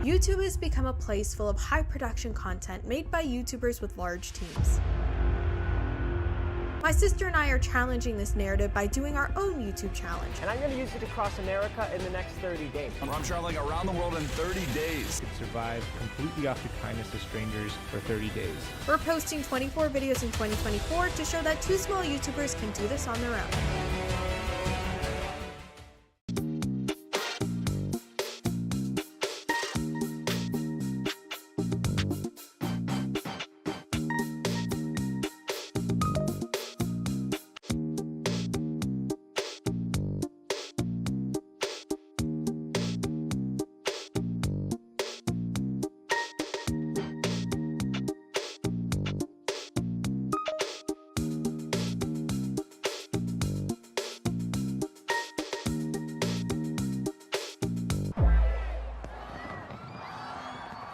YouTube has become a place full of high production content made by YouTubers with large teams. My sister and I are challenging this narrative by doing our own YouTube challenge. And I'm going to use it across America in the next 30 days. I'm traveling around the world in 30 days. You could survive completely off the kindness of strangers for 30 days. We're posting 24 videos in 2024 to show that two small YouTubers can do this on their own.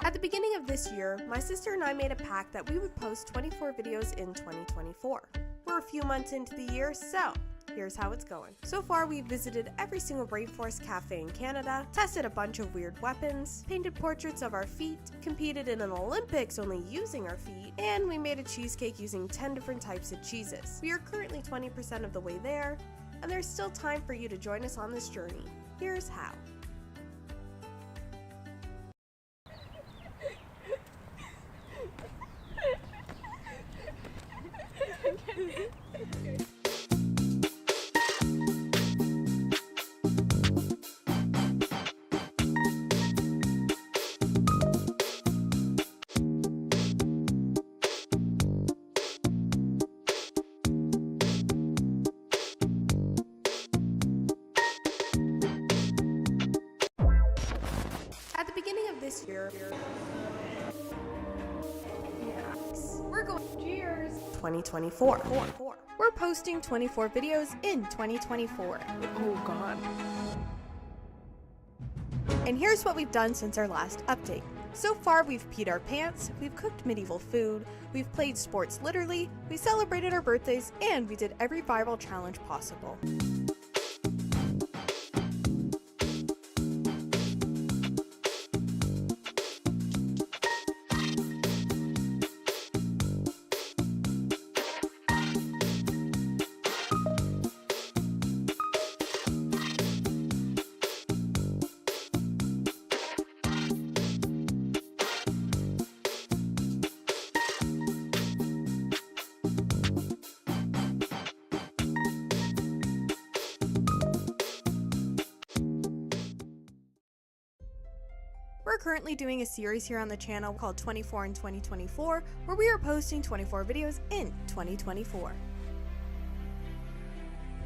At the beginning of this year, my sister and I made a pact that we would post 24 videos in 2024. We're a few months into the year, so here's how it's going. So far, we've visited every single rainforest cafe in Canada, tested a bunch of weird weapons, painted portraits of our feet, competed in an Olympics only using our feet, and we made a cheesecake using 10 different types of cheeses. We are currently 20% of the way there, and there's still time for you to join us on this journey. Here's how. At the beginning of this year, we're going cheers 2024. We're posting 24 videos in 2024. Oh, God. And here's what we've done since our last update. So far, we've peed our pants, we've cooked medieval food, we've played sports literally, we celebrated our birthdays, and we did every viral challenge possible. We're currently doing a series here on the channel called 24 in 2024, where we are posting 24 videos in 2024.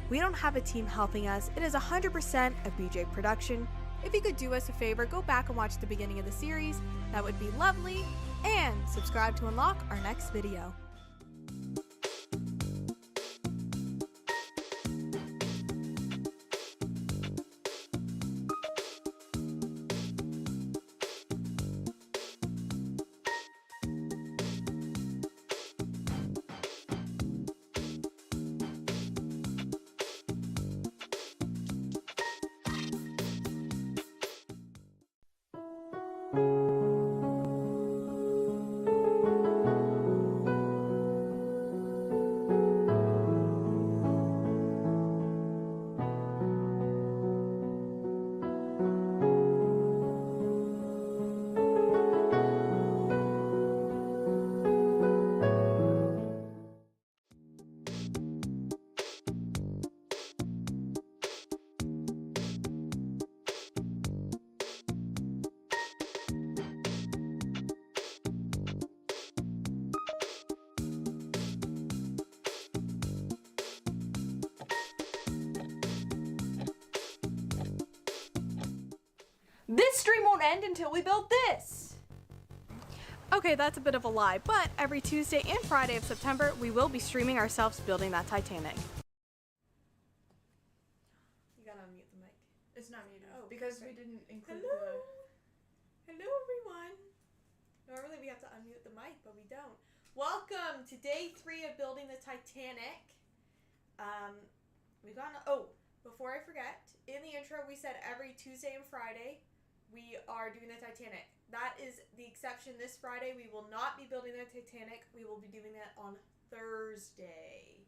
We don't have a team helping us, it is 100% a BJ production. If you could do us a favor, go back and watch the beginning of the series, that would be lovely, and subscribe to unlock our next video. This stream won't end until we build this! Okay, that's a bit of a lie, but every Tuesday and Friday of September, we will be streaming ourselves building that Titanic. You gotta unmute the mic. It's not muted. Oh, because okay. we didn't include Hello everyone! Normally we have to unmute the mic, but we don't. Welcome to day 3 of building the Titanic. Before I forget, in the intro we said every Tuesday and Friday we are doing the Titanic. That is the exception. This Friday, we will not be building the Titanic. We will be doing that on Thursday.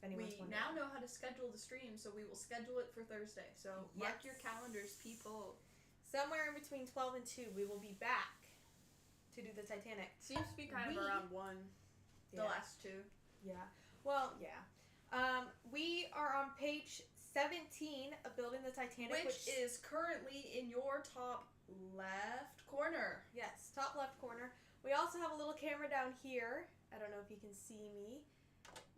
We now know how to schedule the stream, so we will schedule it for Thursday. So mark your calendars, people. Somewhere in between 12 and 2, we will be back to do the Titanic. Seems to be kind of around 1, the last 2. Yeah. Well, yeah. We are on page 17 of Building the Titanic. Which is currently in your top left corner. Yes, top left corner. We also have a little camera down here. I don't know if you can see me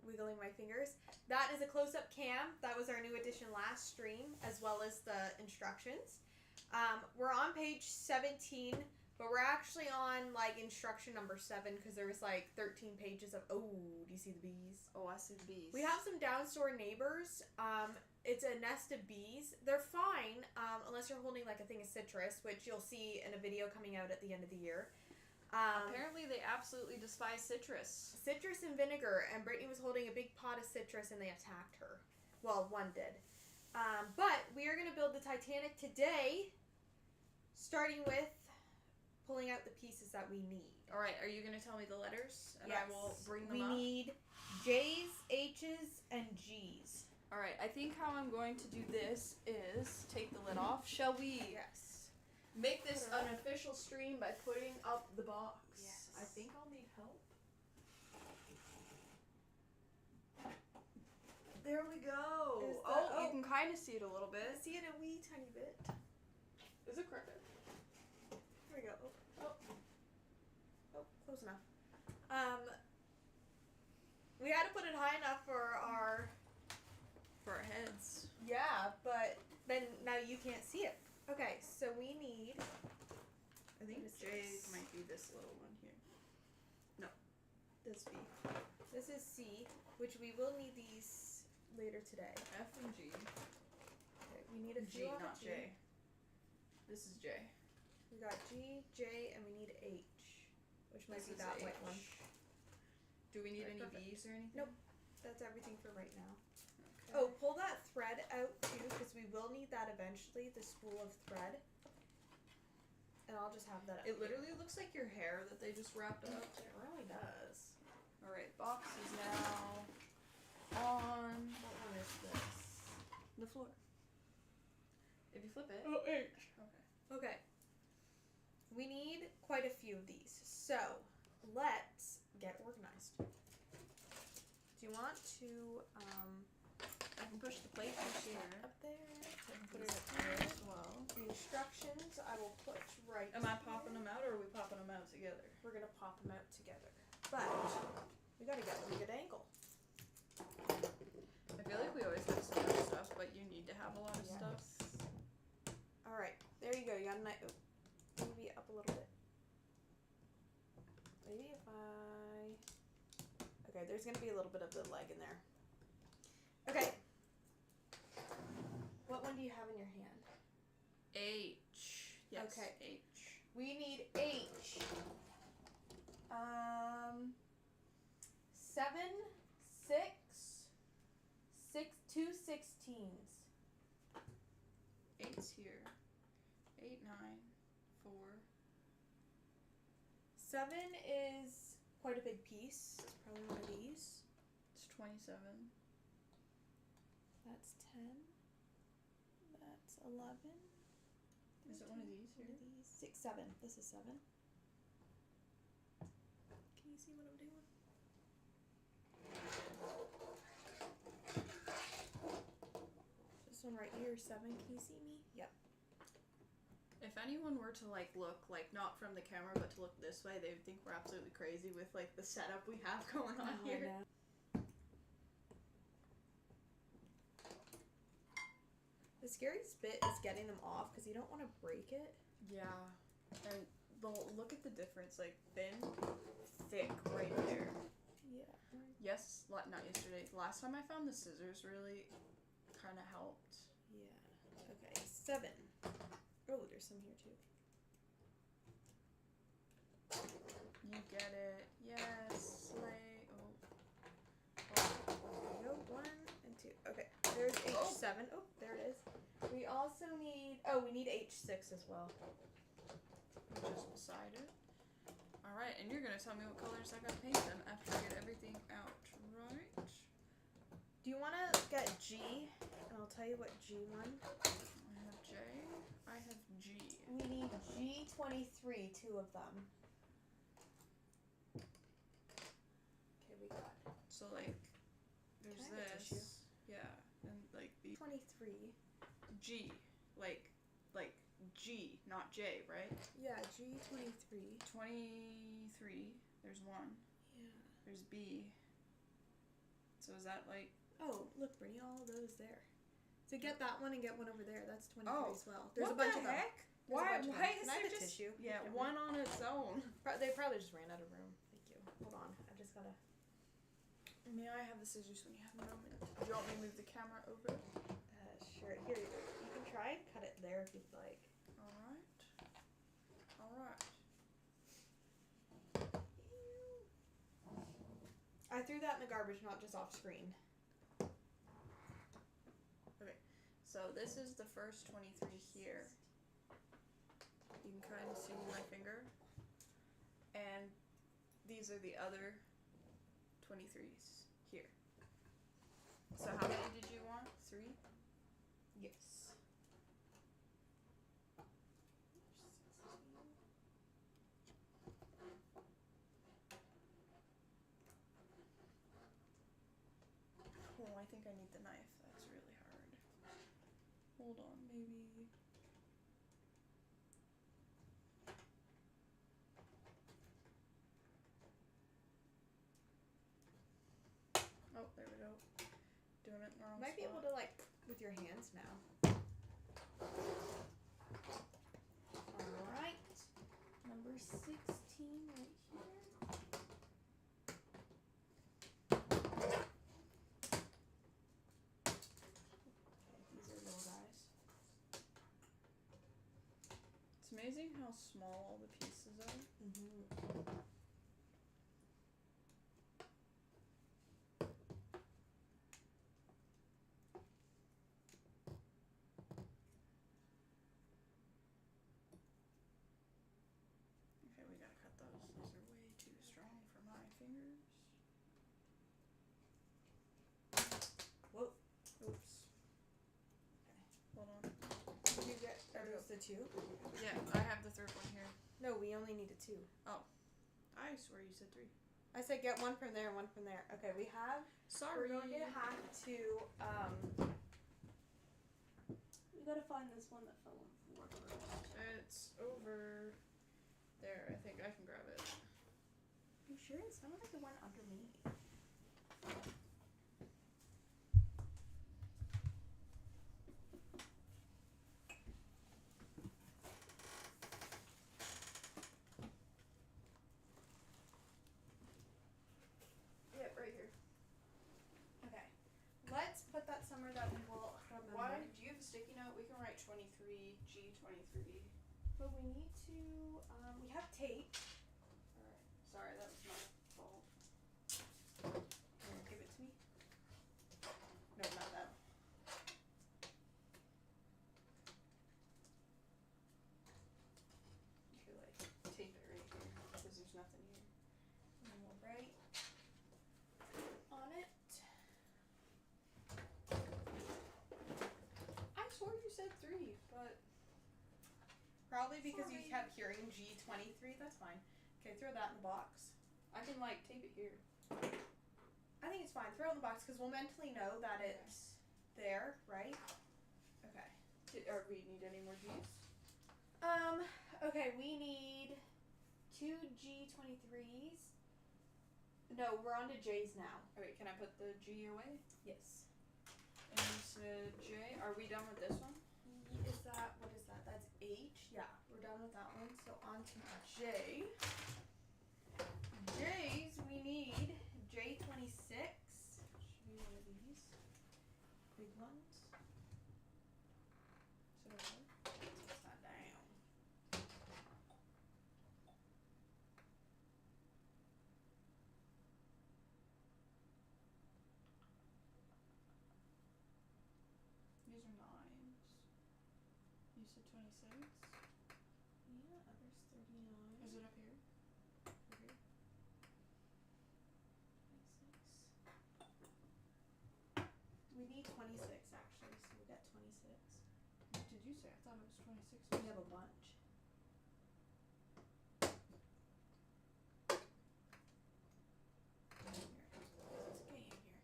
wiggling my fingers. That is a close-up cam. That was our new addition last stream, as well as the instructions. We're on page 17, but we're actually on like instruction number 7 because there was like 13 pages of. Oh, do you see the bees? Oh, I see the bees. We have some downstore neighbors. It's a nest of bees. They're fine unless you're holding like a thing of citrus, which you'll see in a video coming out at the end of the year. Apparently they absolutely despise citrus. Citrus and vinegar, and Brittany was holding a big pot of citrus and they attacked her. Well, one did. But we are going to build the Titanic today, starting with pulling out the pieces that we need. Alright, are you going to tell me the letters? And I will bring them up. We need J's, H's, and G's. Alright, I think how I'm going to do this is take the lid off. Shall we? Yes. Make this an official stream by putting up the box. Yes. I think I'll need help. There we go. You can kind of see it a little bit. I see it a wee tiny bit. Is it crooked? There we go. Oh, close enough. We had to put it high enough for our heads. Yeah, but then now you can't see it. Okay, so we need. I think J's might be this little one here. No, this B. This is C, which we will need these later today. F and G. Okay, we need a G, few on not G. J. This is J. We got G, J, and we need H, which might This be is that H. white one. Do we need Okay, any perfect. V's or anything? Nope. That's everything for right now. Okay. Oh, pull that thread out too, because we will need that eventually, the spool of thread. And I'll just have that up. It literally looks like your hair that they just wrapped up. It really does. Alright, box is now on What one is this? the floor. If you flip it. Oh, H. Okay. Okay. We need quite a few of these. So, let's get organized. Do you want to, I can push the plate from here. up there? I can Put put it it up up here. there as well. The instructions I will put right Am I here. popping them out or are we popping them out together? We're going to pop them out together. But, we got to get a good angle. I feel like we always have so much stuff, but you need to have a lot of Yes. stuff. Alright, there you go. You got a nice. Oh, maybe up a little bit. Maybe if I. Okay, there's going to be a little bit of the leg in there. Okay. What one do you have in your hand? H. Yes. Okay. H. We need H. 7, 6, 2 16s. 8's here. 8, 9, 4. 7 is quite a big piece. It's probably one of these. It's 27. That's 10. That's 11. Is it one of these here? One of these. 6, 7. This is 7. Can you see what I'm doing? This one right here, 7. Can you see me? Yep. If anyone were to look not from the camera but to look this way, they would think we're absolutely crazy with the setup we have going on Oh, here. no. The scariest bit is getting them off because you don't want to break it. Yeah. And look at the difference, thin, thick right there. Yeah. Yes, not yesterday. Last time I found the scissors really kind of helped. Yeah. Okay. 7. Oh, there's some here too. You get it. Yes. There you go. 1 and 2. Okay. There's H7. Oh, there it is. We also need, we need H6 as well. Just beside it. Alright, and you're gonna tell me what colors I gotta paint them after I get everything out, right? Do you want to get G? And I'll tell you what G1. I have J. I have G. We need G23, 2 of them. Okay, we got. So like, there's Can I have a tissue? this. Yeah, and like the 23. G, like G, not J, right? Yeah, G23. 23. There's one. Yeah. There's B. So is that like? Oh, look, Brittany, all of those there. So get that one and get one over there. That's 23 Oh, as well. There's what a bunch the of them. heck? There's a Why? bunch of Why them. is Can I there have a just tissue? yeah Yeah. one on its own? They probably just ran out of room. Thank you. Hold on, I just gotta. May I have the scissors when you have a moment? Do you want me to move the camera over? Sure. Here, you can try and cut it there if you'd like. All right. All right. I threw that in the garbage, not just off screen. Okay. So this is the first 23 here. You can kind of see my finger. And these are the other 23s here. So how many did you want? 3? Yes. Oh, I think I need the knife. That's really hard. Hold on, maybe. Oh, there we go. Doing it in the wrong Might be able spot. to like with your hands now. All right. Number 16 right here. These are little guys. It's amazing how small all the pieces are. Mm-hmm. Okay, we gotta cut those. Those are way too strong for my fingers. Whoa. Oops. Hold on. Did you get There we those the 2? Yeah, I have the third one here. No, we only needed 2. I swear you said 3. I said get one from there and one from there. Okay, we have. Sorry. We're going to have to. We gotta find this one that fell on the floor first. It's over there. I think I can grab it. You sure? It sounded like it went underneath. Yeah, right here. Okay. Let's put that somewhere that we will remember. Why? Do you have a sticky note? We can write 23, G23. But we need to. We have tape. Alright. Sorry, that was my fault. Here, give it to me. No, not that. You could like tape it right here because there's nothing here. And then we'll write on it. I swore you said 3, but Probably because you Sorry. kept hearing G23. That's fine. Okay, throw that in the box. I can like tape it here. I think it's fine. Throw it in the box because we'll mentally know that it's there, right? Okay. Or we need any more G's? Okay, we need 2 G23s. No, we're on to J's now. Okay, can I put the G away? Yes. And you said J. Are we done with this one? Is that, what is that? That's H? Yeah, we're done with that one. So on to J. J's, we need J26. Should be one of these. Big ones. Is it over? Let's that down. These are 9s. said 26. Yeah, there's 39. Is it up here? Over here? 26. We need 26 actually, so we got 26. What did you say? I thought it was 26. We have a bunch. Here, there's a game here.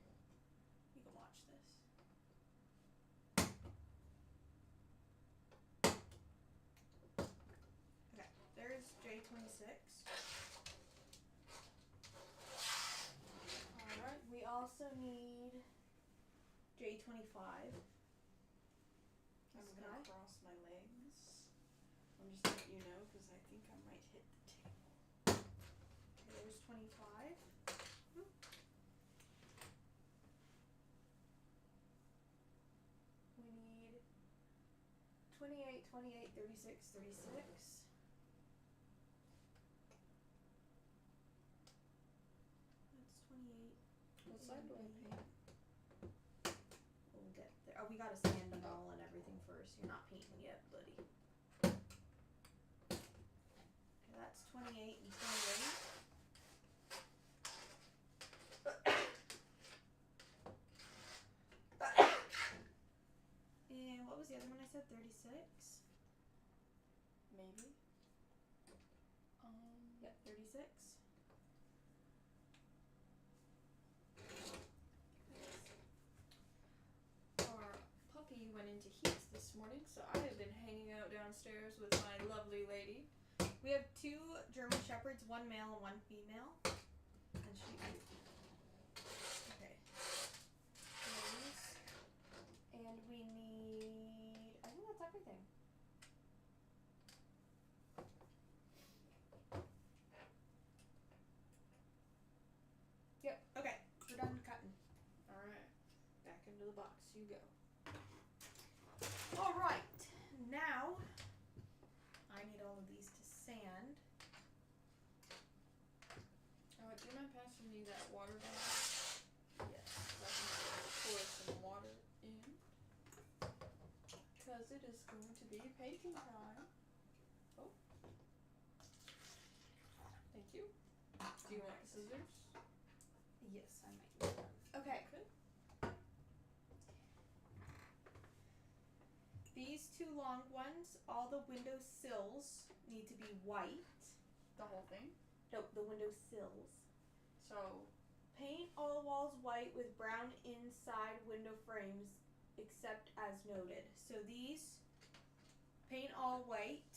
You can watch this. Okay, there's J26. Alright, we also need J25. I'm This gonna guy. cross my legs. I'm just letting you know because I think I might hit the table. Okay, there's 25. We need 28, 28, 36, 36. That's 28. What side do I paint? We'll get there. Oh, we gotta sand them all and everything first. You're not painting yet, buddy. Okay, that's 28 and 28. And what was the other one I said? 36? Maybe. Yep, 36. Our puppy went into heats this morning, so I have been hanging out downstairs with my lovely lady. We have 2 German Shepherds, 1 male and 1 female. And she. Okay. These. And we need. I think that's everything. Yep. Okay. We're done cutting. Alright. Back into the box you go. All right. Now, I need all of these to sand. Oh, do you mind passing me that water bottle? Yes. So I can pour some water in. Because it is going to be painting time. Oh. Thank you. Do you want scissors? Yes, I might need them. Okay. Okay. These 2 long ones, all the window sills need to be white. The whole thing. Nope, the window sills. So, Paint all walls white with brown inside window frames, except as noted. So these, paint all white.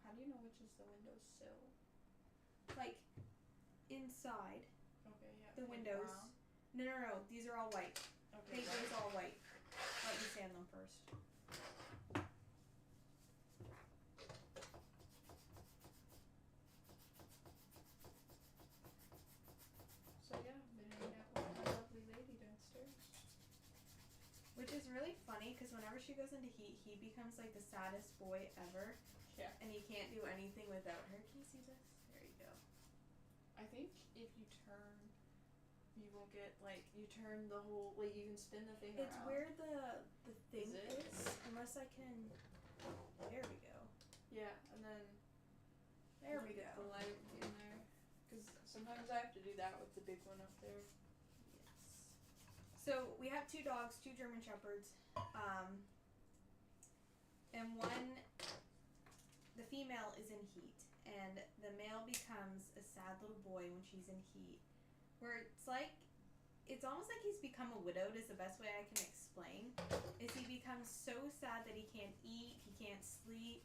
how do you know which is the windowsill? Like, inside Okay, yeah. the paint windows. brown. No, these are all white. Okay. Paint those all white. Let me sand them first. So yeah, been hanging out with my lovely lady downstairs. Which is really funny because whenever she goes into heat, he becomes like the saddest boy ever. Yeah. And he can't do anything without her. Can you see this? There you go. I think if you turn, you will get like you turn the whole like you can spin the thing It's around. where the thing Is it? is. Unless I can. There we go. Yeah, and then There we get go. the light in there. Because sometimes I have to do that with the big one up there. Yes. So we have 2 dogs, 2 German Shepherds, and one. The female is in heat, and the male becomes a sad little boy when she's in heat. Where it's like, it's almost like he's become a widowed is the best way I can explain. Is he becomes so sad that he can't eat, he can't sleep.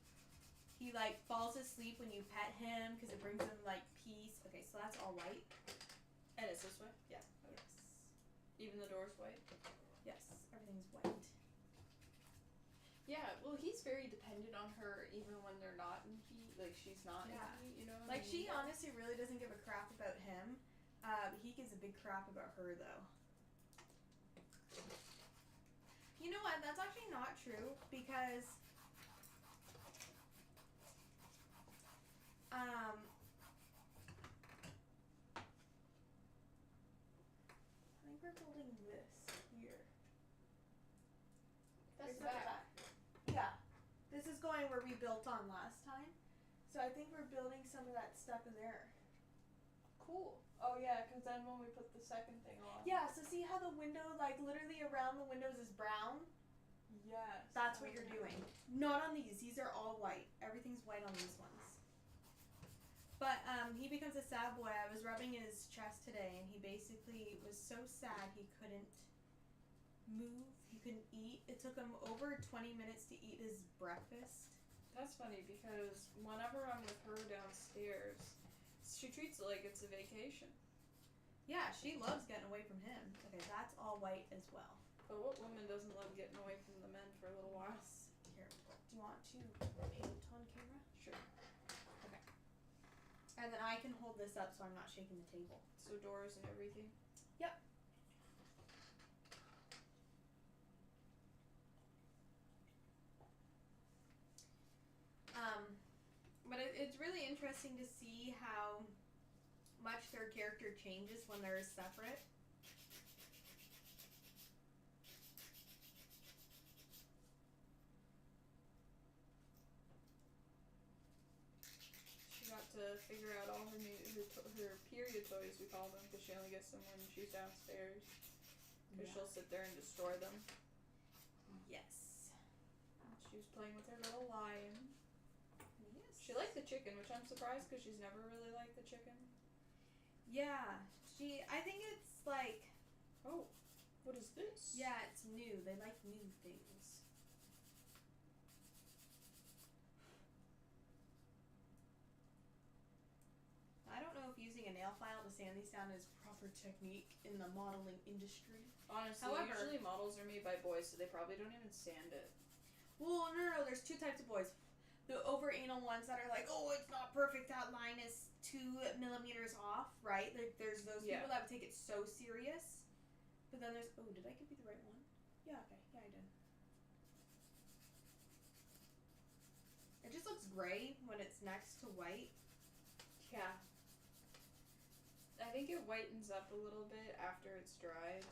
He like falls asleep when you pet him because it brings him like peace. Okay, so that's all white. And it's this way? Yeah. Yes. Even the door's white? Yes, everything's white. Yeah, well he's very dependent on her even when they're not in heat. Like she's not Yeah. in heat, you know what Like I she mean? honestly really doesn't give a crap about him. He gives a big crap about her though. You know what? That's actually not true because I think we're holding this here. That's Here's the back. was going where we built on last time. So I think we're building some of that stuff in there. Cool. Oh yeah, because then when we put the second thing on. Yeah, so see how the window, like literally around the windows is brown? Yes. That's what you're doing. Not on these. These are all white. Everything's white on these ones. But he becomes a sad boy. I was rubbing his chest today, and he basically was so sad he couldn't move. He couldn't eat. It took him over 20 minutes to eat his breakfast. That's funny because whenever I'm with her downstairs, she treats it like it's a vacation. Yeah, she loves getting away from him. Okay, that's all white as well. But what woman doesn't love getting away from the men for a little while? Here, do you want to paint on camera? Sure. Okay. And then I can hold this up so I'm not shaking the table. So doors and everything. Yep. But it's really interesting to see how much their character changes when they're separate. She got to figure out all her her period toys, we call them, because she only gets them when she's downstairs. Because she'll sit there and destroy them. Yes. She was playing with her little lion. Yes. She liked the chicken, which I'm surprised because she's never really liked the chicken. Yeah. I think it's like, Oh, what is this? yeah, it's new. They like new things. I don't know if using a nail file to sand these down is proper technique in the modeling industry. Honestly, However- usually models are made by boys, so they probably don't even sand it. Well, no, there's two types of boys. The over anal ones that are like, oh, it's not perfect, that line is 2 millimeters off, right? Like, there's those Yeah. people that would take it so serious. But then there's, oh, did I give you the right one? Yeah, okay, yeah, I did. It just looks gray when it's next to white. Yeah. I think it whitens up a little bit after it's dried.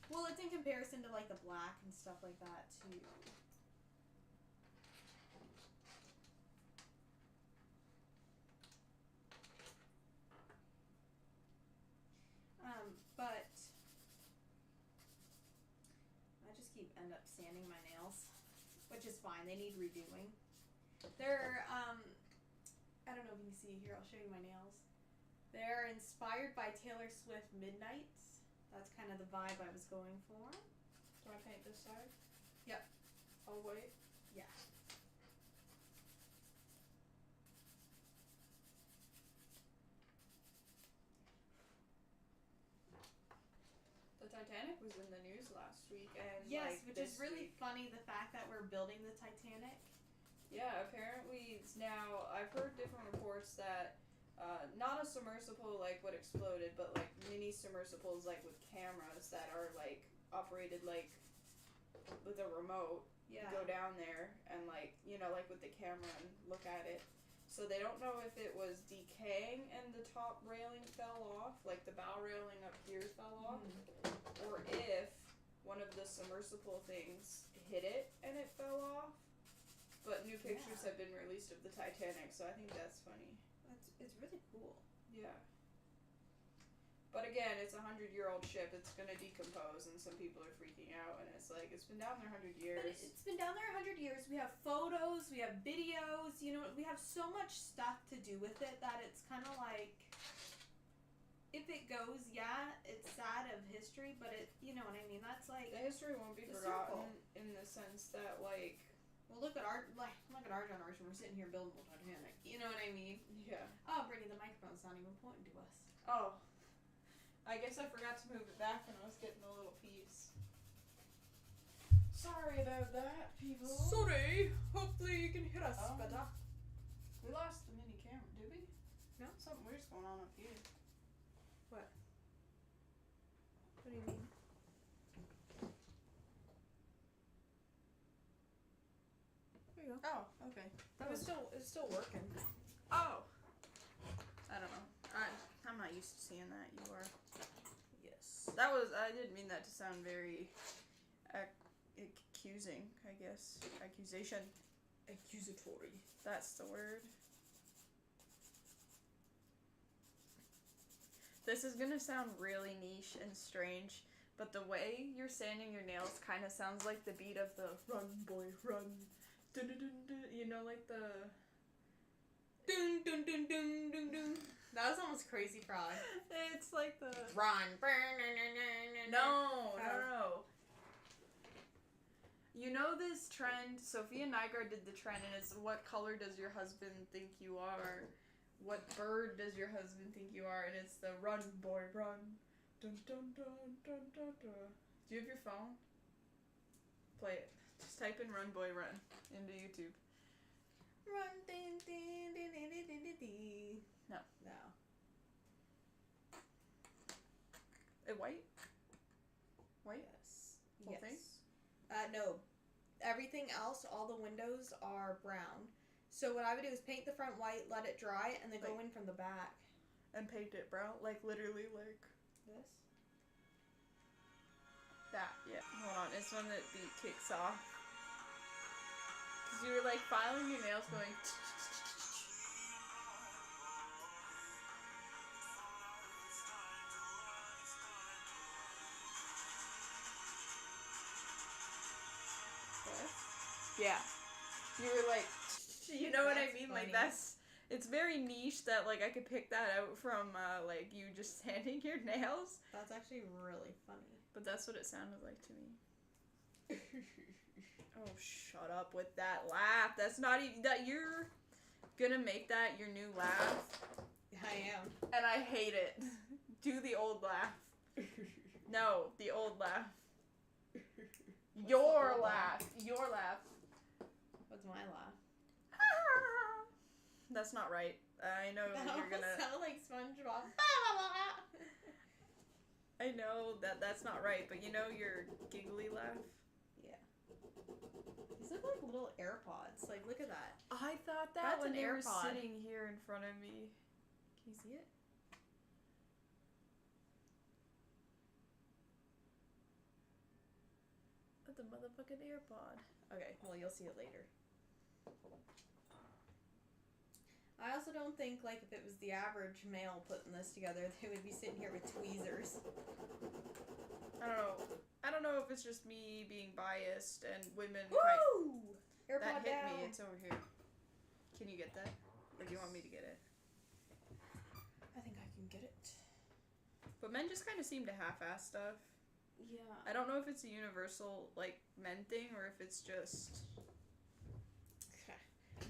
Well, it's in comparison to like the black and stuff like that too. But I just end up sanding my nails, which is fine. They need redoing. They're I don't know if you can see here. I'll show you my nails. They're inspired by Taylor Swift Midnights. That's kind of the vibe I was going for. Do I paint this side? Yep. All white? Yeah. The Titanic was in the news last week, and Yes, like, which this is really week, funny, the fact that we're building the Titanic. Yeah, apparently it's now. I've heard different reports that not a submersible like what exploded, but like mini submersibles like with cameras that are like operated like with a remote. Yeah. Go down there and like like with the camera and look at it. So they don't know if it was decaying and the top railing fell off, like the bow railing up here fell off, or if one of the submersible things hit it and it fell off. But new pictures have been released of the Titanic, so I think that's funny. It's really cool. Yeah. But again, it's a 100-year-old ship. It's gonna decompose, and some people are freaking out. And it's like it's been down there 100 years. But it's been down there 100 years. We have photos, we have videos. We have so much stuff to do with it that it's kind of like, if it goes, yeah, it's sad of history, but it, you know what I mean. That's like The history won't be the forgotten circle. in the sense that like. Well, look at our generation. We're sitting here building the Titanic. You know what I mean? Yeah. Oh, Brittany, the microphone's not even pointing to us. Oh. I guess I forgot to move it back when I was getting a little piece. Sorry about that, people. Sorry. Hopefully you can hear us better. We lost the mini camera, did we? No. Something weird's going on up here. What? What do you mean? There you go. Oh, okay. It's still working. Oh. I don't know. I'm not used to seeing that. You are. Yes. I didn't mean that to sound very accusing, I guess. Accusation. Accusatory. That's the word. This is gonna sound really niche and strange, but the way you're sanding your nails kind of sounds like the beat of the "Run, boy, run." Dun, dun, dun, dun. You know, like the dun dun dun dun dun dun. That was almost Crazy Frog. It's like the Run. no. You know this trend? Sophia Nygaard did the trend, and it's what color does your husband think you are? What bird does your husband think you are? And it's the "Run, boy, run." Dun dun dun dun dun dun. Do you have your phone? Play it. Just type in "Run, boy, run" into YouTube. Run, din, din, din, din, din, din, din. No. No. White? White? Yes. Whole thing? No. Everything else, all the windows are brown. So what I would do is paint the front white, let it dry, and then go in from the back. And paint it brown? Like literally like This? that. Yeah. Hold on. It's when the beat kicks off. Because you were like filing your nails going. Yeah. You were like, you know what I That's mean? funny. Like that's, it's very niche that like I could pick that out from like you just sanding your nails. That's actually really funny. But that's what it sounded like to me. Oh, shut up with that laugh. That's not even, that you're gonna make that your new laugh. I am. And I hate it. Do the old laugh. No, the old laugh. Your old laugh. Your laugh. What's my laugh? That's not right. I know That you're gonna. sound like SpongeBob. I know that's not right, but you know your giggly laugh. Yeah. These look like little AirPods. Like, look at that. I thought that That's when an they were AirPod. sitting here in front of me. Can you see it? That's a motherfucking AirPod. Okay, well, you'll see it later. I also don't think, like, if it was the average male putting this together, they would be sitting here with tweezers. I don't know if it's just me being biased and women Woo! AirPod that hit down. me. It's over here. Can you get that? Or do you want me to get it? I think I can get it. But men just kind of seem to half-ass stuff. Yeah. I don't know if it's a universal, like, men thing or if it's just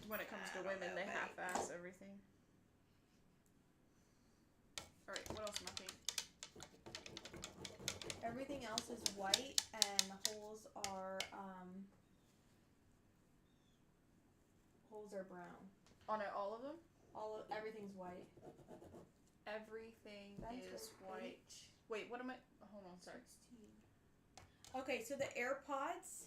when it comes to I don't women, know, they mate. half-ass everything. Alright, what else am I painting? Everything else is white, and the holes are brown. On it, all of them? Everything's white. Everything That's is really white. Wait, what am I? Hold on, sorry. Okay, so the AirPods.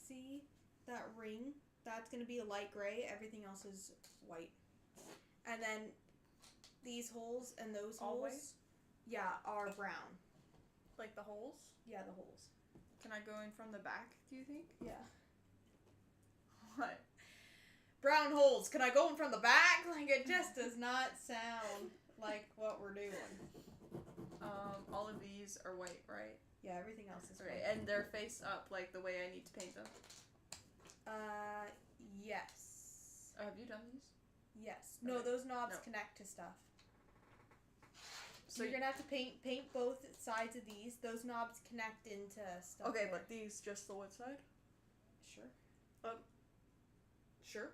See that ring? That's gonna be a light gray. Everything else is white. And then these holes and those All holes, white? yeah, are brown. Like the holes? Yeah, the holes. Can I go in from the back, do you think? Yeah. What? Brown holes. Can I go in from the back? Like, it just does not sound like what we're doing. All of these are white, right? Yeah, everything else is Right, white. and they're face up like the way I need to paint them. Yes. Oh, have you done these? Yes. No, Okay. those knobs No. connect to stuff. So You're gonna have to paint both sides of these. Those knobs connect into stuff. okay, there. but these just the wood side? Sure. Sure.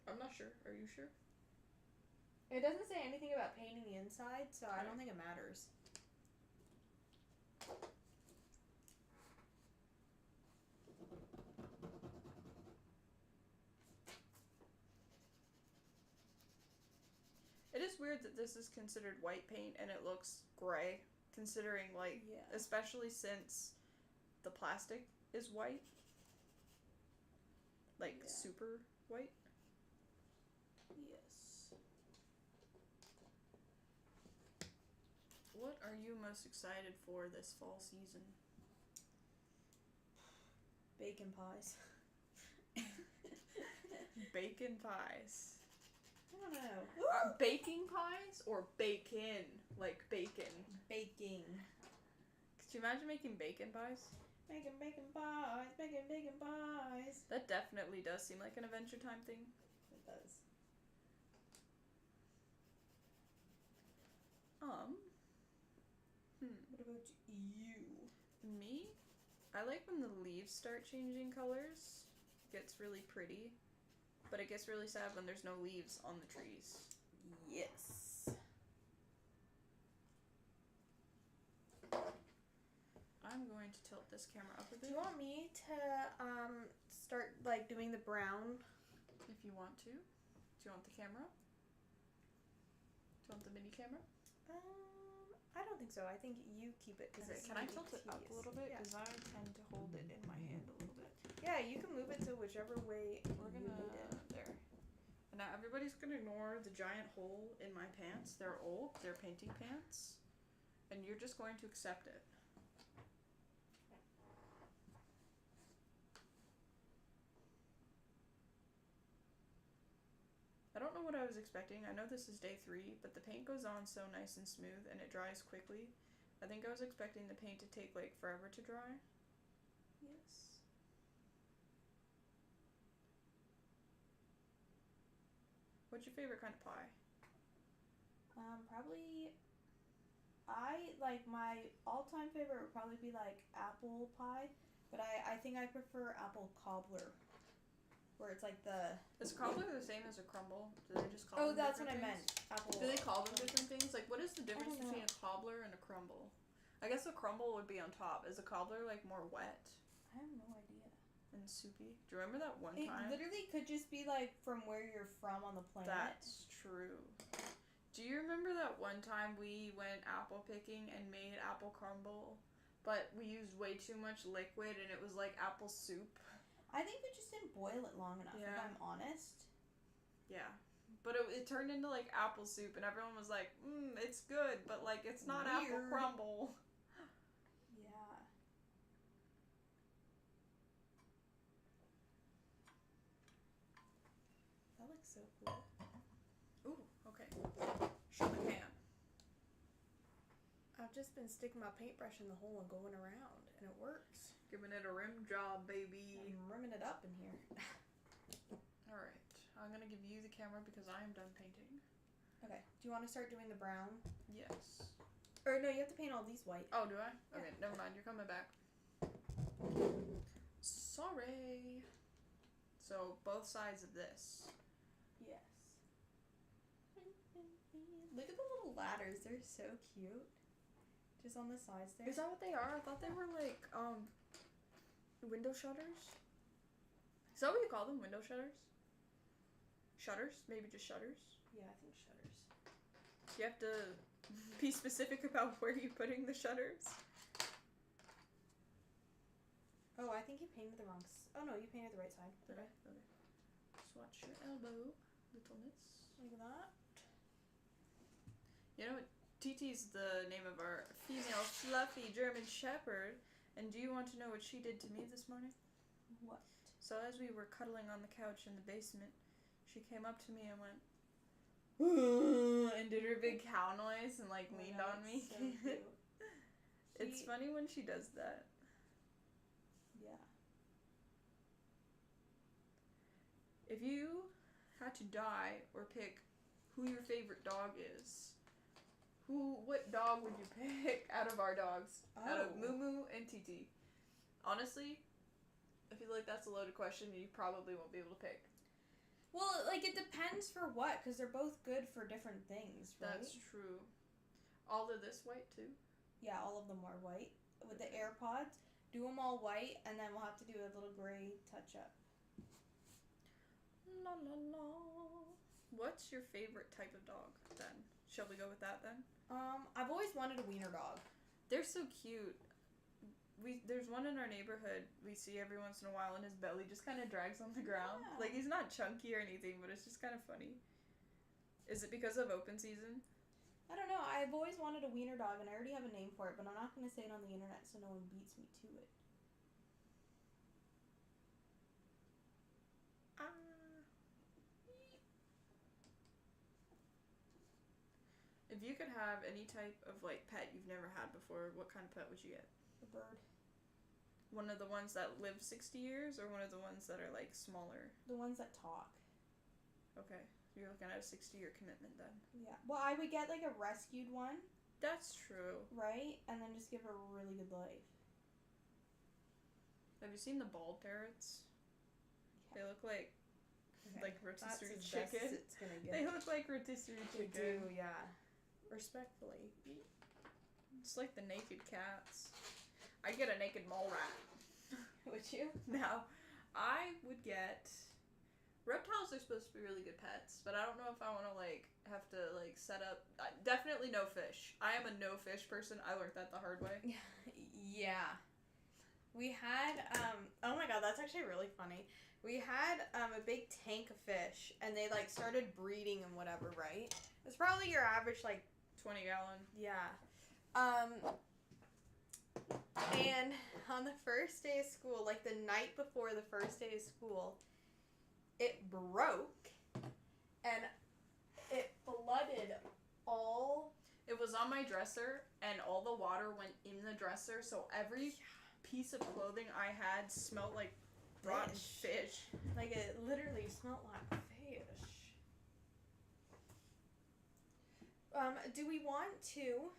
I'm not sure. Are you sure? It doesn't say anything about painting the inside, so I don't think it matters. It is weird that this is considered white paint and it looks gray, considering, like, Yeah. especially since the plastic is white. Like, Yeah. super white. Yes. What are you most excited for this fall season? Bacon pies. Bacon pies. I don't know. Baking pies or bacon? Like bacon. Baking. Could you imagine making bacon pies? Making bacon pies. Making bacon pies. That definitely does seem like an Adventure Time thing. It does. What about you? Me? I like when the leaves start changing colors. It gets really pretty. But it gets really sad when there's no leaves on the trees. Yes. I'm going to tilt this camera up a Do bit. you want me to start like doing the brown? If you want to. Do you want the camera? Do you want the mini camera? I don't think so. I think you keep it. Okay, can I tilt it up a little bit? Because I tend to hold it in my hand a little bit. Yeah, you can move it to whichever way We're you gonna need it. there. And now everybody's gonna ignore the giant hole in my pants. They're old. They're painting pants, and you're just going to accept it. I don't know what I was expecting. I know this is day 3, but the paint goes on so nice and smooth, and it dries quickly. I think I was expecting the paint to take like forever to dry. Yes. What's your favorite kind of pie? Probably. I like my all-time favorite would probably be like apple pie, but I think I prefer apple cobbler, where it's like the. Is cobbler the same as a crumble? Do they just call Oh, them that's what I different meant. things? Apple. Do they call them different things? Like, what is the difference don't know. between a cobbler and a crumble? I guess a crumble would be on top. Is a cobbler like more wet I have no idea. and soupy? Do you remember that one It time? literally could just be like from where you're from on the planet. That's true. Do you remember that one time we went apple picking and made apple crumble, but we used way too much liquid and it was like apple soup? I think we just didn't boil it long enough, if Yeah. I'm honest. Yeah. But it turned into like apple soup and everyone was like, it's good, but like it's not apple Weird. crumble. Yeah. That looks so cool. Ooh, okay. Show the cam. I've just been sticking my paintbrush in the hole and going around, and it works. Giving it a rim job, baby. I'm rimming it up in here. Alright. I'm gonna give you the camera because I am done painting. Okay. Do you want to start doing the brown? Yes. Or no, you have to paint all these white. Oh, do I? Okay, never mind. You're coming back. Sorry. So, both sides of this. Yes. Look at the little ladders. They're so cute. Just on the sides there. Is that what they are? I thought they were like, window shutters? Is that what you call them? Window shutters? Shutters? Maybe just shutters? Yeah, I think shutters. You have to be specific about where you're putting the shutters. Oh, I think you painted the wrong. Oh no, you painted the right side. Did I? Okay. Swatch your elbow, littleness. Look at that. You know, TT's the name of our female fluffy German Shepherd. And do you want to know what she did to me this morning? What? So as we were cuddling on the couch in the basement, she came up to me and went, and did her big cow noise and like leaned on me. So cute. It's funny when she does that. Yeah. If you had to die or pick who your favorite dog is, what dog would you pick out of our dogs? Out of Oh. Moo Moo and TT. Honestly, I feel like that's a loaded question and you probably won't be able to pick. Well, like it depends for what, because they're both good for different things, right? That's true. All of this white too? Yeah, all of them are white. With the AirPods, do them all white, and then we'll have to do a little gray touch up. La la la. What's your favorite type of dog then? Shall we go with that then? I've always wanted a wiener dog. They're so cute. There's one in our neighborhood we see every once in a while and his belly just kind of drags on the ground. Yeah. Like he's not chunky or anything, but it's just kind of funny. Is it because of open season? I don't know. I've always wanted a wiener dog, and I already have a name for it, but I'm not going to say it on the internet so no one beats me to it. If you could have any type of like pet you've never had before, what kind of pet would you get? A bird. One of the ones that live 60 years, or one of the ones that are like smaller? The ones that talk. Okay, you're looking at a 60-year commitment then. Yeah. Well, I would get like a rescued one, That's true. right? And then just give her a really good life. Have you seen the bald parrots? They look like rotisserie That's as best chicken. it's gonna get. They look like rotisserie They chicken. do, yeah. Respectfully. It's like the naked cats. I'd get a naked mole rat. Would you? Now, I would get... Reptiles are supposed to be really good pets, but I don't know if I want to, like, have to, like, set up... definitely no fish. I am a no fish person. I learned that the hard way. Yeah. We had, oh my god, that's actually really funny. We had a big tank of fish, and they, like, started breeding and whatever, right? It's probably your average, like, 20 gallon. yeah. And on the first day of school, like, the night before the first day of school, it broke, and it flooded all... It was on my dresser, and all the water went in the dresser, so every piece of clothing I had smelled like rotten fish. Like, it literally smelled like fish. Do we want to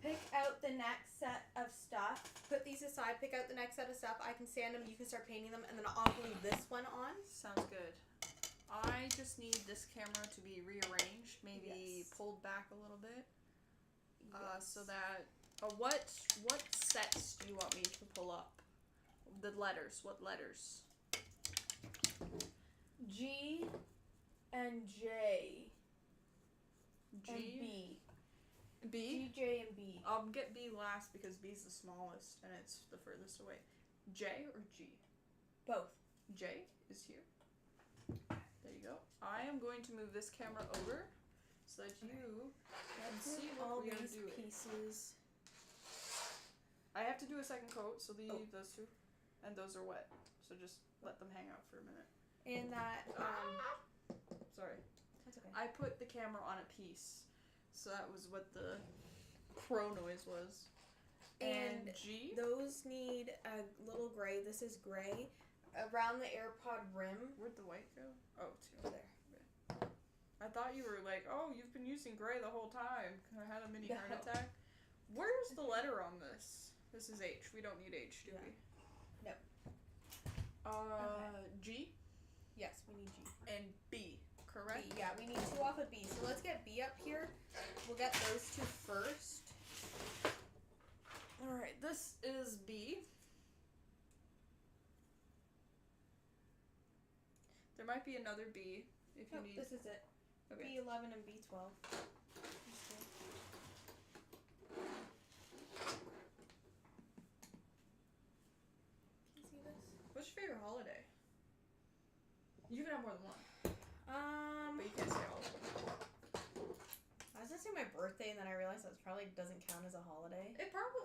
pick out the next set of stuff, put these aside, pick out the next set of stuff, I can sand them, you can start painting them, and then I'll glue this one on? Sounds good. I just need this camera to be rearranged, maybe Yes. pulled back a little bit, so that... what sets do you want me to pull up? The letters. What letters? G and J G? and B. B? G, J, and B. I'll get B last because B's the smallest and it's the furthest away. J or G? Both. J is here. There you go. I am going to move this camera over so that you can see all what we are these doing. pieces. I have to do a second coat, so leave those two. And those are wet. So just let them hang out for a minute. And that, Sorry. that's okay. I put the camera on a piece. So that was what the crow noise was. And G? Those need a little gray. This is gray. Around the AirPod rim. Where'd the white go? Oh, it's Over here. there. I thought you were like, oh, you've been using gray the whole time. I had a mini No. heart attack. Where's the letter on this? This is H. We don't need H, do we? Nope. G Yes, we need G. and B, correct? B, yeah, we need two off of B. So let's get B up here. We'll get those two first. Alright, this is B. There might be another B if you Nope, need. this is it. Okay. B11 and B12. Can you see this? What's your favorite holiday? You can have more than one, but you can't say all of them. I was gonna say my birthday, and then I realized that probably doesn't count as a holiday. It probably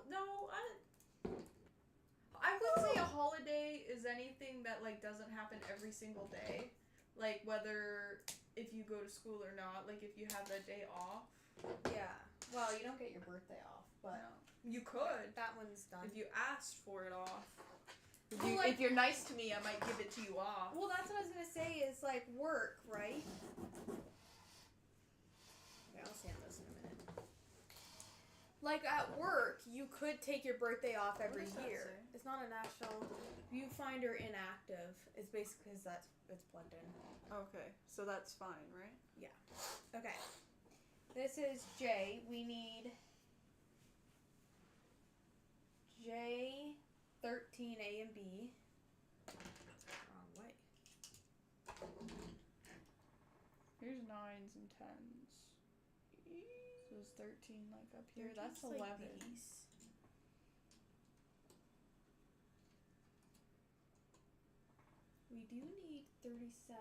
I would say a holiday is anything that like doesn't happen every single day, like whether if you go to school or not, like if you have that day off. Yeah. Well, you don't get your birthday off, but No. You could that one's done. if you asked for it off. Well, like- if you're nice to me, I might give it to you off. Well, that's what I was gonna say. Is like work, right? Okay, I'll sand this in a minute. Like at work, you could take your birthday off every does that year. say? It's not a national viewfinder inactive. It's basically because it's plugged in. Okay, so that's fine, right? Okay. This is J. We need J13 A and B. Wrong way. Here's 9s and 10s. So it's 13 like up here. 13's That's like 11. these. We do need 37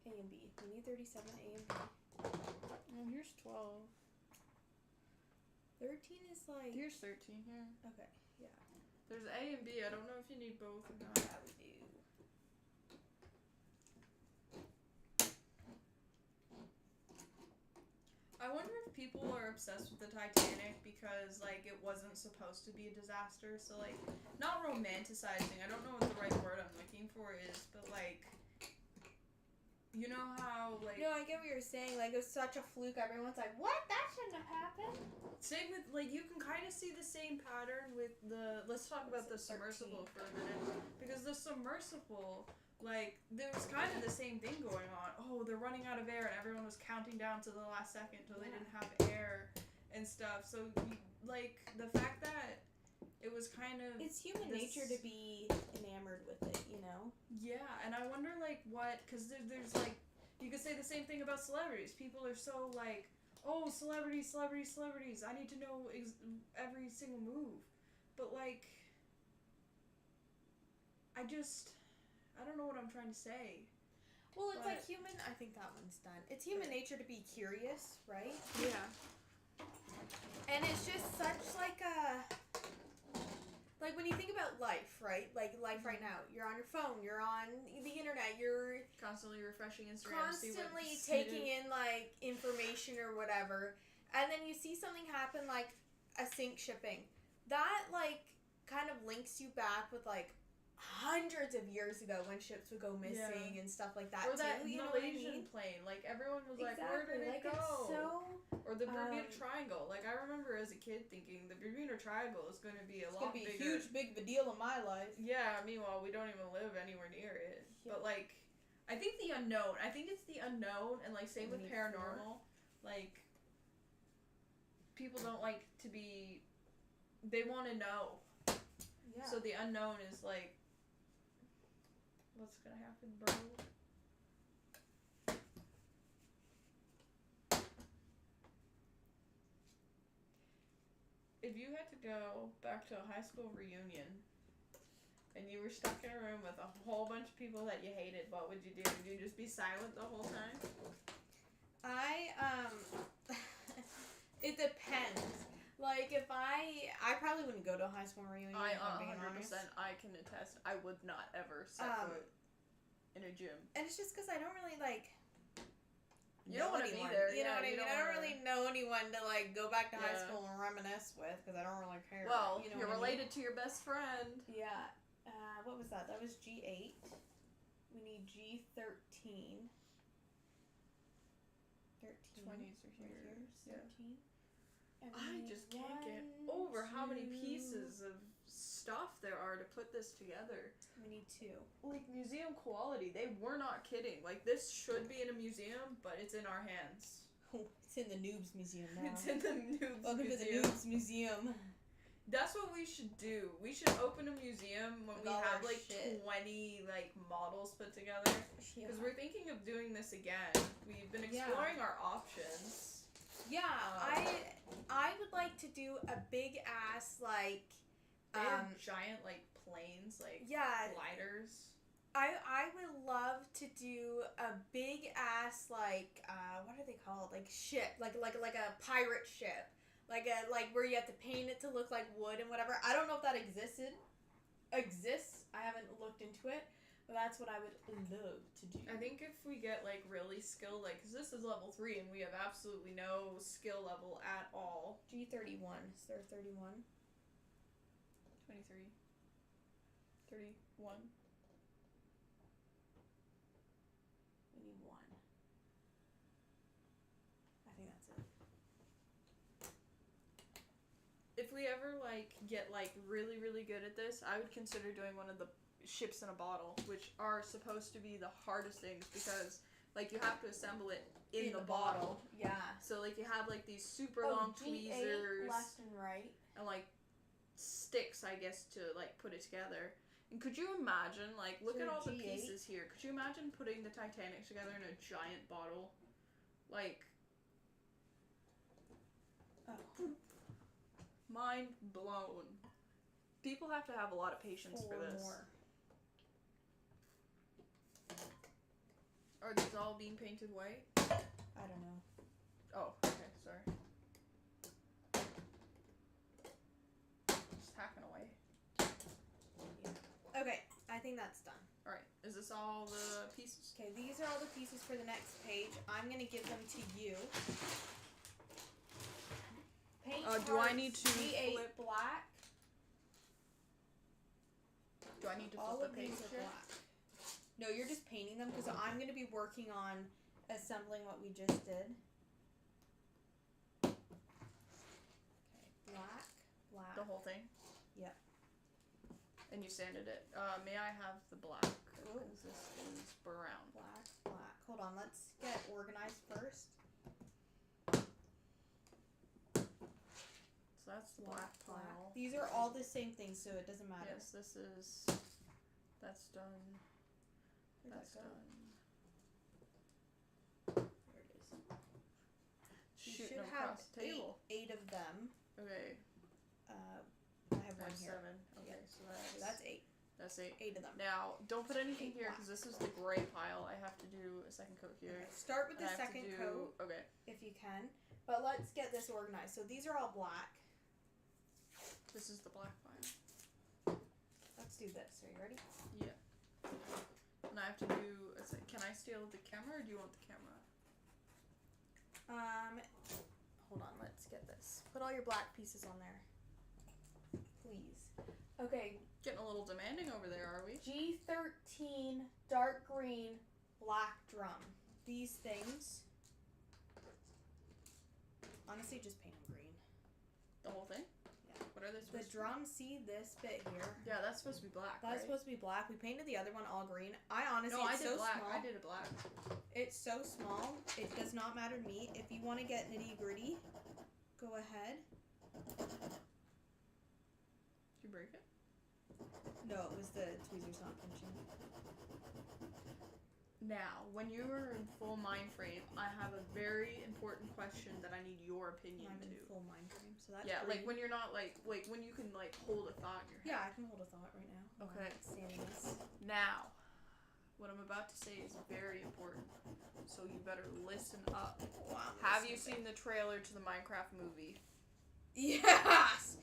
A and B. We need 37 A and B. Oh, here's 12. 13 is like... Here's 13 here. Okay, yeah. There's A and B. I don't know if you need both or not. Yeah, we do. I wonder if people are obsessed with the Titanic because, like, it wasn't supposed to be a disaster. So, like, not romanticizing. I don't know what the right word I'm looking for is, but, like, you know how, like... No, I get what you're saying. Like, it was such a fluke. Everyone's like, what? That shouldn't have happened. Same with, like, you can kind of see the same pattern with the... Let's talk about the submersible for a minute. Because the submersible... Like, there was kind of the same thing going on. Oh, they're running out of air, and everyone was counting down to the last second until they didn't have air and stuff. So, like, the fact that it was kind of... It's human nature to be enamored with it, you know? Yeah, and I wonder, like, what... Because there's, like... You could say the same thing about celebrities. People are so, like, oh, celebrities, celebrities, celebrities. I need to know every single move. But, like... I don't know what I'm trying to say. Well, it's like human... I think that one's done. It's human nature to be curious, right? Yeah. And it's just such, like, a... Like, when you think about life, right? Like, life right now. You're on your phone. You're on the internet. You're... Constantly refreshing Instagram. Constantly taking in, like, information or whatever. And then you see something happen, like, a sink shipping. That, like, kind of links you back with, like, hundreds of years ago when ships would go missing and stuff like that. Or that too, you know what I Malaysian mean? plane. Like, everyone was like, Exactly. where did it like, go? It's so... Or the Bermuda Triangle. Like, I remember as a kid thinking the Bermuda Triangle is going to be a lot bigger. It's going to be a huge, big of a deal in my life. Yeah, meanwhile, we don't even live anywhere near it. Yeah. But, like, I think the unknown. I think it's the unknown, and, like, same with need paranormal. Like, people don't like to be... They want to know. Yeah. So the unknown is, like... What's gonna happen, bro? If you had to go back to a high school reunion and you were stuck in a room with a whole bunch of people that you hated, what would you do? Would you just be silent the whole time? It depends. Like, if I probably wouldn't go to a high school reunion. I if I'm being 100%, honest. I can attest. I would not ever set foot in a gym. And it's just because I don't really, like, You don't want to be there. You know what I mean? I don't wanna... really know anyone to, like, go back to high school and reminisce with because I don't really care. Well, you know you're what related to your best friend. Yeah. What was that? That was G8. We need G13. 13. 20s are here. Yeah. 13. And I we just need can't get 1, over how many 2. pieces of stuff there are to put this together. We need 2. Like, museum quality. They were not kidding. Like, this should be in a museum, but it's in our hands. It's in the Noobs Museum now. It's in the Noobs Welcome Museum. to the Noobs Museum. That's what we should do. We should open a museum when With we all have, our like, shit. 20, like, models put together. Because we're thinking of doing this again. We've been exploring our options. Yeah, I would like to do a big ass, like, They have giant, like, planes, like, gliders. I would love to do a big ass, like, what are they called? Like, ship, like a pirate ship, like where you have to paint it to look like wood and whatever. I don't know if that exists. I haven't looked into it, but that's what I would love to do. I think if we get, like, really skilled, like, because this is level 3 and we have absolutely no skill level at all. G31. Is there 31? 23. 31. We need 1. I think that's it. If we ever, like, get, like, really, really good at this, I would consider doing one of the ships in a bottle, which are supposed to be the hardest things because, like, you have to assemble it in the bottle. Yeah. So, like, you have, like, these super long G8, tweezers left and right. and, like, sticks, I guess, to, like, put it together. And could you imagine, like, look So at all the G8? pieces here. Could you imagine putting the Titanic together in a giant bottle? Like, mind blown. People have to have a lot of patience for this. More. Are these all being painted white? I don't know. Oh, okay, sorry. Just hacking away. think that's done. All right. Is this all the pieces? Okay, these are all the pieces for the next page. I'm gonna give them to you. Paint Do I cards, need to V8 flip- black. Do I need to All flip of the page these are here? black. No, you're just painting them because I'm gonna be working on assembling what we just did. Okay, black, black. The whole thing? Yep. And you sanded it. May I have the black? Because this is brown. Black, black. Hold on, let's get organized first. So that's the black pile. These are all the same thing, so it doesn't matter. Yes, this is. That's done. Where'd That's that go? done. There it is. You Shooting should them have across the table. eight of them. Okay. I have I one have here. 7. Okay, so So that's eight. that's 8. 8 of them. Now, don't put anything Eight here black. because this is the gray pile. I have to do a second coat here. Okay, start with And the I have to second do- coat Okay. if you can. But let's get this organized. So these are all black. This is the black pile. Let's do this. Are you ready? Yeah. And I have to do. Can I steal the camera or do you want the camera? Hold on. Let's get this. Put all your black pieces on there, please. Okay. Getting a little demanding over there, are we? G13 dark green black drum. These things. Honestly, just paint them green. The whole thing? Yeah. What are they The supposed to be? drum, see this bit here? Yeah, that's supposed to be black. That's right? supposed to be black. We painted the other one all green. I honestly, No, I it's did so black. small. I did it black. It's so small. It does not matter to me. If you want to get nitty gritty, go ahead. Did you break it? No, it was the tweezers not pinching. Now, when you are in full mind frame, I have a very important question that I need your opinion I'm in to. full mind frame, so that's Yeah, green. like when you're not like when you can like hold a thought in your head. Yeah, I can hold a thought right now. while Okay. I'm standing this. Now, what I'm about to say is very important, so you better listen up. Wow. Have you seen the trailer to the Minecraft movie? Yes.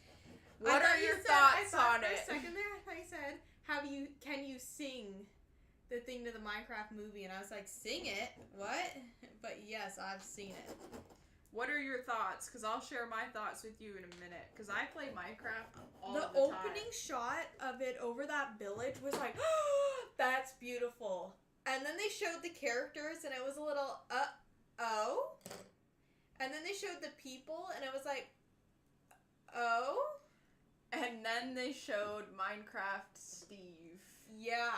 What are your thoughts on For it? a second there, I thought you said, can you sing the thing to the Minecraft movie? And I was like, sing it? What? But yes, I've seen it. What are your thoughts? Because I'll share my thoughts with you in a minute. Because I play Minecraft all The the time. opening shot of it over that village was like, that's beautiful. And then they showed the characters, and it was a little, oh. And then they showed the people, and it was like, oh. And then they showed Minecraft Steve. Yeah.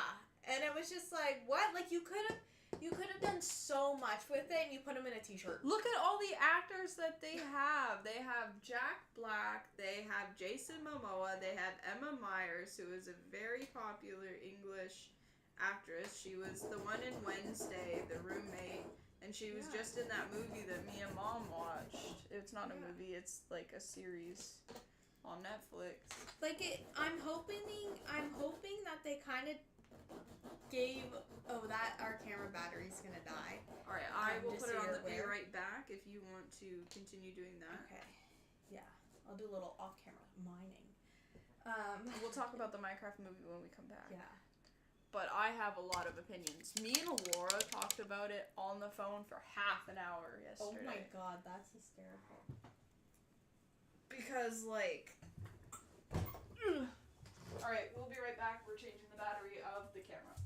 And it was just like, what? Like, you could have done so much with it, and you put him in a t-shirt. Look at all the actors that they have. They have Jack Black. They have Jason Momoa. They have Emma Myers, who is a very popular English actress. She was the one in Wednesday, the roommate. And she was just in that movie that me and Mom watched. It's not a movie. It's like a series on Netflix. Like, I'm hoping that they kind of gave, our camera battery's gonna die. Alright, I will just put it so on you're the Be aware. Right Back if you want to continue doing that. Okay. Yeah. I'll do a little off-camera mining. We'll talk about the Minecraft movie when we come back. Yeah. But I have a lot of opinions. Me and Laura talked about it on the phone for half an hour Oh yesterday. my god, that's hysterical. Because, like... Alright, we'll be right back. We're changing the battery of the camera.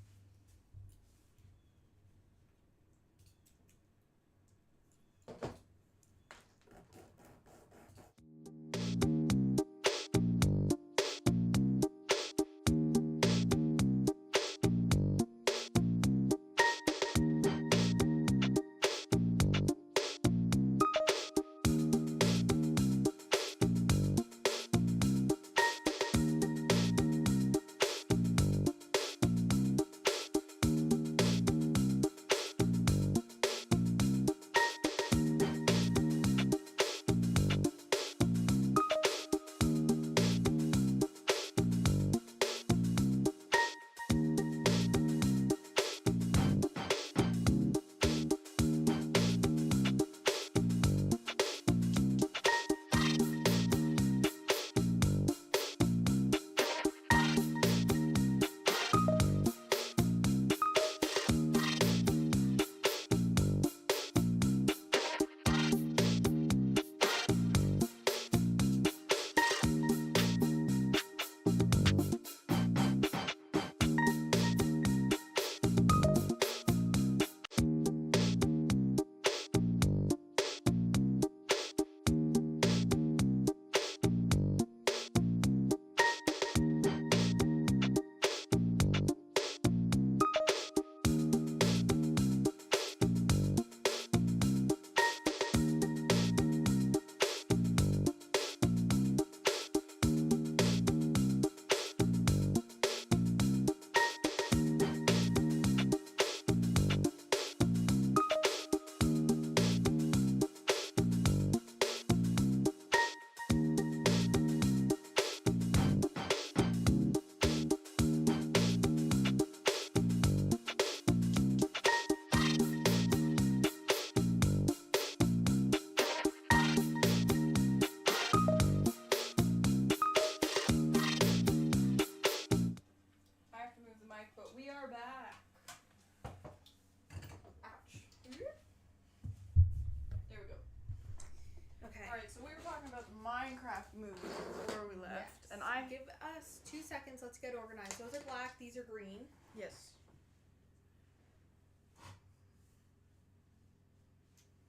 so we were talking about the Minecraft movie before we left, Yes. and I Give us 2 seconds. Let's get organized. Those are black. These are green. yes.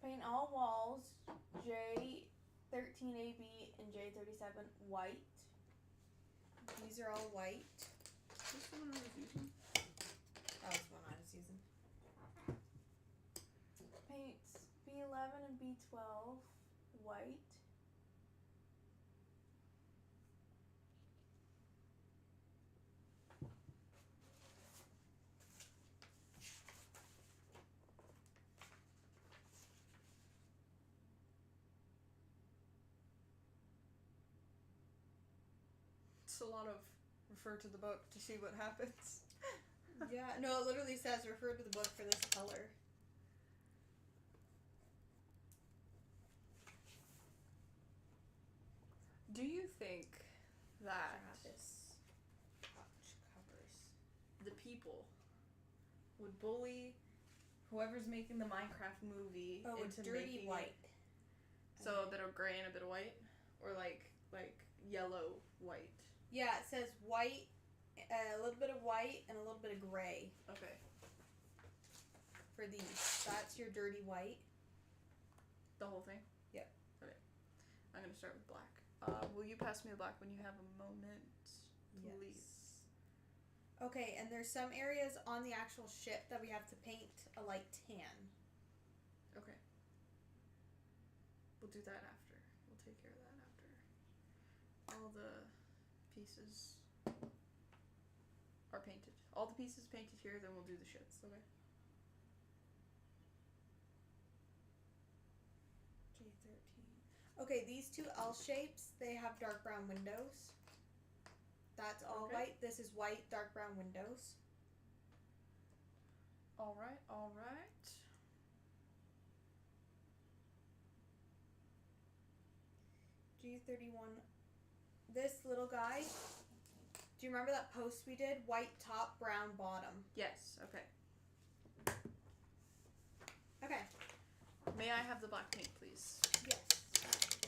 Paint all walls. J13AB and J37 white. These are all white. This one I was using. That was one I was using. Paints B11 and B12 white. It's a lot of refer to the book to see what happens. Yeah, no, it literally says refer to the book for this color. Do you think that Travis pouch covers. the people would bully whoever's making the Minecraft movie Oh, it's into dirty making white. it so a bit of gray and a bit of white, or like yellow white? Yeah, it says white, a little bit of white, and a little bit of gray Okay. for these. That's your dirty white. The whole thing? Yep. Okay. I'm gonna start with black. Will you pass me the black when you have a moment, please? Okay, and there's some areas on the actual ship that we have to paint a light tan. Okay. We'll do that after. We'll take care of that after. All the pieces are painted. All the pieces painted here, then we'll do the ships, okay? J13. Okay, these two L shapes, they have dark brown windows. That's all Okay. white. This is white, dark brown windows. Alright, alright. G31. This little guy. Do you remember that post we did? White top, brown bottom. Yes, okay. Okay. May I have the black paint, please? Yes.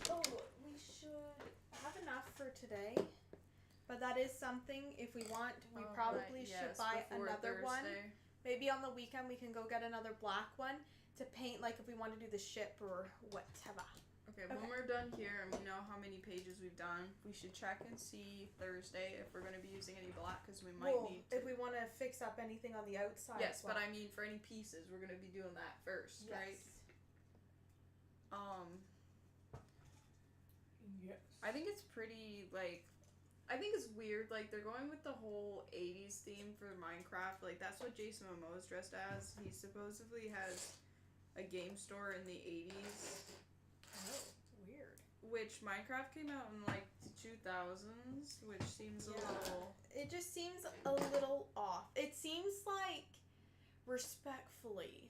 Oh, we should have enough for today. But that is something, if we want, we probably should buy another one. Maybe on the weekend we can go get another black one to paint, like if we want to do the ship or whatever. Okay, when we're done here and we know how many pages we've done, we should check and see Thursday if we're going to be using any black, because we might need to. If we want to fix up anything on the outside. Yes, as well. but I mean for any pieces, we're going to be doing that first, right? Yes. I think it's pretty, like, I think it's weird, like, they're going with the whole 80s theme for Minecraft. Like, that's what Jason Momoa is dressed as. He supposedly has a game store in the 80s. Oh, weird. Which Minecraft came out in, like, the 2000s, which seems a little... It just seems a little off. It seems like, respectfully,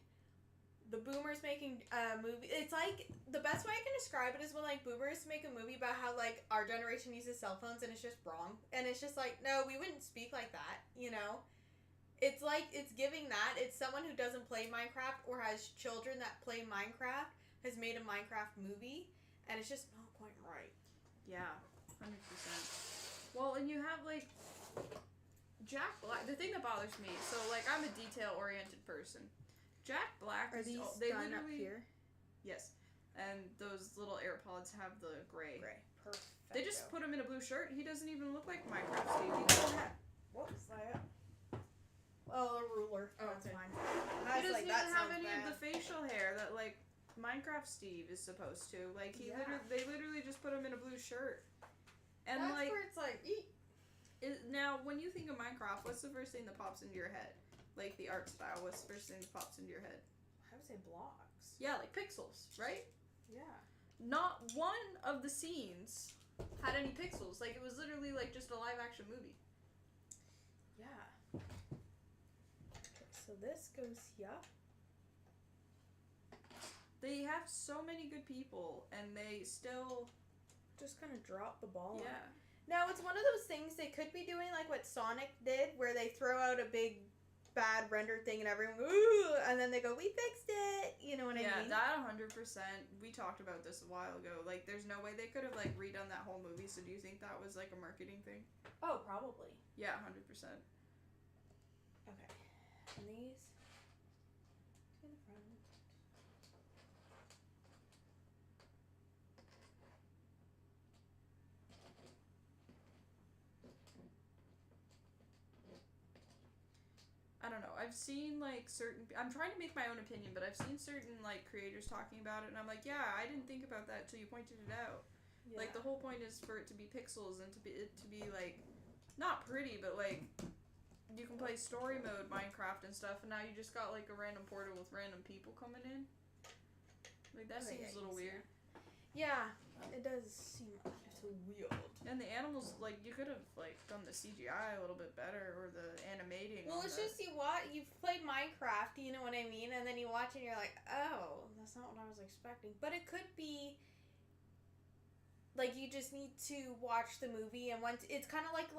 the boomers making a movie. It's like, the best way I can describe it is when, like, boomers make a movie about how, like, our generation uses cell phones and it's just wrong. And it's just like, no, we wouldn't speak like that, you know? It's like, it's giving that. It's someone who doesn't play Minecraft or has children that play Minecraft has made a Minecraft movie, and it's just not quite right. Yeah, 100%. Well, and you have, like, Jack Black. The thing that bothers me, so, like, I'm a detail-oriented person. Jack Black Are is... these they done literally, up here? Yes. And those little AirPods have the gray. Gray. Perfect. They just put him in a blue shirt. He doesn't even look like Minecraft Steve. He doesn't have... What was that? Oh, a ruler. Oh, That's okay. fine. He doesn't even have any of the facial hair that, like, Minecraft Steve is supposed to. Like, he they literally just put him in a blue shirt. And, That's like... where it's like, eat. Now, when you think of Minecraft, what's the first thing that pops into your head? Like, the art style, what's the first thing that pops into your head? I would say blocks. Yeah, like pixels, right? Yeah. Not one of the scenes had any pixels. Like, it was literally, like, just a live-action movie. Yeah. Okay, so this goes here. They have so many good people, and they still... Just kind of drop the ball. Yeah. Now, it's one of those things they could be doing like what Sonic did, where they throw out a big bad rendered thing and everyone goes, ooh, and then they go, we fixed it. You know what I mean? Yeah, that 100%. We talked about this a while ago. Like, there's no way they could have, like, redone that whole movie, so do you think that was, like, a marketing thing? Oh, probably. Yeah, 100%. Okay. And these to the front. I don't know. I've seen, like, certain... I'm trying to make my own opinion, but I've seen certain, like, creators talking about it, and I'm like, yeah, I didn't think about that till you pointed it out. Yeah. Like, the whole point is for it to be pixels and to be like, not pretty, but, like, you can play story mode Minecraft and stuff, and now you just got, like, a random portal with random people coming in. Like, that seems a little weird. Yeah, it does seem a little weird. And the animals, like, you could have, like, done the CGI a little bit better, or the animating. Well, it's just you've played Minecraft, you know what I mean? And then you watch it and you're like, oh, that's not what I was expecting. But it could be, like, you just need to watch the movie, and once, it's kind of like,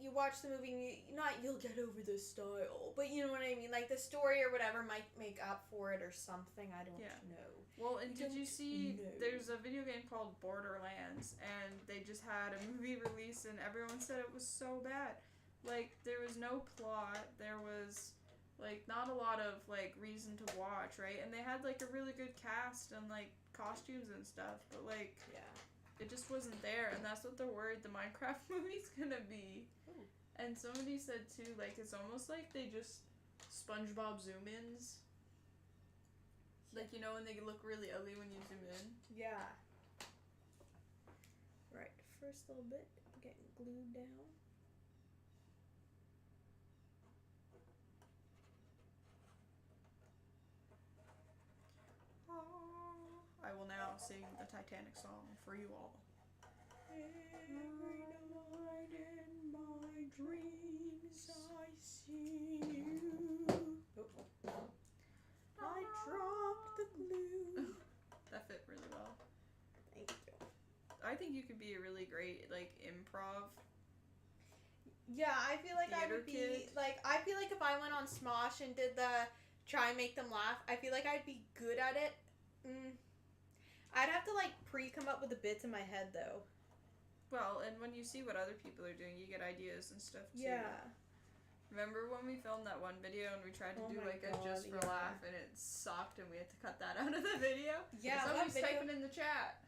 you watch the movie and you'll get over the style, but you know what I mean? Like, the story or whatever might make up for it or something, I don't know. Well, and did you see, there's a video game called Borderlands, and they just had a movie release, and everyone said it was so bad. Like, there was no plot, there was, like, not a lot of, like, reason to watch, right? And they had, like, a really good cast and, like, costumes and stuff, but, like, yeah, it just wasn't there, and that's what they're worried the Minecraft movie's gonna be. Ooh. And somebody said, too, like, it's almost like they just SpongeBob zoom-ins. Like, you know, when they look really ugly when you zoom in? Yeah. Right, first little bit, getting glued down. I will now sing the Titanic song for you all. Every night in my dreams I see you. I dropped the glue. That fit really well. Thank you. I think you could be a really great, like, improv. Yeah, I feel like I would be, Theater kid. like, I feel like if I went on Smosh and did the try and make them laugh, I feel like I'd be good at it. I'd have to, like, come up with the bits in my head, though. Well, and when you see what other people are doing, you get ideas and stuff, too. Yeah. Remember when we filmed that one video and we tried to Oh do, my like, a God, just for yeah. laugh, and it sucked and we had to cut that out of the video? Yeah, Somebody's what video? typing in the chat.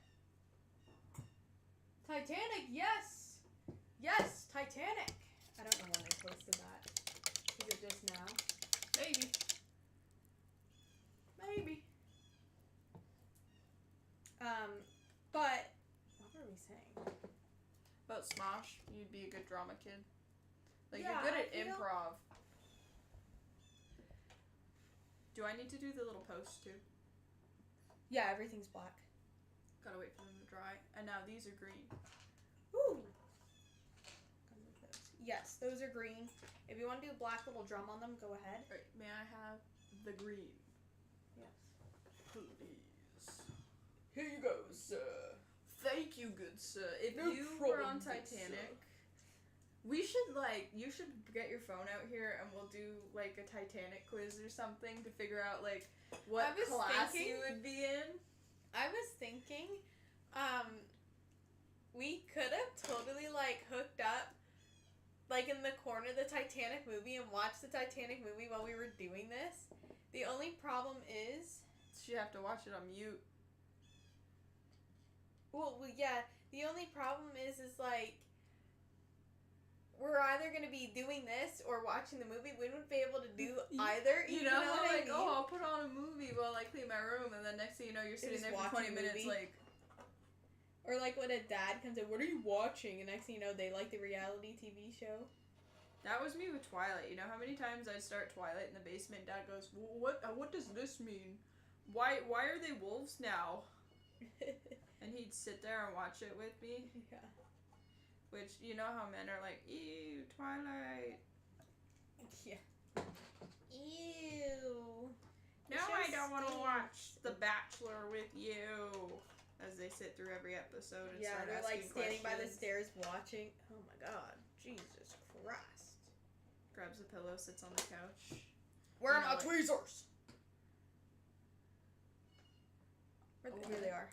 Titanic, yes! Yes, Titanic! I don't know when they posted that. Is it just now? Maybe. Maybe. But what were we saying? About Smosh, you'd be a good drama kid. Like, Yeah, you're good I at feel- improv. Do I need to do the little post, too? Yeah, everything's black. Gotta wait for them to dry. And now these are green. Ooh. Yes, those are green. If you want to do a black little drum on them, go ahead. Alright, may I have the green? Yes. Please. Here you go, sir. Thank you, good sir. If No you were problem, on good Titanic, we should, like, you should get your phone out here and we'll do, like, a Titanic quiz or something to figure out, like, what I was class thinking- you would be in. I was thinking, we could have totally, like, hooked up, like, in the corner of the Titanic movie and watched the Titanic movie while we were doing this. The only problem is... You have to watch it on mute. Well, yeah, the only problem is, like, we're either going to be doing this or watching the movie. We wouldn't be able to do either. You know how, what I like, mean? oh, I'll put on a movie while I clean my room, and then next thing you know, you're sitting just there for 20 watching a minutes, movie. like... Or, like, when a dad comes in, what are you watching? And next thing you know, they like the reality TV show. That was me with Twilight. You know how many times I'd start Twilight in the basement, Dad goes, what does this mean? Why are they wolves now? And he'd sit there and watch it with me. Yeah. Which, you know how men are like, ew, Twilight. Yeah. Ew. Now show I don't want to stinks. watch The Bachelor with you. As they sit through every episode and Yeah, start they're like asking standing by the questions. stairs watching. Oh my god. Jesus Christ. Grabs a pillow, sits on the couch. Where are You know, my like- tweezers? Oh, Here they are.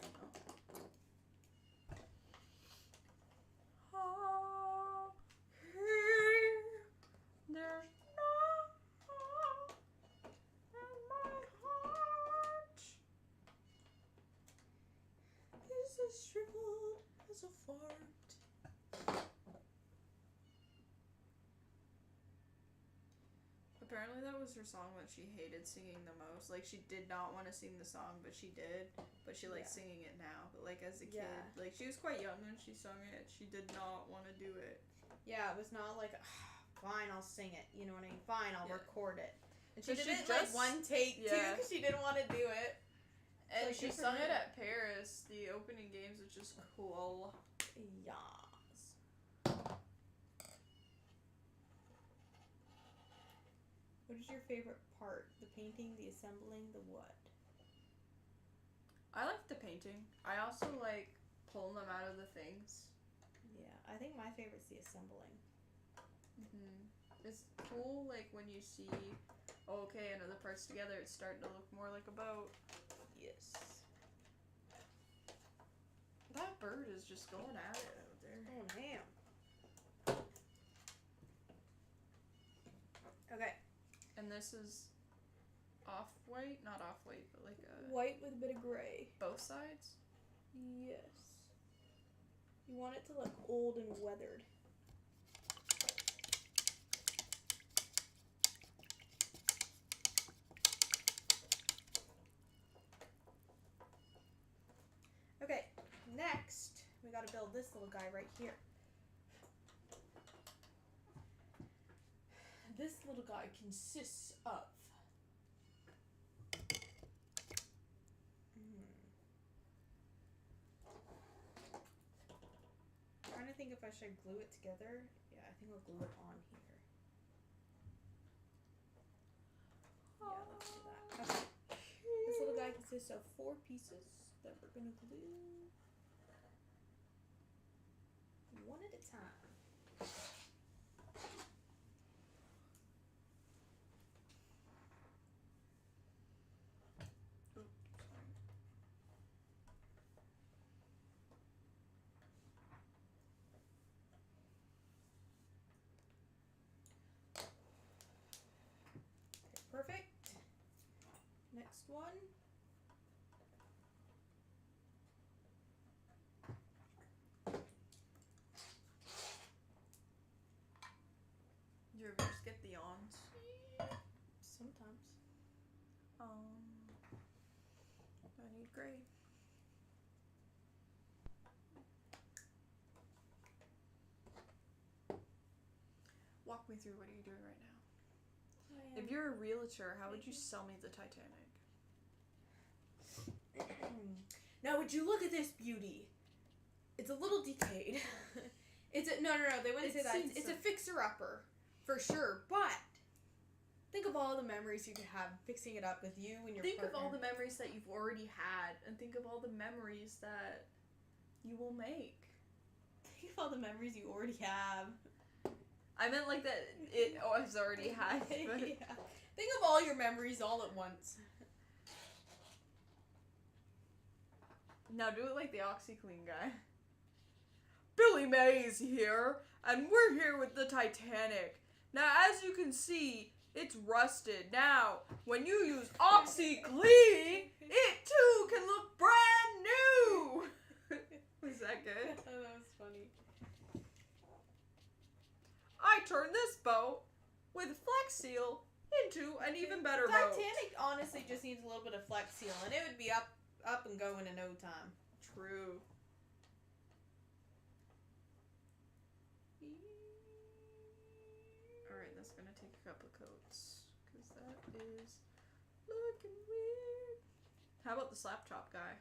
Oh, here, there's no in my heart is as shriveled as a fart. Apparently that was her song that she hated singing the most. Like, she did not want to sing the song, but she did. But she likes singing it now. But, like, as a kid, like, she was quite young when she sung it. She did not want to do it. Yeah, it was not like, fine, I'll sing it. You know what I mean? Fine, I'll record it. And she So did she it in, like, just- one take, too, yeah. because she didn't want to do it. And Like, she good for sung it her. at Paris, the opening games, which is cool. Yas. What is your favorite part? The painting, the assembling, the what? I like the painting. I also like pulling them out of the things. Yeah, I think my favorite's the assembling. It's cool, like, when you see, oh, okay, another part's together, it's starting to look more like a boat. Yes. That bird is just going at it out there. Oh, damn. Okay. And this is off-white? Not off-white, but like a... White with a bit of gray. Both sides? Yes. You want it to look old and weathered. Okay, next we gotta build this little guy right here. This little guy consists of trying to think if I should glue it together. Yeah, I think I'll glue it on here. Yeah, let's do that. Okay. This little guy consists of 4 pieces that we're gonna glue one at a time. Perfect. Next one. Do you ever just get the ons? Sometimes. I need gray. Walk me through what are you doing right now? If you're a realtor, how would you sell me the Titanic? Now, would you look at this beauty? It's a little decayed. No. They wouldn't say that. It's a fixer-upper, for sure. But think of all the memories you could have fixing it up with you and your Think partner. of all the memories that you've already had, and think of all the memories that you will make. Think of all the memories you already have. I meant like that it has already had. But Yeah. Think of all your memories all at once. now do it like the OxyClean guy. Billy Mays here, and we're here with the Titanic. Now, as you can see, it's rusted. Now, when you use OxyClean, it too can look brand new. Was that good? Oh, that was funny. I turned this boat with Flex Seal into an even better boat. Titanic honestly just needs a little bit of Flex Seal, and it would be up and going in no time. True. Alright, that's gonna take a couple coats, because that is looking weird. How about the slap chop guy?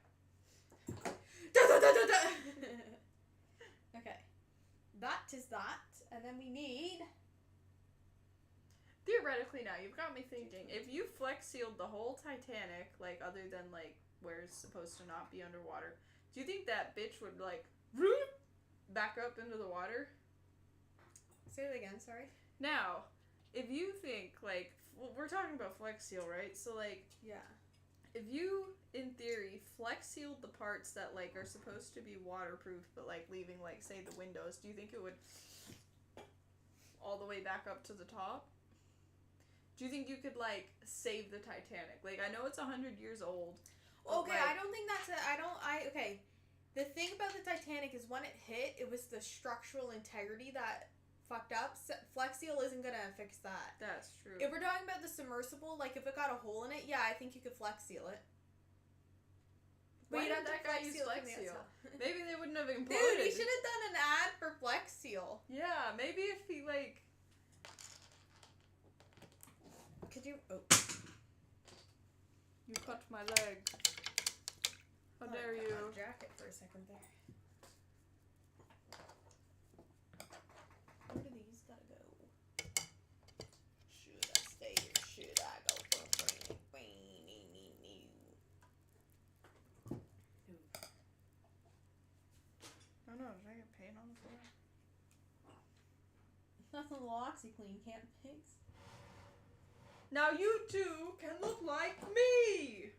Okay. That is that, and then we need... Theoretically now, you've got me thinking, if you Flex Sealed the whole Titanic, like, other than, like, where it's supposed to not be underwater, do you think that bitch would, like, back up into the water? Say it again, sorry. Now, if you think, like, we're talking about Flex Seal, right? So, like, Yeah. if you, in theory, Flex Sealed the parts that, like, are supposed to be waterproof, but, like, leaving, like, say, the windows, do you think it would all the way back up to the top? Do you think you could, like, save the Titanic? Like, I know it's 100 years old. Okay, like, I don't think that's it. Okay. The thing about the Titanic is when it hit, it was the structural integrity that fucked up. Flex Seal isn't gonna fix that. That's true. If we're talking about the submersible, like if it got a hole in it, yeah, I think you could Flex Seal it. Why you'd did have to that guy use from Flex the Seal? outside. Maybe they wouldn't have Dude, imploded. he should have done an ad for Flex Seal. Yeah, maybe if he, like... Could you? Oh. You cut my leg. How dare you? Jacket for a second there. Where do these gotta go? Should I stay or should I go for a I don't know, did I get paint on the floor? Nothing a little OxyClean can't fix. Now you two can look like me!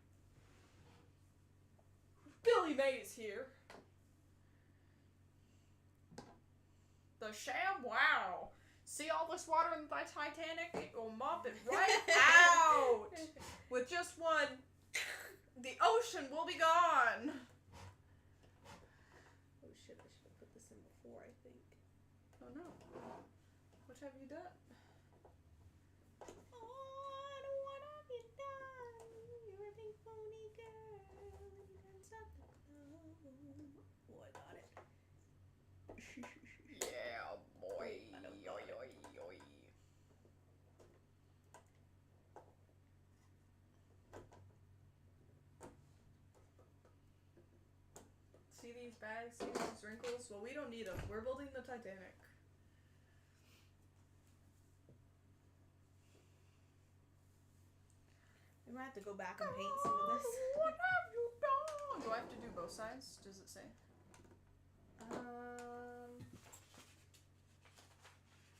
Billy Mays here. The sham, wow. See all this water in the Titanic? It will mop it right out. With just one, the ocean will be gone. Oh shit, I should have put this in before, I think. Oh no. What have you done? What have you done? You're a big phony girl. You can't stop the glow. Oh, I got it. Yeah, boy. Yoy, yoy, yoy. See these bags? See these wrinkles? Well, we don't need them. We're building the Titanic. We might have to go back and paint some of this. What have you done? Do I have to do both sides? Does it say?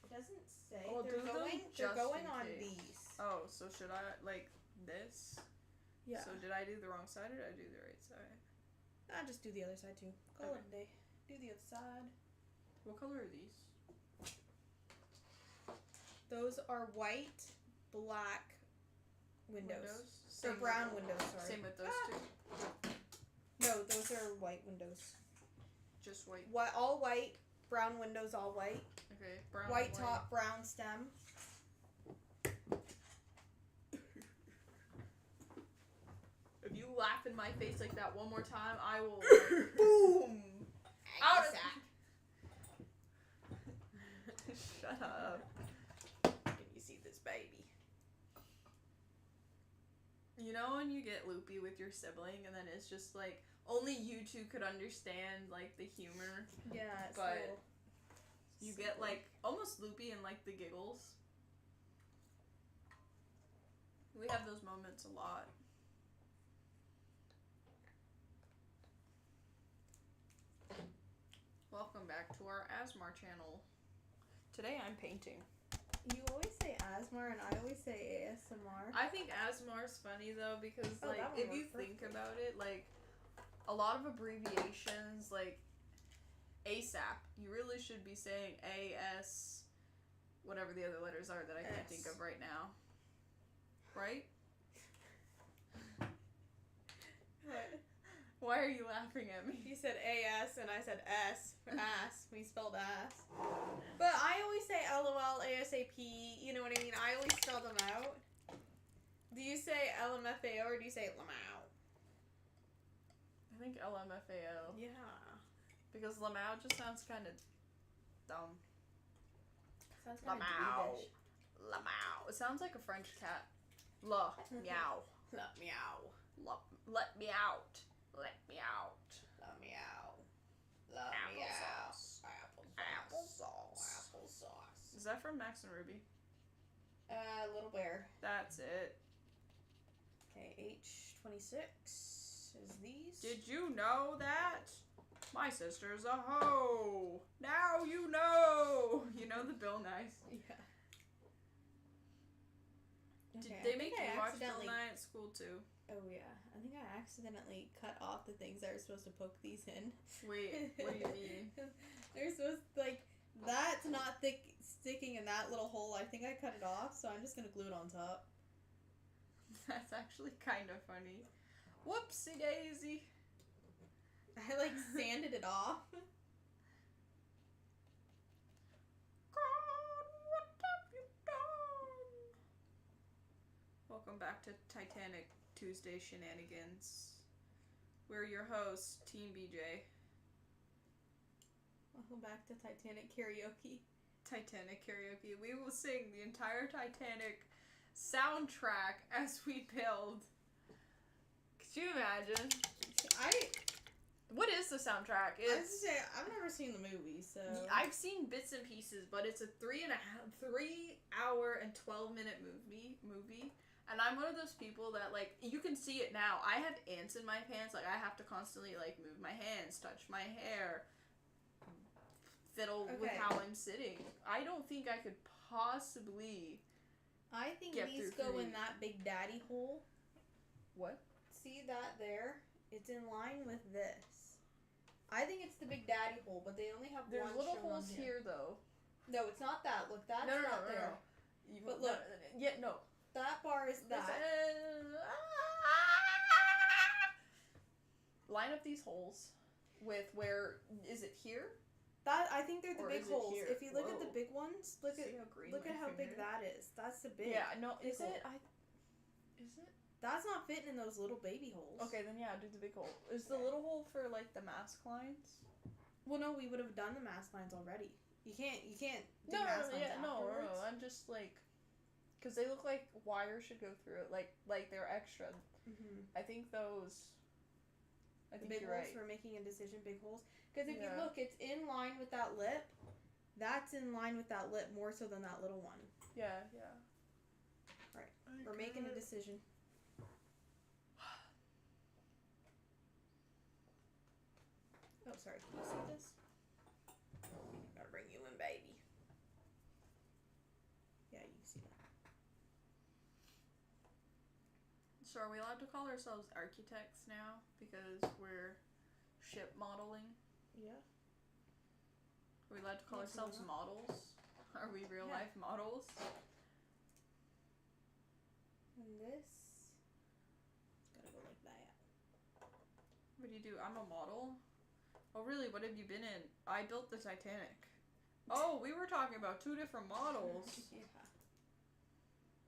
It doesn't say. Oh, they're do them going. They're just going in on case. these. Oh, so should I, like, this? Yeah. So did I do the wrong side or did I do the right side? I'll just do the other side too. Call Okay. it a day. Do the other side. What color are these? Those are white, black windows. Or Same brown with, windows, sorry. Same with those two. No, those are white windows. Just white. White, all white. Brown windows, all white. Okay, brown. White top, brown stem. If you laugh in my face like that one more time, I will like, boom out of that. Shut up. Can you see this baby? You know when you get loopy with your sibling and then it's just like only you two could understand like the humor. Yeah, it's But little. You get like almost loopy and like the giggles. We have those moments a lot. Welcome back to our ASMR channel. Today I'm painting. You always say ASMR and I always say ASMR. I think ASMR's funny though because Oh, like that one if you works think perfect. about it, like a lot of abbreviations like ASAP, you really should be saying AS whatever the other letters are that I can't think S. of right now. Right? What? Why are you laughing at me? You said AS and I said S for ass. We spelled ass. But I always say LOL, ASAP, you know what I mean? I always spell them out. Do you say LMFAO or do you say LMAO? I think LMFAO. Yeah. Because Lamau just sounds kind of dumb. Sounds kind Lamau. of Lamau. It sounds like a French cat. La. Meow. meow. Let me out. Let me out. La meow. La Applesauce. meow. Applesauce. Applesauce. Is that from Max and Ruby? Little bear. That's it. Okay, H26 is these. Did you know that? My sister's a hoe. Now you know. You know the Bill Nye. Yeah. Did Okay, they I make think you I watch accidentally- Film Night at school too? Oh yeah, I think I accidentally cut off the things that are supposed to poke these in. Wait, what do you mean? They're supposed to, like, that's not sticking in that little hole. I think I cut it off, so I'm just gonna glue it on top. That's actually kind of funny. Whoopsie daisy. I like sanded it off. God, what have you done? Welcome back to Titanic Tuesday Shenanigans. We're your hosts, Team BJ. Welcome back to Titanic karaoke. Titanic karaoke. We will sing the entire Titanic soundtrack as we build. Could you imagine? What is the soundtrack? I was to say, I've never seen the movie, so I've seen bits and pieces, but it's a 3 hour and 12-minute movie. And I'm one of those people that, like, you can see it now. I have ants in my pants. Like, I have to constantly, like, move my hands, touch my hair, fiddle with how I'm sitting. I don't think I could possibly I think get these through go in 3. that big daddy hole. What? See that there? It's in line with this. I think it's the big daddy hole, but they only have There's one little shown on holes here, though. No, it's not that. Look, that's No. not there. But look. No. That bar is that. Line up these holes with where is it here? That I think they're the Or big is it holes. here? If you look at the Whoa. big ones, look See at how green look my at how big finger that is. That's the big. Yeah, no, big is hole. it? Is it? That's not fitting in those little baby holes. Okay, then yeah, do the big hole. Is the little hole for like the mask lines? Well, no, we would have done the mask lines already. You can't do No, mask lines no. afterwards. I'm just like, because they look like wires should go through it, like they're extra. Mm-hmm. I think those. I The think big you're holes right. for making a decision. Big holes. Because if you Yeah. look, it's in line with that lip. That's in line with that lip more so than that little one. Yeah. Right. We're making a decision. Oh, sorry. Can you see this? Gotta bring you in, baby. Yeah, you can see that. So are we allowed to call ourselves architects now because we're ship modeling? Yeah. Are we allowed to call Yes, ourselves why not? models? Are we real Yeah. life models? And this. It's gotta go like that. What do you do? I'm a model? Oh really, what have you been in? I built the Titanic. Oh, we were talking about 2 different models. Yeah.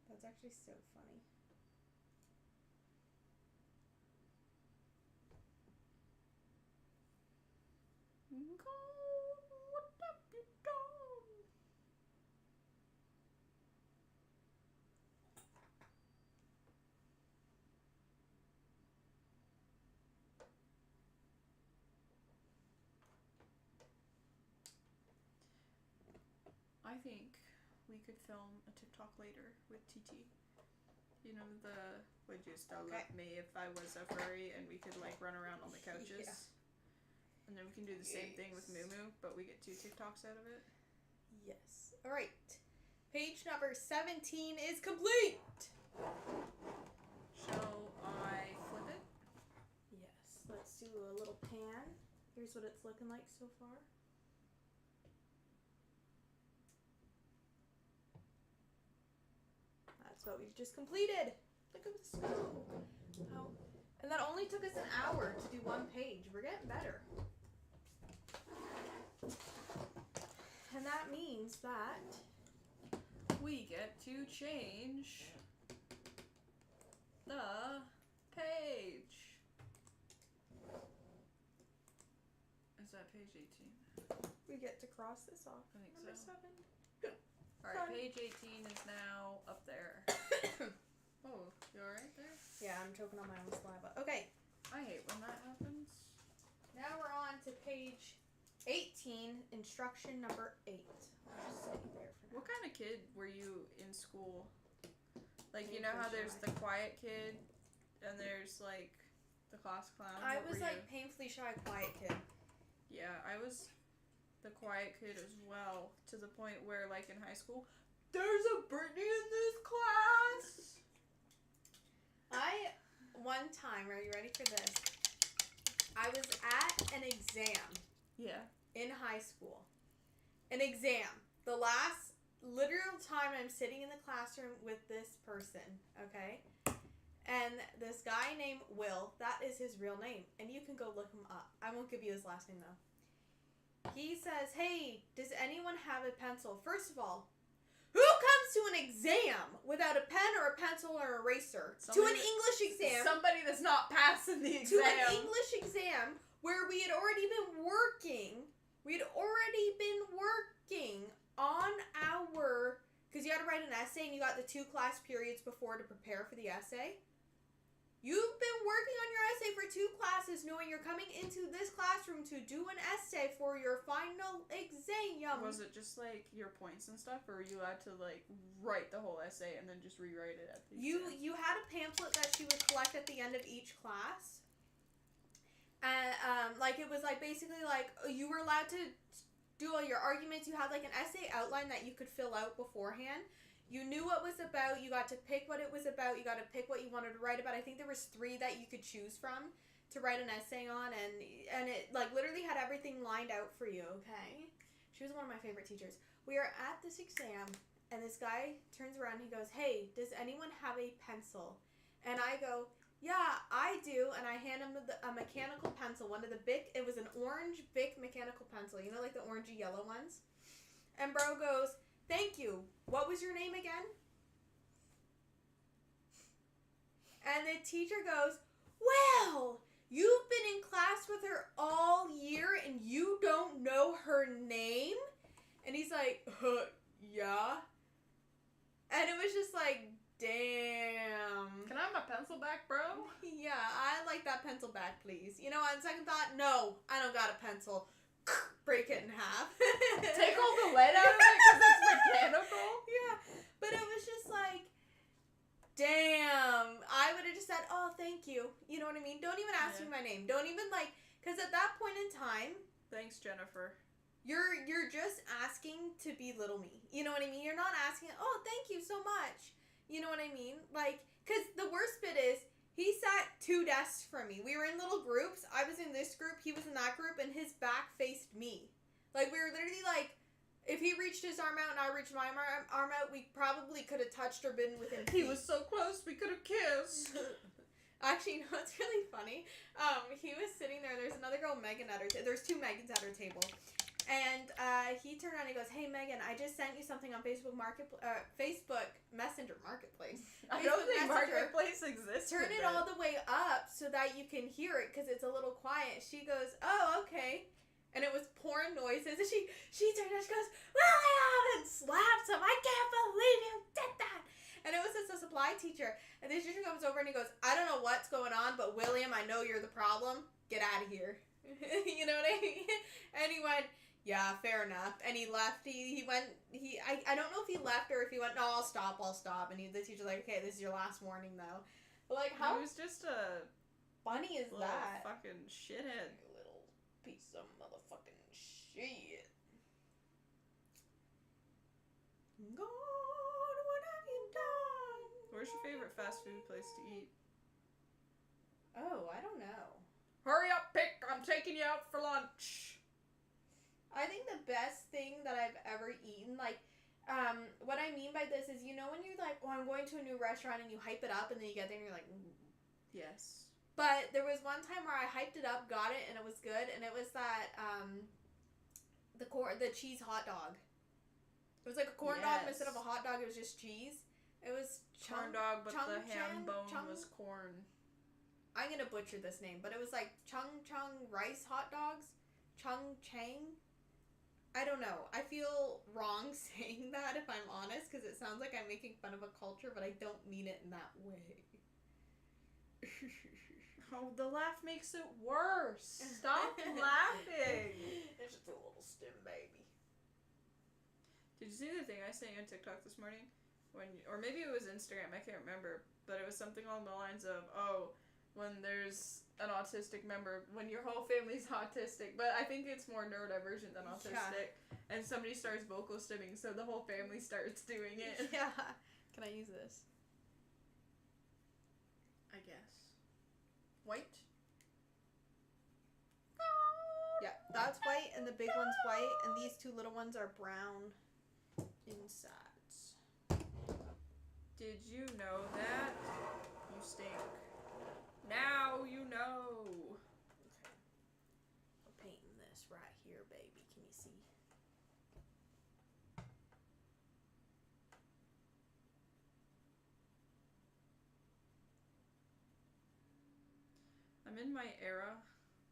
That's actually so funny. God, what have you done? I think we could film a TikTok later with TT. You know the would you still Okay. love me if I was a furry, and we could like run around on the couches. Yeah. And then we can do the same thing with Yes. Moo, but we get 2 TikToks out of it. Yes. All right. Page number 17 is complete. Shall I flip it? Yes. Let's do a little pan. Here's what it's looking like so far. That's what we've just completed. Look at this go. Wow. And that only took us an hour to do one page. We're getting better. And that means that We get to change the page. Is that page 18? we get to cross this off. I think Number so. 7. Alright, Done. page 18 is now up there. Oh, you alright there? Yeah, I'm choking on my own saliva. Okay, I hate when that happens. now we're on to page 18, instruction number 8. I'll just say there for now. What kind of kid were you in school? Like, you know how there's the quiet kid and there's like the class clown? I What was were like you? painfully shy, quiet kid. Yeah, I was the quiet kid as well, to the point where, like, in high school, there's a Brittany in this class! One time, are you ready for this? I was at an exam Yeah. in high school. An exam. The last literal time I'm sitting in the classroom with this person, okay? And this guy named Will, that is his real name. And you can go look him up. I won't give you his last name, though. He says, hey, does anyone have a pencil? First of all, who comes to an exam without a pen or a pencil or eraser? To an English exam. Somebody that's not passing the exam. To an English exam where we had already been working. On our... Because you had to write an essay and you got the 2 class periods before to prepare for the essay. You've been working on your essay for 2 classes knowing you're coming into this classroom to do an essay for your final exam. Was it just like your points and stuff, or were you allowed to like write the whole essay and then just rewrite it at the exam? You had a pamphlet that she would collect at the end of each class. And like it was like basically like you were allowed to do all your arguments. You had like an essay outline that you could fill out beforehand. You knew what it was about. You got to pick what it was about. You got to pick what you wanted to write about. I think there was 3 that you could choose from to write an essay on, and it like literally had everything lined out for you. Okay, she was one of my favorite teachers. We are at this exam, and this guy turns around and he goes, "Hey, does anyone have a pencil?" And I go, "Yeah, I do." And I hand him a mechanical pencil, one of the Bic. It was an orange Bic mechanical pencil. You know, like the orangey yellow ones. And bro goes, "Thank you. What was your name again?" And the teacher goes, "Well, you've been in class with her all year and you don't know her name?" And he's like, "Yeah." And it was just like, damn. Can I have my pencil back, bro? Yeah, I'd like that pencil back, please. You know, on second thought, no, I don't got a pencil. Break it in half. Take all the lead out of it because it's mechanical? Yeah, but it was just like, damn. I would have just said, "Oh, thank you." You know what I mean? Don't even ask me my name. Don't even like, because at that point in time, Thanks, Jennifer. you're just asking to belittle me. You know what I mean? You're not asking, "Oh, thank you so much." You know what I mean? Like, because the worst bit is, he sat 2 desks from me. We were in little groups. I was in this group, he was in that group, and his back faced me. Like, we were literally like, if he reached his arm out and I reached my arm out, we probably could have touched or been within feet. He was so close, we could have kissed. Actually, you know what's really funny? He was sitting there. There's another girl, Megan, at her there's 2 Megans at her table. And he turned around and he goes, "Hey, Megan, I just sent you something on Facebook Messenger Marketplace." I don't think Messenger. Marketplace exists. Turn it all the way up so that you can hear it because it's a little quiet. She goes, "Oh, okay." And it was porn noises. And she turned and she goes, "William!" and slaps him. "I can't believe you did that." And it was just a supply teacher. And the teacher comes over and he goes, "I don't know what's going on, but William, I know you're the problem. Get out of here." You know what I mean? And he went, "Yeah, fair enough." And he left. I don't know if he left or if he went, "No, I'll stop. And the teacher's like, "Okay, this is your last warning, though." But like, how He was just a funny is little that? fucking shithead. You little piece of motherfucking shit. God, what have you done? Where's your favorite fast food place to eat? Oh, I don't know. Hurry up, pick! I'm taking you out for lunch. I think the best thing that I've ever eaten, like, what I mean by this is, you know when you're like, "Oh, I'm going to a new restaurant," and you hype it up, and then you get there and you're like, "Ooh." Yes. But there was one time where I hyped it up, got it, and it was good, and it was that, the cheese hot dog. It was like a corn dog, but instead of a hot dog, it was just cheese. It was Corn dog, but the ham bone was corn. I'm gonna butcher this name, but it was like chung rice hot dogs. Chung chang. I don't know. I feel wrong saying that, if I'm honest, because it sounds like I'm making fun of a culture, but I don't mean it in that way. Oh, the laugh makes it worse. Stop laughing. It's just a little stim, baby. Did you see the thing I sent you on TikTok this morning? Or maybe it was Instagram, I can't remember. But it was something along the lines of, when there's an autistic member, when your whole family's autistic, but I think it's more neurodivergent than autistic, and somebody starts vocal stimming, so the whole family starts doing it. Yeah. Can I use this? white. Yeah, that's white, and the big one's white, and these two little ones are brown insides. Did you know that? You stink. Now you know. Okay. We're painting this right here, baby. Can you see? I'm in my era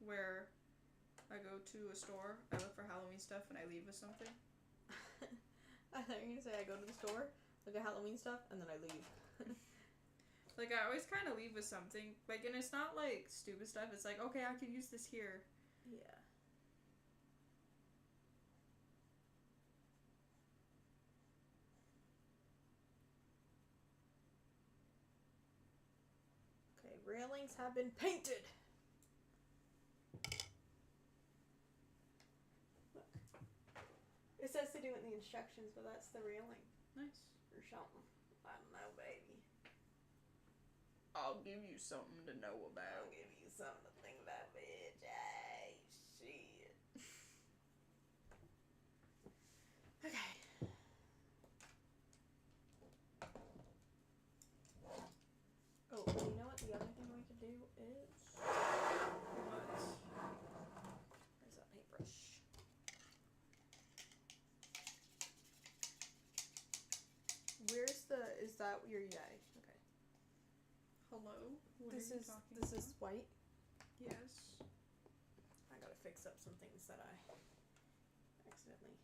where I go to a store, I look for Halloween stuff, and I leave with something. I thought you were gonna say I go to the store, look at Halloween stuff, and then I leave. Like, I always kind of leave with something. Like, and it's not, like, stupid stuff. It's like, okay, I could use this here. Yeah. Okay, railings have been painted. Look. It says to do it in the instructions, but that's the railing. Nice. Or something. I don't know, baby. I'll give you something to know about. I'll give you something to think about, bitch. Hey, shit. Okay. Oh, you know what the other thing we could do is... What? Where's that paintbrush? Where's the... Is that your yay? Okay. Hello? What This are you is talking this about? is white. Yes. I gotta fix up some things that I accidentally...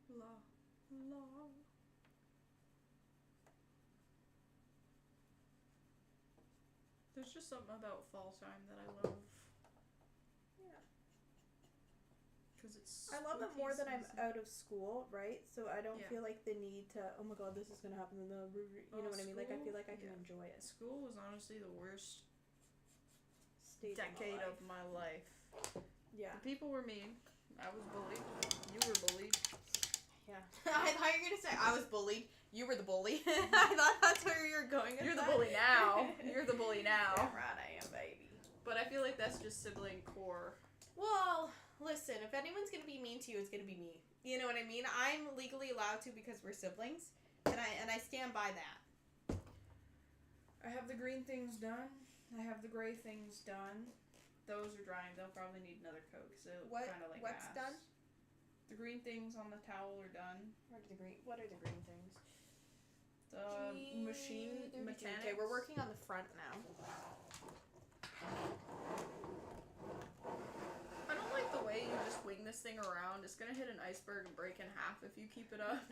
La. There's just something about fall time that I love. Yeah. Because it's I love it spooky more that I'm season. out of school, right? So I don't Yeah. feel like the need to, oh my god, this is gonna happen in the, you know what I mean? Like, I feel like I can Yeah. enjoy it. School was honestly the worst Stage decade of of my life. yeah. The people were mean. I was bullied. You were bullied. Yeah. I thought you were gonna say I was bullied. You were the bully. I thought that's where you were going with You're the that. bully now. You're the bully now. Yeah, right, I am, baby. But I feel like that's just sibling core. Well, listen, if anyone's gonna be mean to you, it's gonna be me. You know what I mean? I'm legally allowed to because we're siblings, and I stand by that. I have the green things done. I have the gray things done. Those are drying. They'll probably need another coat because they look kind of like What's ass. done? The green things on the towel are done. What are the green things? The machine mechanics. Okay, we're working on the front now. I don't like the way you just wing this thing around. It's gonna hit an iceberg and break in half if you keep it up.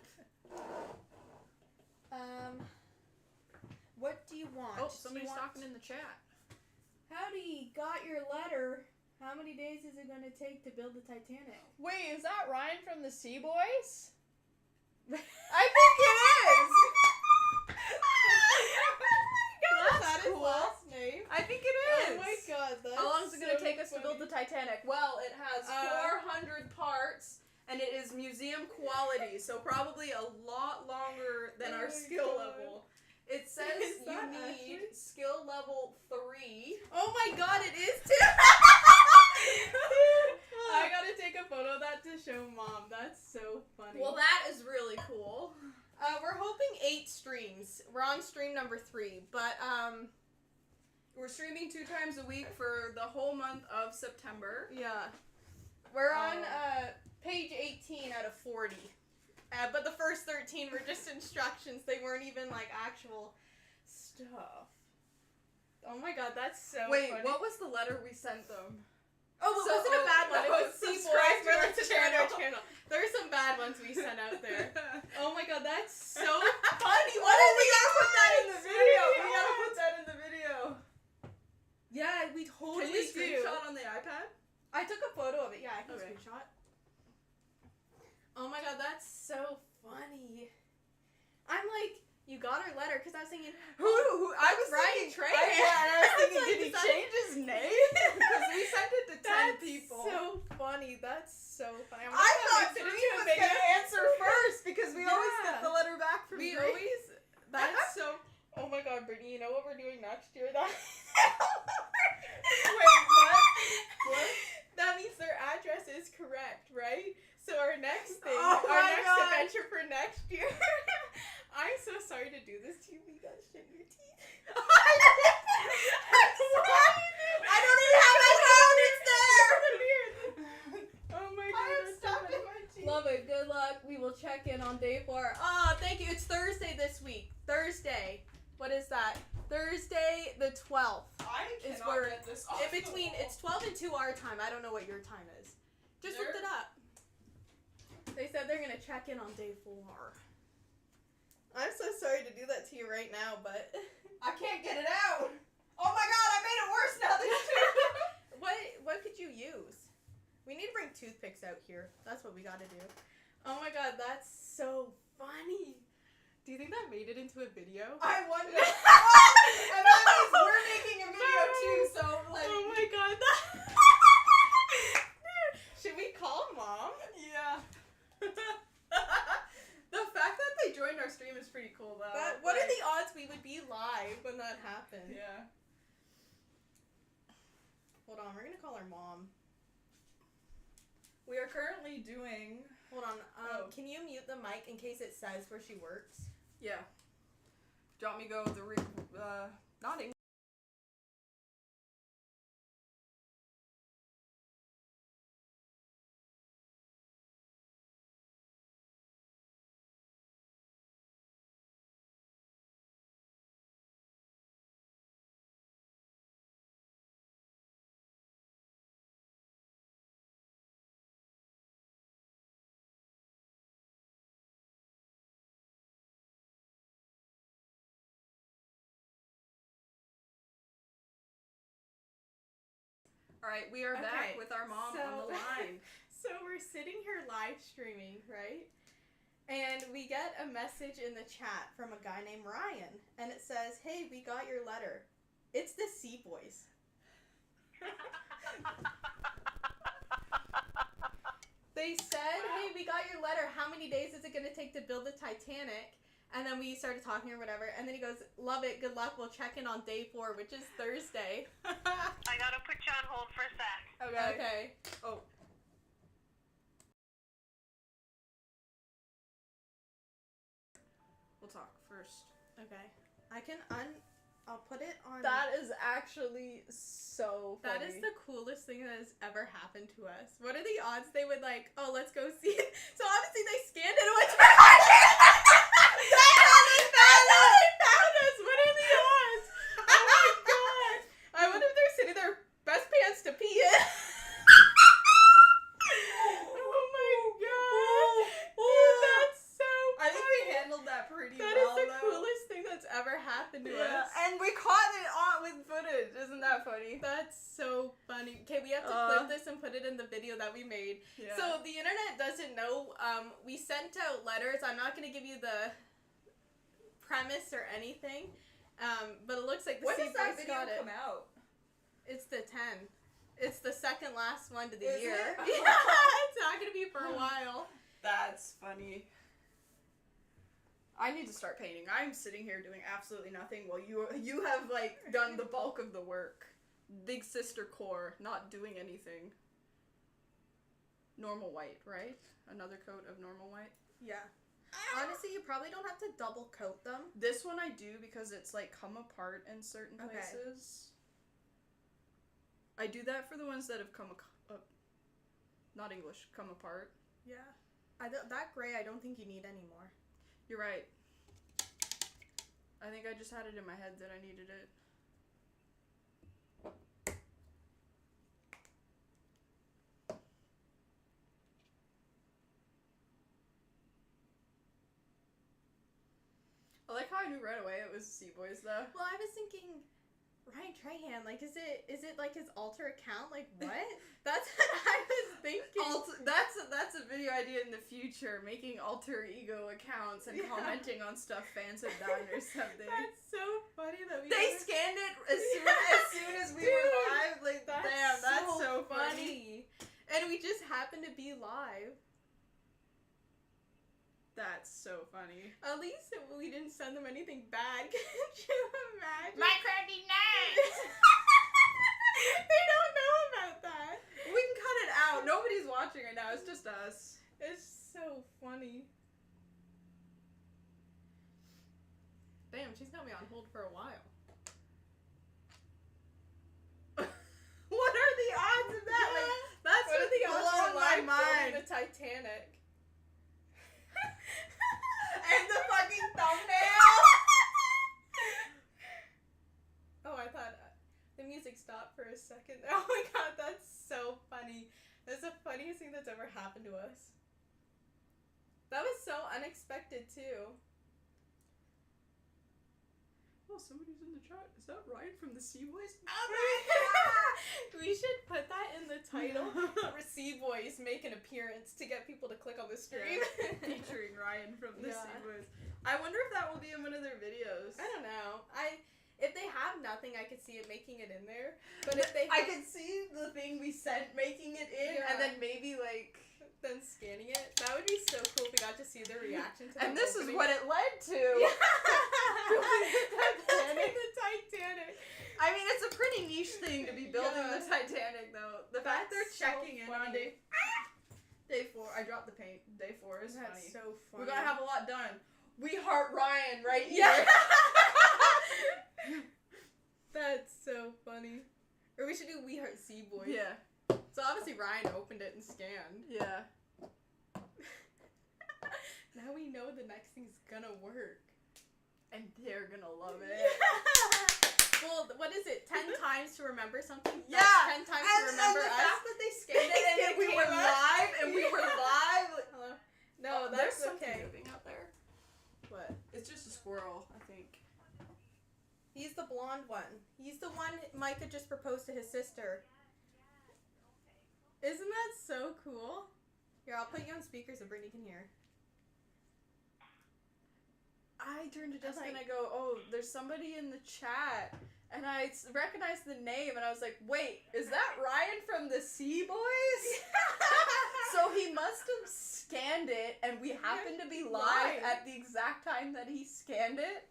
What do you want? Oh, somebody's talking in the chat. Howdy, got your letter. How many days is it gonna take to build the Titanic? Wait, is that Ryan from the Cboys? I think it is! Is That's that his cool. last name? I think it is! Oh my god, that's How long is it going to so take us to build the Titanic? Well, it has 400 parts, and it is museum quality, so probably a lot longer than Oh our my skill God. level. It says Is you that need actually? skill level 3. Oh my god, it is too! I gotta take a photo of that to show Mom. That's so funny. Well, that is really cool. We're hoping 8 streams. We're on stream number 3, but We're streaming 2 times a week for the whole month of September. yeah. We're on page 18 out of 40. But the first 13 were just instructions. They weren't even like actual stuff. Oh my god, that's so Wait, funny. what was the letter we sent them? Oh, it wasn't a bad one. It no, was subscribe to our channel. channel. There are some bad ones we sent out there. Oh my god, that's so funny. What is We gotta put that in the video. We Yeah. gotta put that in the video. Yeah, we totally Can you do. screenshot on the iPad? I took a photo of it. Yeah, I can Okay. screenshot. Oh my god, that's so funny. I'm like, you got our letter because I was thinking, Who? I was Ryan thinking. Trey. I was thinking, Like, did he is that- change his name? Because we sent it to 10 that's people. so funny. That's so funny. I thought Bree was gonna answer first because we always Yeah. get the letter back from We Bree. always that. Wait, what? That means their address is correct, right? So our next thing, Oh our my next God. adventure for next year. I'm so sorry to do this to you, but you gotta shit in your teeth. I'm sorry. I don't even have my phone. It's there. Oh my God. I'm that's so stuck funny. in my teeth. Love it. Good luck. We will check in on day 4. Oh, thank you. It's Thursday this week. Thursday. What is that? Thursday the 12th. I Is cannot where get this off in between. the wall. It's 12 and 2 our time. I don't know what your time is. Just looked There? it up. They said they're gonna check in on day 4. I'm so sorry to do that to you right now, but I can't get it out. Oh my God, I made it worse now. There's two. what could you use? We need to bring toothpicks out here. That's what we gotta do. Oh my God, that's so funny. Do you think that made it into a video? I wonder. And that means we're making a video too, so like. Oh my God, should we call Mom? Yeah. The fact that they joined our stream is pretty cool though. What are the odds we would be live when that happened? Yeah. Hold on, we're gonna call our mom. We are currently doing. Hold on, Oh. can you mute the mic in case it says where she works? Yeah. Do you want me to go with the not English? Alright, we are back Okay, with our mom so- on the line. So we're sitting here live streaming, right? And we get a message in the chat from a guy named Ryan, and it says, "Hey, we got your letter. It's the C Boys." They said, "Hey, we got your letter. How many days is it going to take to build the Titanic?" And then we started talking or whatever, and then he goes, "Love it. Good luck. We'll check in on day 4, which is Thursday." I gotta put you on hold for a sec. Okay. Oh. We'll talk first. Okay. I'll put it on. That is actually so funny. That is the coolest thing that has ever happened to us. What are the odds they would like, oh, let's go see it? So obviously they scanned it and went to our country. That's how they found us. What are the odds? Oh my God. I wonder if they're sitting there, best pants to pee in. Oh my God. That's so I think funny. we handled that pretty That is well. the though. coolest thing that's ever happened to us. And we caught it on with footage. Isn't that funny? That's so funny. Okay, we have to clip this and put it in the video that we made. Yeah. So the internet doesn't know. We sent out letters. I'm not going to give you the premise or anything. But it looks like the when does that Seabirds video got it. come out? It's the 10. It's the second last one to the Is year. it? Yeah, it's not going to be for a while. That's funny. I need to start painting. I'm sitting here doing absolutely nothing while you have like done the bulk of the work. Big sister core, not doing anything. Normal white, right? Another coat of normal white. Yeah. Honestly, you probably don't have to double coat them. This one I do because it's like come apart in certain Okay. places. I do that for the ones that have come not English, come apart. Yeah. That gray, I don't think you need anymore. You're right. I think I just had it in my head that I needed it. I like how I knew right away it was Cboys though. Well, I was thinking, Ryan Trahan, like, is it like his alter account? Like, what? That's what I was thinking. That's a video idea in the future, making alter ego accounts and Yeah. commenting on stuff fans have done or something. That's so funny that we They never- scanned it as soon as we Dude, were live. Like, That's damn, that's so funny. And we just happened to be live. That's so funny. At least we didn't send them anything bad. Could you imagine? My crabby nuts! They don't know about that. We can cut it out. Nobody's watching right now. It's just us. It's so funny. Damn, she's got me on hold for a while. What are the odds of that? Like, that's What are the odds blowing of my live mind. building the Titanic? And the fucking thumbnail. Oh, I thought the music stopped for a second. Oh my god, that's so funny. That's the funniest thing that's ever happened to us. That was so unexpected too. Oh, somebody's in the chat. Is that Ryan from the Cboystv? Oh my god! We should put that in the title. Cboystv make an appearance to get people to click on the stream. Featuring Ryan from the Yeah. Cboystv. I wonder if that will be in one of their videos. I don't know. If they have nothing, I could see it making it in there. But if they I could see the thing we sent making it in, Yeah. and then maybe like. then scanning it, that would be so cool if we got to see their reaction to And them this is opening what it. it led to. Titanic. The Titanic. I mean, it's a pretty niche thing to be building Yeah. the Titanic, though. The fact they're That's so checking in on funny. day 4. I dropped the paint. Day 4 is That's funny. so funny. We're gonna have a lot done. We heart Ryan right Yeah. here. That's so funny. Or we should do We Heart Cboystv. Yeah. So obviously Ryan opened it and scanned. Yeah. Now we know the next thing's gonna work. And they're gonna love it. Well, what is it? 10 times to remember something? Yeah. That's 10 times to And remember the us. fact that they scanned it and It we were came up. live and we were live. Hello? No, There's that's something okay. moving out there. What? It's just a squirrel, I think. He's the blonde one. He's the one Micah just proposed to his sister. Isn't that so cool? Here, I'll put you on speaker so Brittany can hear. I turned to I was Jessica and like- I go, oh, there's somebody in the chat. And I recognized the name and I was like, wait, is that Ryan from the Cboys? So he must have scanned it and we happened to be live Live. at the exact time that he scanned it.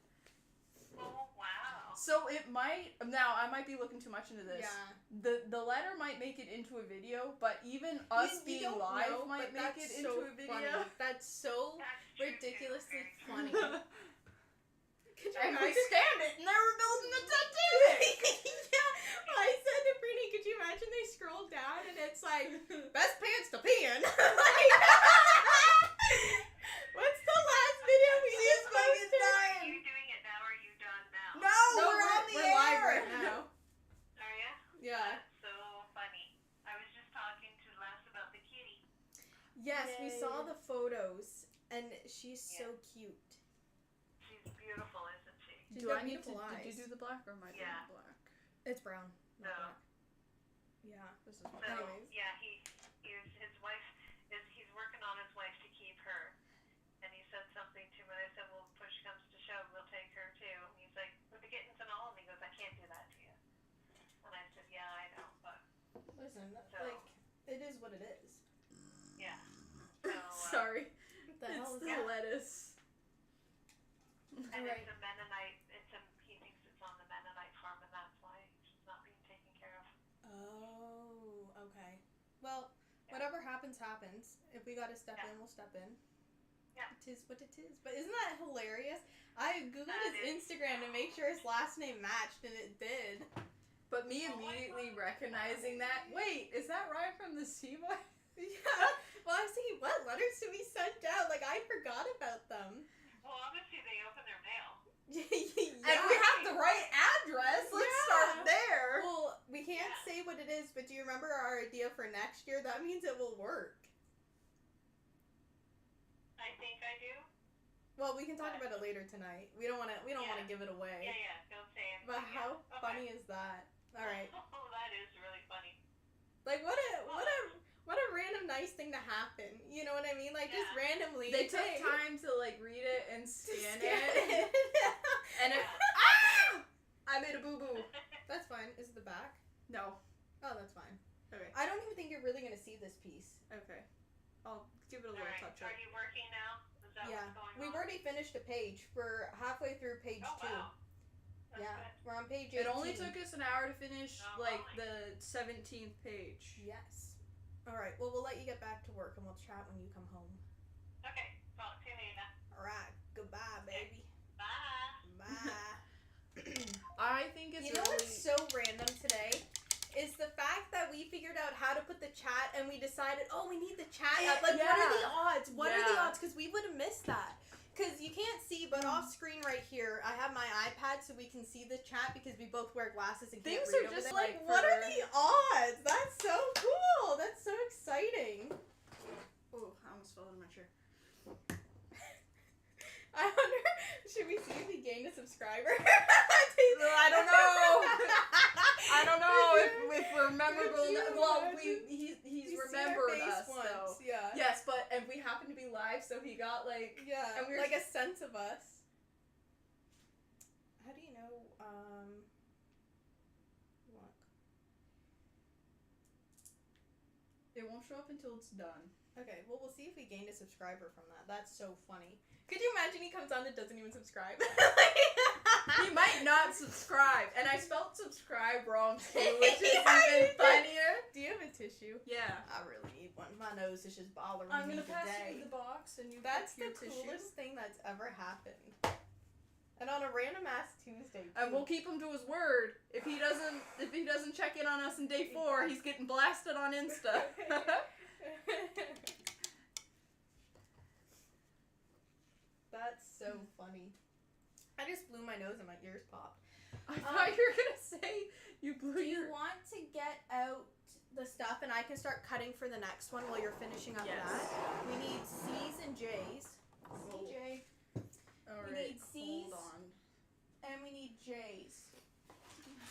Oh, wow. So it might, now I might be looking too much into this. Yeah. The letter might make it into a video, but even us You being don't live know, might but make that's it into so a video. funny. That's so That's true, too. ridiculously Very funny. true. Could you And we imagine? scanned it and they were building the Titanic. Yeah, I said to Brittany, could you imagine they scroll down and it's like, best pants to pee in? Like, what's the last video we just fucking posted? dying. Are you doing it now or are you done now? No, No, we're on the we're air live right now. Are ya? Yeah. That's so funny. I was just talking to Les about the kitty. Yes, we Yay. saw the photos and she's so cute. She's beautiful, isn't she? She's Do got I need to? beautiful Did you eyes. do the black or am I doing Yeah. the black? It's brown. Not No. black. Yeah. This is So, Anyways. yeah, his wife he's working on his wife to keep her. And he said something to me. I said, well, push comes to shove, we'll take her too. And he's like, with the kittens and all, and he goes, I can't do that to you. And I said, yeah, I know, but Listen, So- like, it is what it is. yeah. So, Sorry. What the hell It's is the that? lettuce. and Alright. it's a Mennonite. He thinks it's on the Mennonite farm, and that's why she's not being taken care of. Oh, okay. Well, whatever happens, happens. If we gotta step Yeah. in, we'll step in. Yeah. It is what it is. But isn't that hilarious? I googled That his is. Instagram to make sure his last name matched, and it did. But me immediately recognizing that. Wait, is that Ryan from the Cboys? Yeah. Well, I was thinking, what letters do we send out? Like, I forgot about them. Well, obviously they open their mail. Yeah. And we have the right address. Let's Yeah. start there. Well, we can't Yeah. say what it is, but do you remember our idea for next year? That means it will work. I think I do. Well, we can talk about it later tonight. We don't want to. We don't want to Yeah. give it away. Yeah, yeah. Don't say anything. But Yeah. how Okay. funny is that? All right. Oh, that is really funny. Like what a random nice thing to happen. You know what I mean? Like just Yeah. randomly. They took hey, time to like read it and scan scan it. it. And it. Yeah. Ah! I made a boo boo. That's fine. Is it the back? No. Oh, that's fine. Okay. I don't even think you're really gonna see this piece. Okay. I'll give it a All little right. touch up. Are you working now? Is that that Yeah, what's going we've on? already finished a page. We're halfway through page Oh, 2. wow. That's Yeah, good. we're on page 18. It only took us an hour to finish, Oh, like, fine. the 17th page. Yes. All right. Well, we'll let you get back to work, and we'll chat when you come home. Okay, talk to you later. All right. Goodbye, baby. Bye. Bye. I think it's You know really... what's so random today? Is the fact that we figured out how to put the chat and we decided, oh, we need the chat up. Like, what are the odds? What are the Yeah. odds? Because we would have missed that. Because you can't see, but off screen right here, I have my iPad so we can see the chat because we both wear glasses and can't Things read are over just there. like what are for- the odds? That's so cool. That's so exciting. Oh, I almost fell out of my chair. I wonder, should we see if he gained a subscriber? I don't know. I don't know if we're memorable. Could you Well, imagine? he's We've seen our remembered face us once, though. Yeah. Yes, but and we happened to be live, so he got like. Yeah, And we were- like a sense of us. How do you know, look. It won't show up until it's done. Okay, well, we'll see if we gained a subscriber from that. That's so funny. Could you imagine he comes on and doesn't even subscribe? He might not subscribe, and I spelled subscribe wrong too, which is Yeah, you even did. funnier. Do you have a tissue? Yeah. I really need one. My nose is just bothering I'm me gonna pass today. you the box, and you That's pick the your tissue. coolest thing that's ever happened. And on a random ass Tuesday. And too. we'll keep him to his word. If he doesn't check in on us in day 4, he's getting blasted on Insta. That's so funny. I just blew my nose and my ears popped. I thought you were gonna say you blew Do you your. want to get out the stuff and I can start cutting for the next one while you're finishing up Yes. that? We need C's and J's. CJ. All We right, need C's. hold on. And we need J's.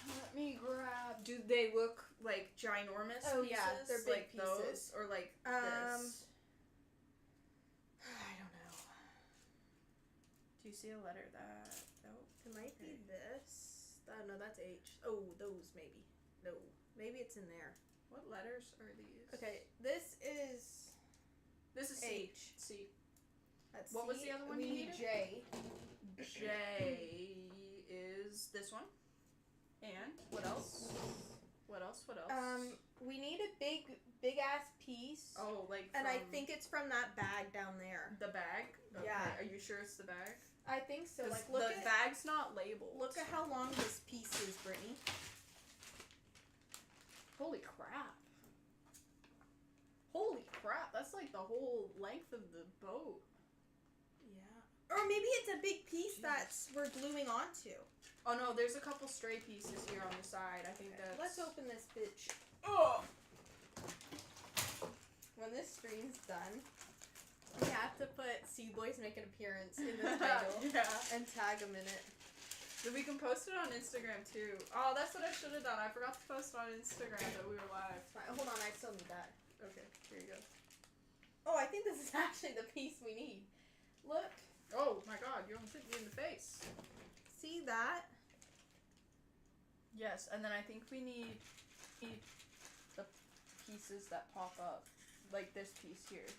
Let me grab. Do they look like ginormous Oh, pieces? yeah, they're big like those, pieces. or like Um, this? I don't know. Do you see a letter that? Nope. It might be this. No, that's H. Oh, those maybe. No. Maybe it's in there. What letters are these? Okay, this is This is C. H. C. That's What was C. the other one We you need needed? J. J is this one. And what else? What else? What else? We need a big ass piece. Oh, like And I from think it's from that bag down there. the bag. Okay. Yeah. Are you sure it's the bag? I think so. 'Cause Like, look the at bag's not labeled. look at how long this piece is, Brittany. Holy crap. Holy crap. That's like the whole length of the boat. Yeah. Or maybe it's a big piece that's we're gluing onto. Oh no, there's a couple stray pieces here on the side. I think that's. Let's open this bitch. Oh! When this stream's done, we have to put Seed Boys Make an Appearance in the title Yeah. and tag them in it. Then we can post it on Instagram too. Oh, that's what I should have done. I forgot to post it on Instagram that we were live. Right, hold on, I still need that. Okay, here you go. Oh, I think this is actually the piece we need. Look, Oh my god, you almost hit me in the face. see that? Yes, and then I think we need the pieces that pop up. Like this piece here.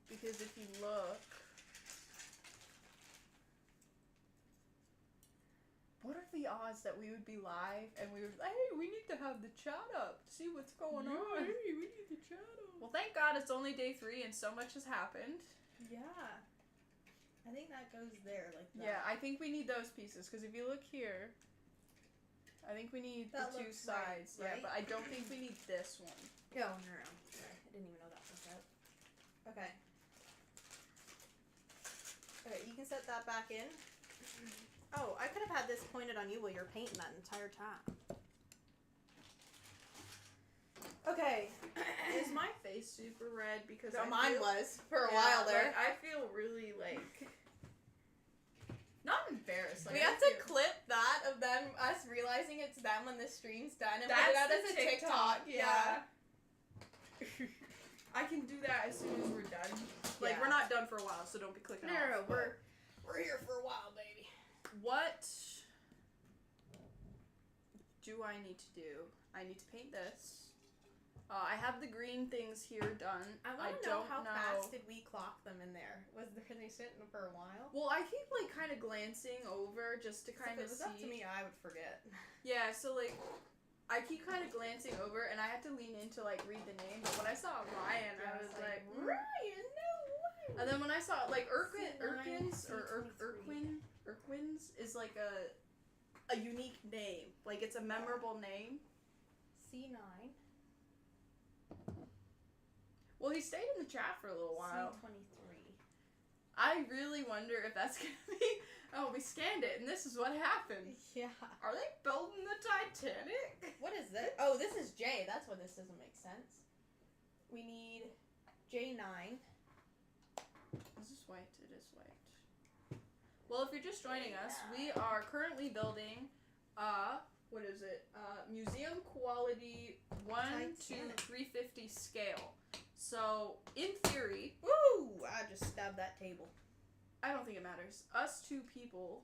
Because if you look... What are the odds that we would be live and we were like, hey, we need to have the chat up to see what's going on. Hey, we need the chat up. Well, thank God it's only day 3 and so much has happened. Yeah. I think that goes there, like that. Yeah, I think we need those pieces because if you look here, I think we need That the two looks right, sides. Yeah, right? but I don't think we need this one. No. Sorry, I didn't even know that was out. Okay. Okay, you can set that back in. Oh, I could have had this pointed on you while you're painting that entire time. Okay. Is my face super red? Because So I mine feel, was for a yeah, while there. Like, I feel really like not embarrassed. Like, We I have to feel- clip that of them, us realizing it's them when the stream's done and put That's it out the as a TikTok. Yeah. I can do that as soon as we're done. Like Yeah. we're not done for a while, so don't be clicking No, off. but- we're here for a while, baby. What do I need to do? I need to paint this. I have the green things here done. I want to know how fast did we clock them in there? Were they sitting for a while? Well, I keep like kind of glancing over just to kind of If it was see. up to me, I would forget. Yeah, so like I keep kind of glancing over, and I have to lean in to like read the name. But when I saw Ryan, I was like, Ryan, no way. And then when I saw like C9, Irkins C23. Irkwins is like a unique name. Like it's a memorable name. C9. Well, he stayed in the chat for a little while. C23. I really wonder if that's gonna be. Oh, we scanned it, and this is what happened. Yeah. Are they building the Titanic? What is this? Oh, this is J. That's why this doesn't make sense. We need J9. Is this white? It is white. Well, if you're just joining us, we are currently building what is it? Museum quality 1 to Titanic. 350 scale. So, in theory, Woo! I just stabbed that table. I don't think it matters. Us two people,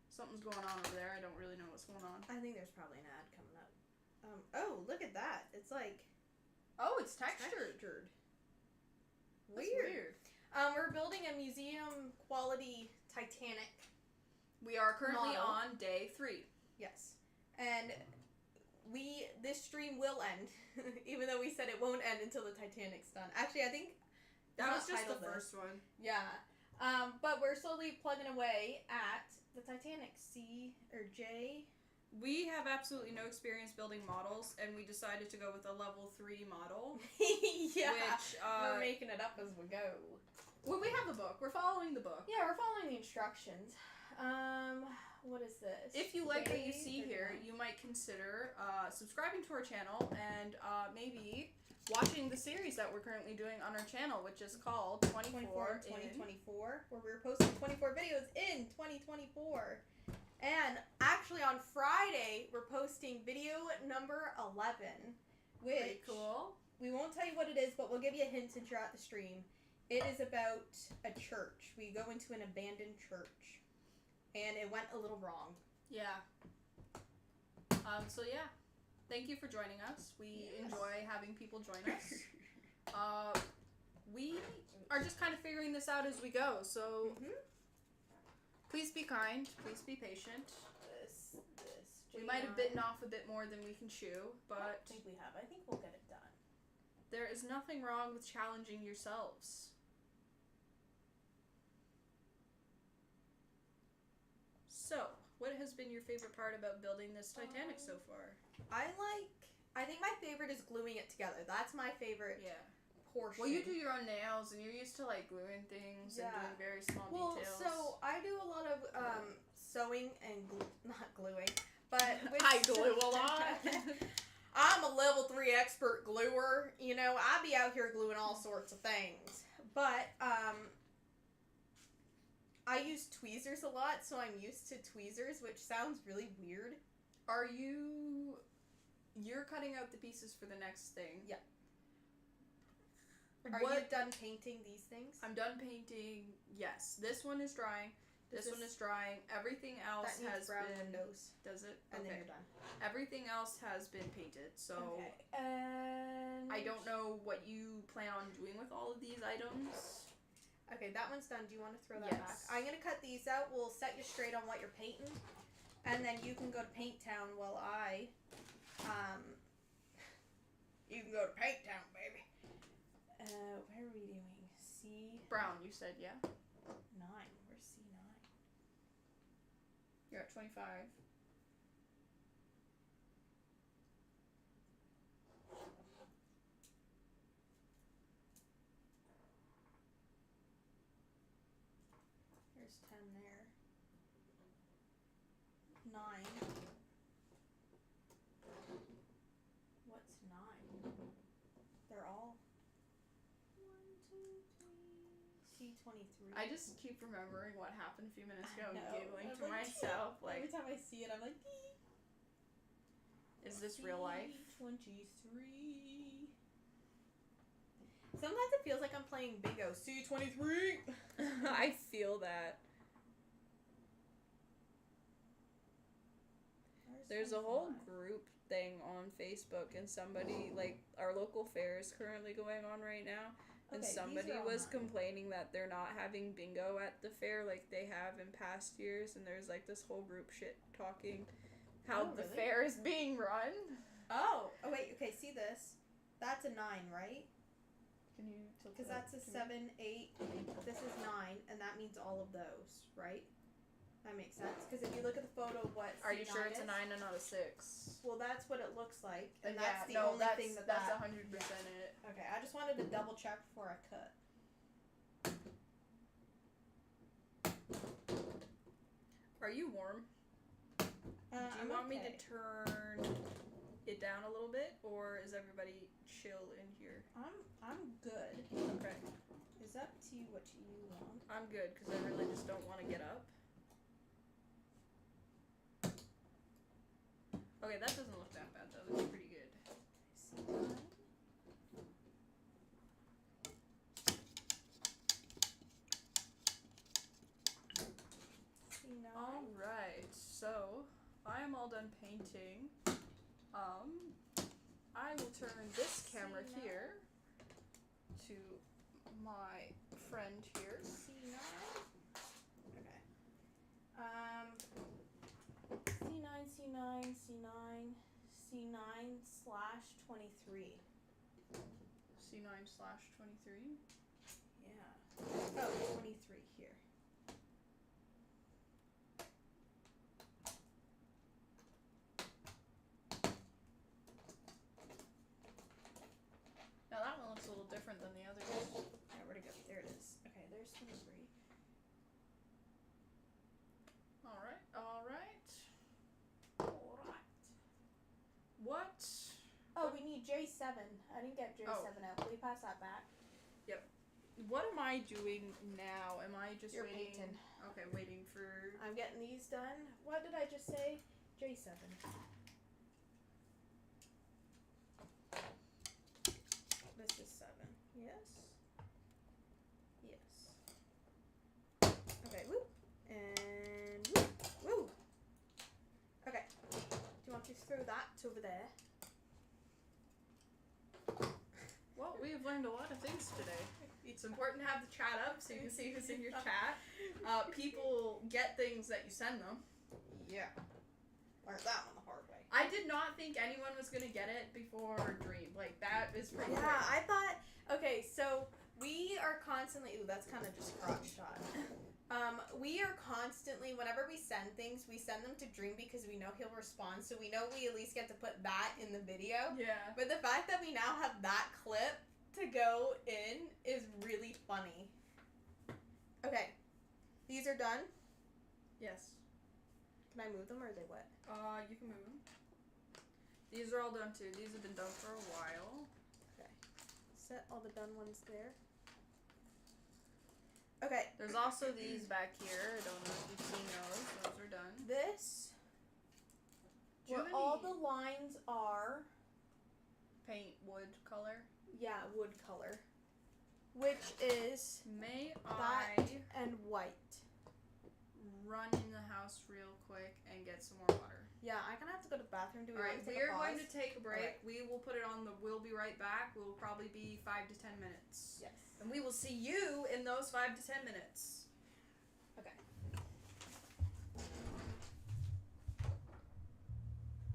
something's going on over there. I don't really know what's going on. I think there's probably an ad coming up. Oh, look at that. It's like Oh, it's textured. Weird. That's weird. We're building a museum quality Titanic. We are currently Model. on day 3. Yes. And this stream will end, even though we said it won't end until the Titanic's done. Actually, I think That it's was not just the titled this. first one. Yeah. But we're slowly plugging away at the Titanic. C or J. We have absolutely no experience building models, and we decided to go with a level 3 model. Yeah. Which, we're making it up as we go. well, we have the book. We're following the book. Yeah, we're following the instructions. What is this? If you like what you J see 39. here, you might consider subscribing to our channel and maybe watching the series that we're currently doing on our channel, which is called 24 in 2024, where we're posting 24 videos in 2024. And actually on Friday, we're posting video number 11, Pretty which cool. we won't tell you what it is, but we'll give you a hint since you're at the stream. It is about a church. We go into an abandoned church, and it went a little wrong. Yeah. So yeah, thank you for joining us. We Yes. enjoy having people join us. We are just kind of figuring this out as we go, so please be kind, please be patient. This. We might have J9. bitten off a bit more than we can chew, I don't but think we have. I think we'll get it done. there is nothing wrong with challenging yourselves. So, what has been your favorite part about building this Titanic so far? I think my favorite is gluing it together. That's my favorite Yeah. portion. Well, you do your own nails, and you're used to like gluing things and Yeah. doing very small Well, details. so I do a lot of sewing and not gluing, but with I glue a lot. I'm a level 3 expert gluer. You know, I be out here gluing all sorts of things. But I use tweezers a lot, so I'm used to tweezers, which sounds really weird. Are you're cutting out the pieces for the next thing? Yeah. Are What- you done painting these things? I'm done painting. Yes, this one is drying. This one this- is drying. Everything else That needs has brown been. windows, Does it? and Okay. then you're done. Everything else has been painted. So Okay. And I don't know what you plan on doing with all of these items. Okay, that one's done. Do you want to throw that Yes. back? I'm gonna cut these out. We'll set you straight on what you're painting, and then you can go to Paint Town while I, you can go to Paint Town, baby. Where are we doing? C9. Brown, you said, yeah? Where's C9? You're at 25. There's 10 there. 9. What's 9? They're all 1, 2, 3. C23. I just keep remembering what happened a few minutes ago and I know. giggling I'm to like, myself. Every Like, time I see it, I'm like, is this real life? C23. Sometimes it feels like I'm playing bingo. C23. I feel that. Where's There's a whole group thing on Facebook, and somebody, like, our local fair is currently going on right now, and Okay, somebody these are all was mine. complaining that they're not having bingo at the fair like they have in past years, and there's, like, this whole group shit talking how Oh, the really? fair is being run. Oh wait, okay, see this? That's a 9, right? Can you tilt Because it up that's a to me? 7, 8. This is 9, and that means all of those, right? That makes sense. Because if you look at the photo of what Are you C9 sure it's a is- 9 and not a 6? Well, that's what it looks like, and Then that's yeah, the no, only that's, thing that that's that. 100% it. Okay, I just wanted to double check before I cut. Are you warm? Do you I'm want me okay. to turn it down a little bit, or is everybody chill in here? I'm good. Okay. It's up to you what you want. I'm good, because I really just don't want to get up. Okay, that doesn't look that bad, though. That's pretty good. C9. C9. Alright, so I am all done painting. I will turn this camera C9. here to my friend here. C9. Okay. C9, C9, C9 slash 23. C9/23. Yeah. Oh, 23 here. Now that one looks a little different than the others. Yeah, where'd it go? There it is. Okay, there's 23. Alright, alright. Alright. What? Oh, we need J7. I didn't get J7 Oh. out. Will you pass that back? What am I doing now? Am I just You're waiting? painting. Okay, waiting for. I'm getting these done. What did I just say? J7. This is 7. Yes. Yes. Okay, woo. And woo. Woo. Okay. Do you want to throw that over there? Well, we have learned a lot of things today. It's important to have the chat up so you can see who's in your chat. People get things that you send them. Yeah. Learned that one the hard way. I did not think anyone was gonna get it before Dream. Like, that is pretty Yeah, quick. I thought. Okay, so we are constantly. Ooh, that's kind of just crotch shot. We are constantly, whenever we send things, we send them to Dream because we know he'll respond. So we know we at least get to put that in the video. Yeah. But the fact that we now have that clip to go in is really funny. Okay, these are done. Yes. Can I move them or are they wet? You can move them. These are all done too. These have been done for a while. Okay, set all the done ones there. Okay, There's also these back here. I don't know if you've seen those. Those are done. this. Do you Where have all any the lines are. paint wood color? Yeah, wood color. Which is May that I and white. run in the house real quick and get some more water? Yeah, I'm gonna have to go to the bathroom. Do we Alright, want to take we a are going pause? to take a break. Alright. We will put it on the We'll Be Right Back. We'll probably be 5 to 10 minutes. Yes. And we will see you in those 5 to 10 minutes. Okay.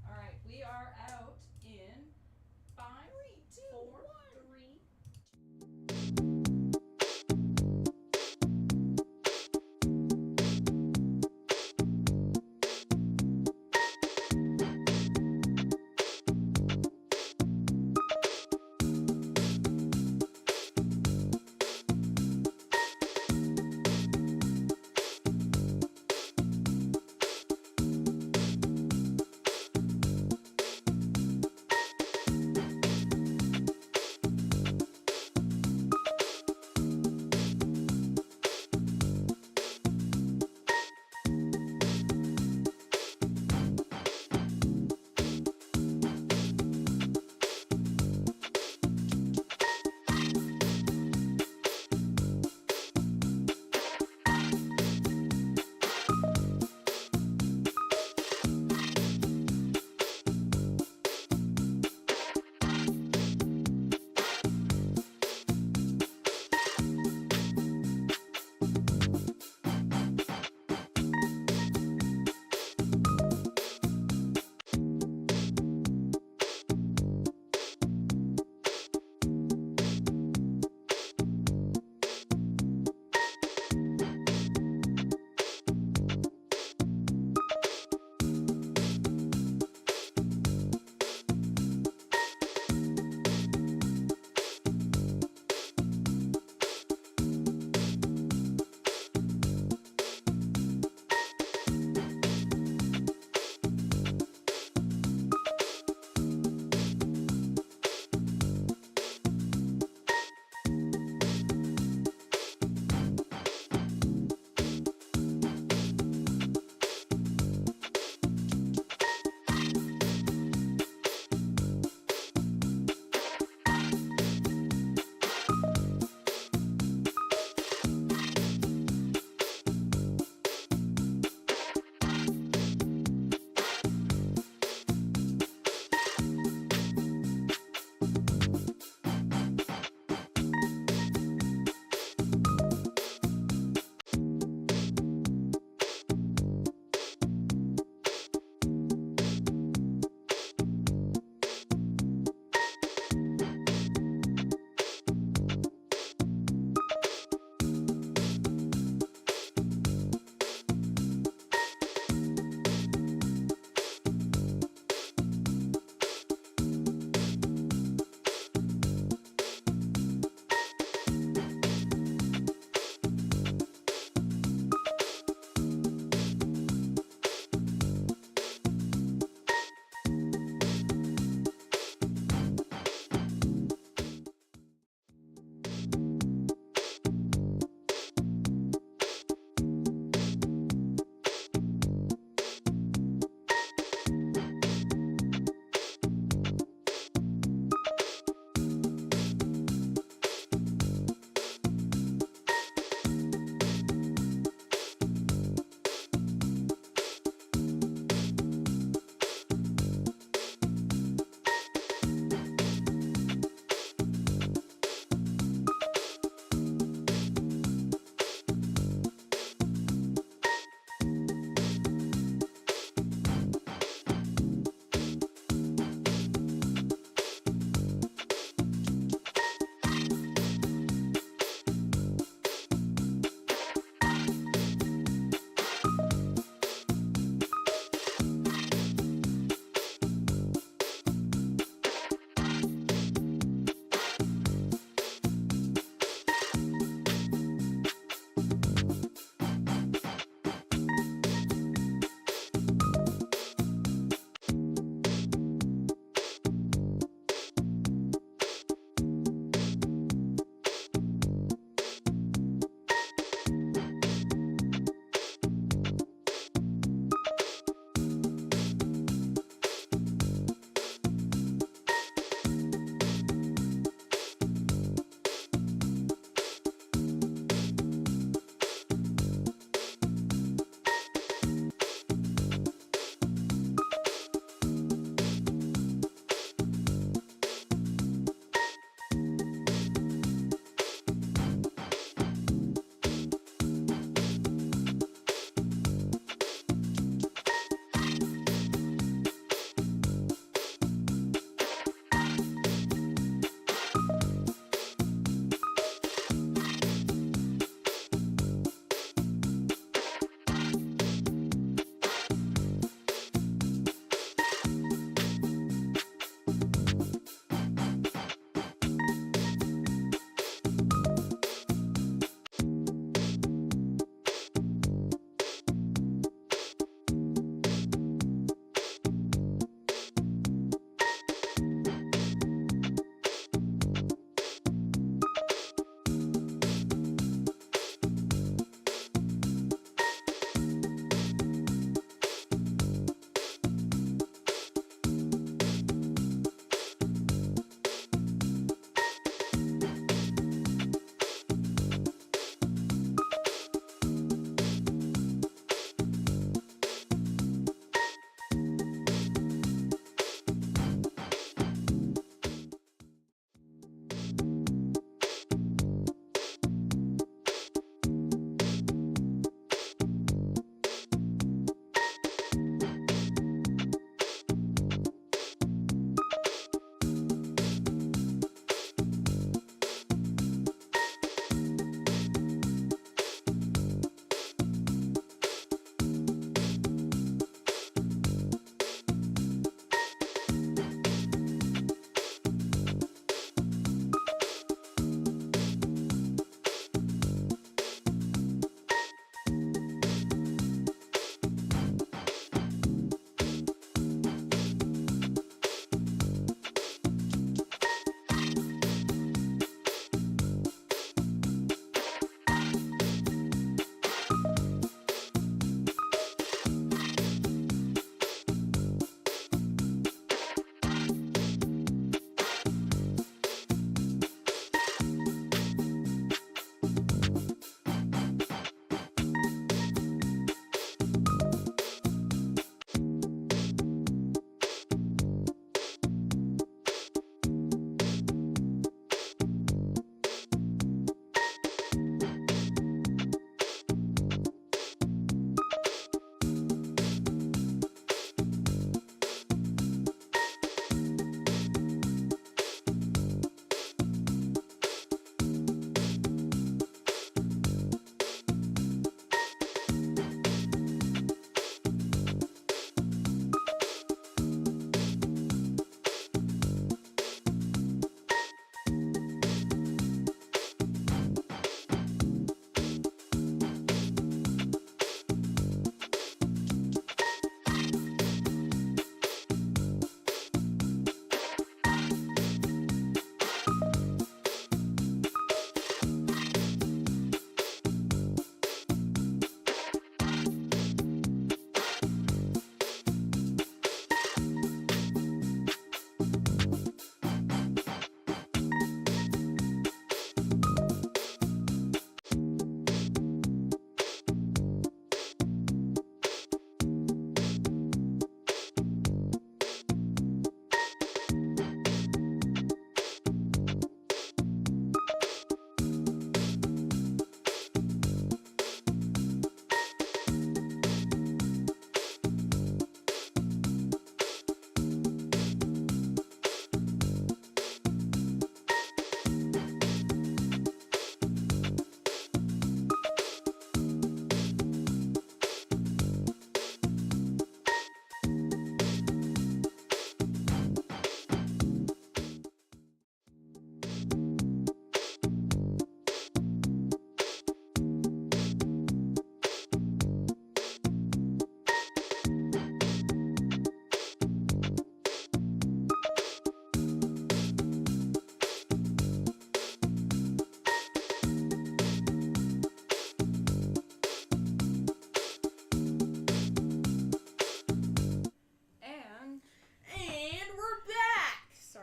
Alright, we are out in 5, 4, 3,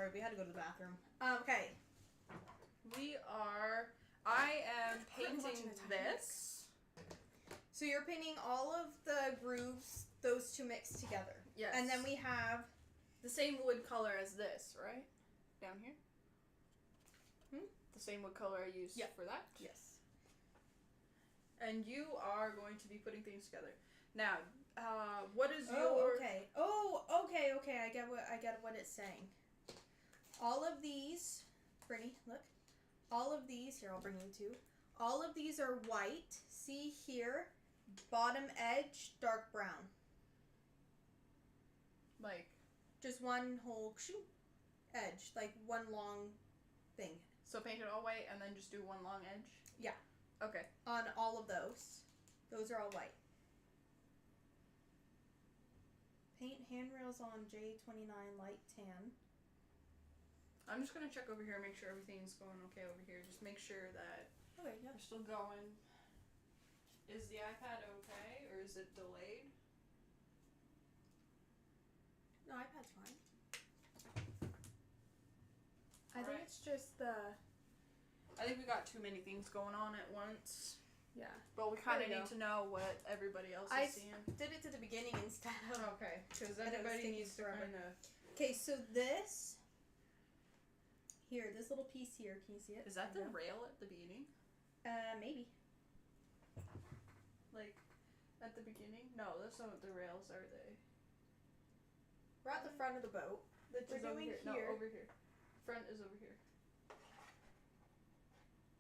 sorry, we had to go to the bathroom. Okay. I am We're watching painting the Titanic. this. So you're painting all of the grooves, those two mixed together. Yes. And then we have... the same wood color as this, right? Down here? The same wood color I used for that? Yes. And you are going to be putting things together. Now, what is your... Oh, okay. Oh, okay. I get what it's saying. All of these... Brittany, look. All of these... Here, I'll bring you two. All of these are white. See here? Bottom edge, dark brown. Like... Just one whole edge. Like one long thing. So paint it all white and then just do one long edge? Yeah. Okay. On all of those. Those are all white. Paint handrails on J29 light tan. I'm just gonna check over here and make sure everything's going okay over here. Just make sure that Okay, yeah. we're still going. Is the iPad okay or is it delayed? No, iPad's fine. I think Alright. it's just the... I think we got too many things going on at once. Yeah. But we kind of There we need to know what everybody else I is seeing. did it to the beginning instead of... Okay, because And it was everybody taking needs to forever. kind of... Okay, so this... Here, this little piece here. Can you see it? Is that the There you rail at the beginning? go. Maybe. Like, at the beginning? No, that's not what the rails are, they? We're at the front of the boat. Which We're is over doing here. No, here. over here. Front is over here.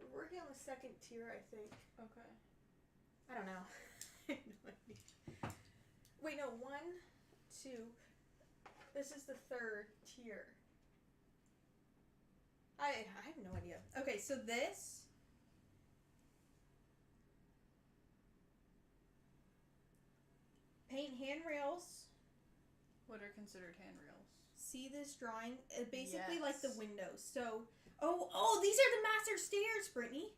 We're working on the second tier, I think. Okay. I don't know. I have no idea. Wait, no. 1, 2. This is the third tier. I have no idea. Okay, so this... Paint handrails. What are considered handrails? See this drawing? Basically like the Yes. windows. So, oh, these are the master stairs, Brittany.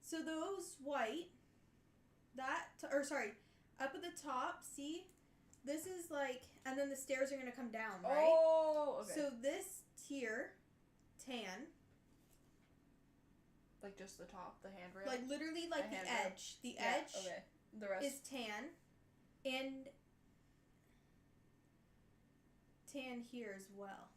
So those white, up at the top, see? This is like, and then the stairs are going to come down, right? Oh, okay. So this tier, tan, like just the top, the handrail? like literally like The the handrail? edge. The Yeah, edge okay. The rest. is tan, and tan here as well.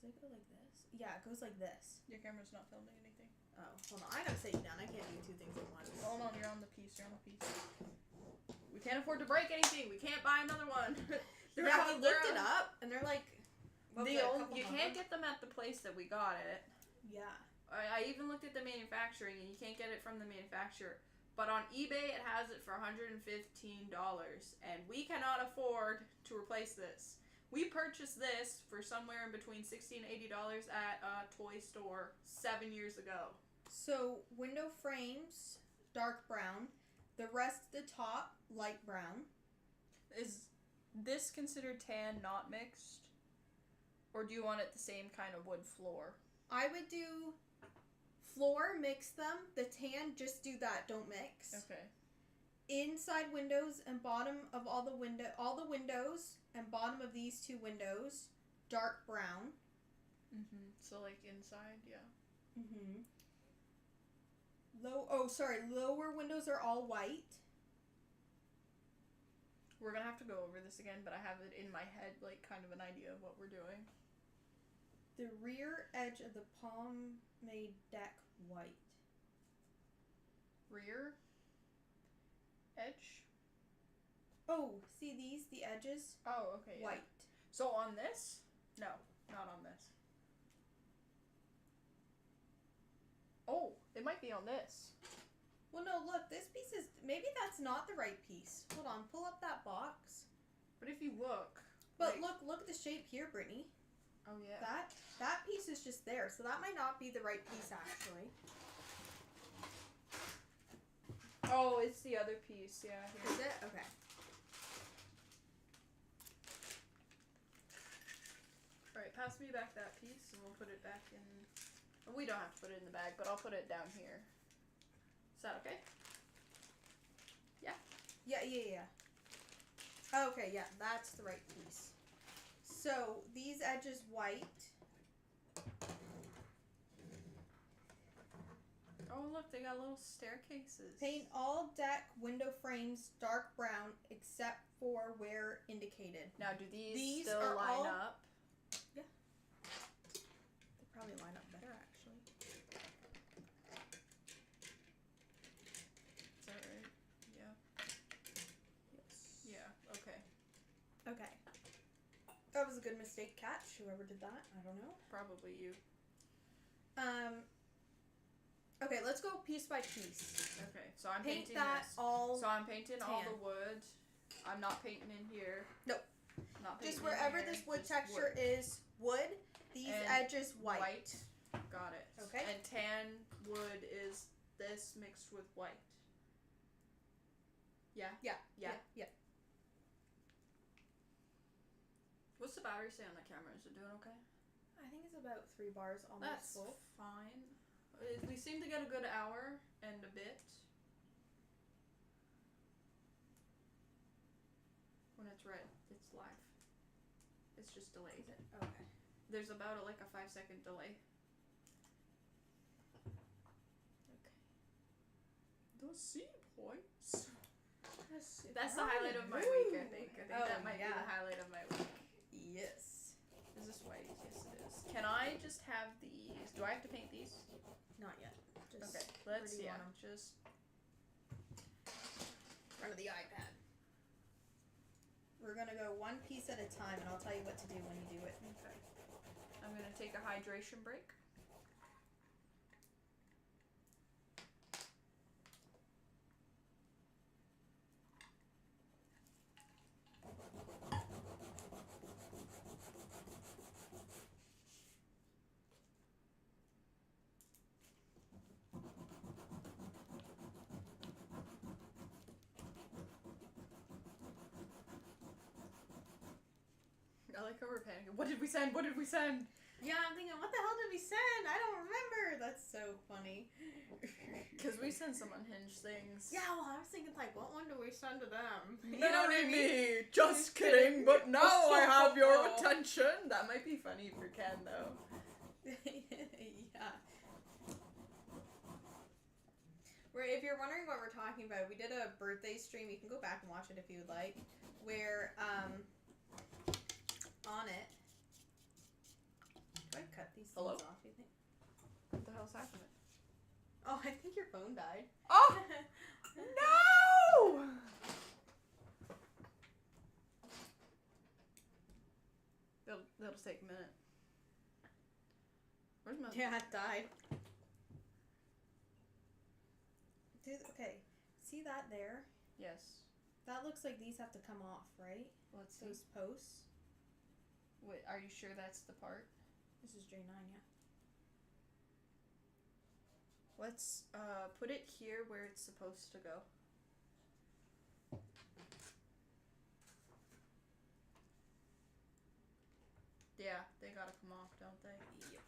Does it go like this? Yeah, it goes like this. Your camera's not filming anything. Oh, hold on. I gotta sit you down. I can't do two things at once. Hold on, you're on the piece. We can't afford to break anything. We can't buy another one. Yeah, we looked it up, and they're like, what was it, a couple you hundred? can't get them at the place that we got it. Yeah. I even looked at the manufacturing, and you can't get it from the manufacturer. But on eBay, it has it for $115, and we cannot afford to replace this. We purchased this for somewhere in between $60 and $80 at a toy store 7 years ago. So window frames, dark brown. The rest of the top, light brown. Is this considered tan, not mixed? Or do you want it the same kind of wood floor? I would do floor, mix them. The tan, just do that. Don't mix. Okay. Inside windows and bottom of all the windows and bottom of these two windows, dark brown. Mm-hmm. So like inside, yeah. Mm-hmm. Lower windows are all white. We're gonna have to go over this again, but I have it in my head, like kind of an idea of what we're doing. The rear edge of the pomade deck white. Rear edge. Oh, see these? The edges? Oh, okay. Yeah. White. So on this? No, not on this. Oh, it might be on this. Well, no, look, this piece is... Maybe that's not the right piece. Hold on, pull up that box. But if you look... But like, look at the shape here, Brittany. Oh, yeah. That piece is just there, so that might not be the right piece, actually. Oh, it's the other piece, yeah. Here. Is it? Okay. Alright, pass me back that piece, and we'll put it back in... Well, we don't have to put it in the bag, but I'll put it down here. Is that okay? Yeah, Yeah. Okay, yeah, that's the right piece. So these edges white. Oh, look, they got little staircases. Paint all deck window frames dark brown except for where indicated. Now, do these These still are line all- up? They probably line up better, actually. Is that right? Yeah. Yes. Yeah, okay. Okay. That was a good mistake catch, whoever did that. I don't know. Probably you. Okay, let's go piece by piece. Okay, so I'm Paint painting that this. all So I'm painting all tan. the wood. I'm not painting in here. Nope. Not painting just in wherever here, this wood just texture is wood, these And edges white. Got it. Okay. And tan wood is this mixed with white. Yeah? Yeah. Yeah. What's the battery say on the camera? Is it doing okay? I think it's about 3 bars almost That's full. fine. We seem to get a good hour and a bit. When it's red, it's live. It's just delayed. Okay. There's about a 5-second delay. Okay. The sea points. That's the highlight of my week, I think. I think Oh, that might be yeah. the highlight of my week. Yes. Is this white? Yes, it is. Can I just have these? Do I have to paint these? Not yet. Just Okay, where let's do you yeah, want 'em? just In front of the iPad. We're gonna go one piece at a time, and I'll tell you what to do when you do it. okay. I'm gonna take a hydration break. I like how we're panicking. What did we send? What did we send? Yeah, I'm thinking, what the hell did we send? I don't remember. That's so funny. Because we sent some unhinged things. Yeah, well, I was thinking, what one do we send to them? Marry me! Just kidding, but now I have your attention! That might be funny for Ken, though. Yeah. If you're wondering what we're talking about, we did a birthday stream. You can go back and watch it if you would like. Where, on it. Do I cut these things Hello? off, you think? What the hell's happening? Oh, I think your phone died. Oh! No! That'll take a minute. Where's my... Yeah, it died. Dude, okay. See that there? Yes. That looks like these have to come off, right? Let's see. Those posts. Wait, are you sure that's the part? This is J9, yeah. Let's put it here where it's supposed to go. Yeah, they gotta come off, don't they? Yep.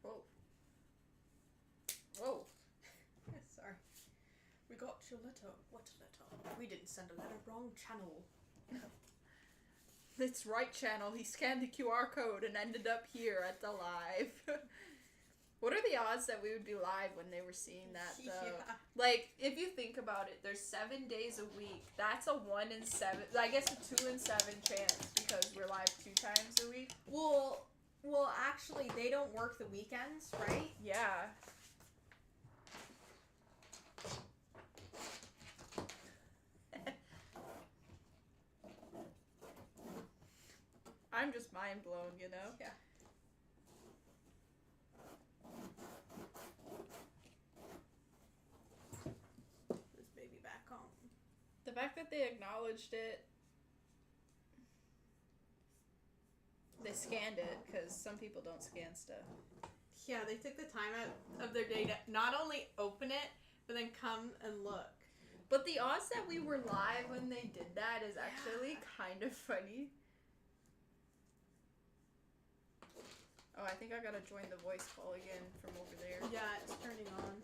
Whoa. Whoa. Sorry. We got your letter. What letter? We didn't send a letter. Wrong channel. It's right channel. He scanned the QR code and ended up here at the live. What are the odds that we would be live when they were seeing that, though? Yeah. Like, if you think about it, there's 7 days a week. That's a 1 in 7. I guess a 2 in 7 chance because we're live 2 times a week. Well, actually, they don't work the weekends, right? Yeah. I'm just mind blown, you know? Yeah. This baby back home. The fact that they acknowledged it, they scanned it, because some people don't scan stuff. Yeah, they took the time out of their day to not only open it, but then come and look. But the odds that we were live when they did that is actually kind of funny. I think I gotta join the voice call again from over there. Yeah, it's turning on.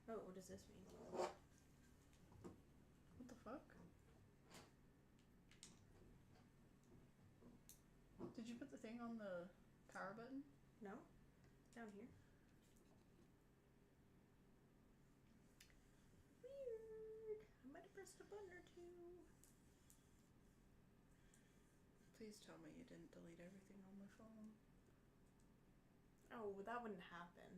Oh, what does this mean? What the fuck? Did you put the thing on the power button? No? Down here. Weird. I might have pressed a button or two. Please tell me you didn't delete everything on my phone. Oh, that wouldn't happen.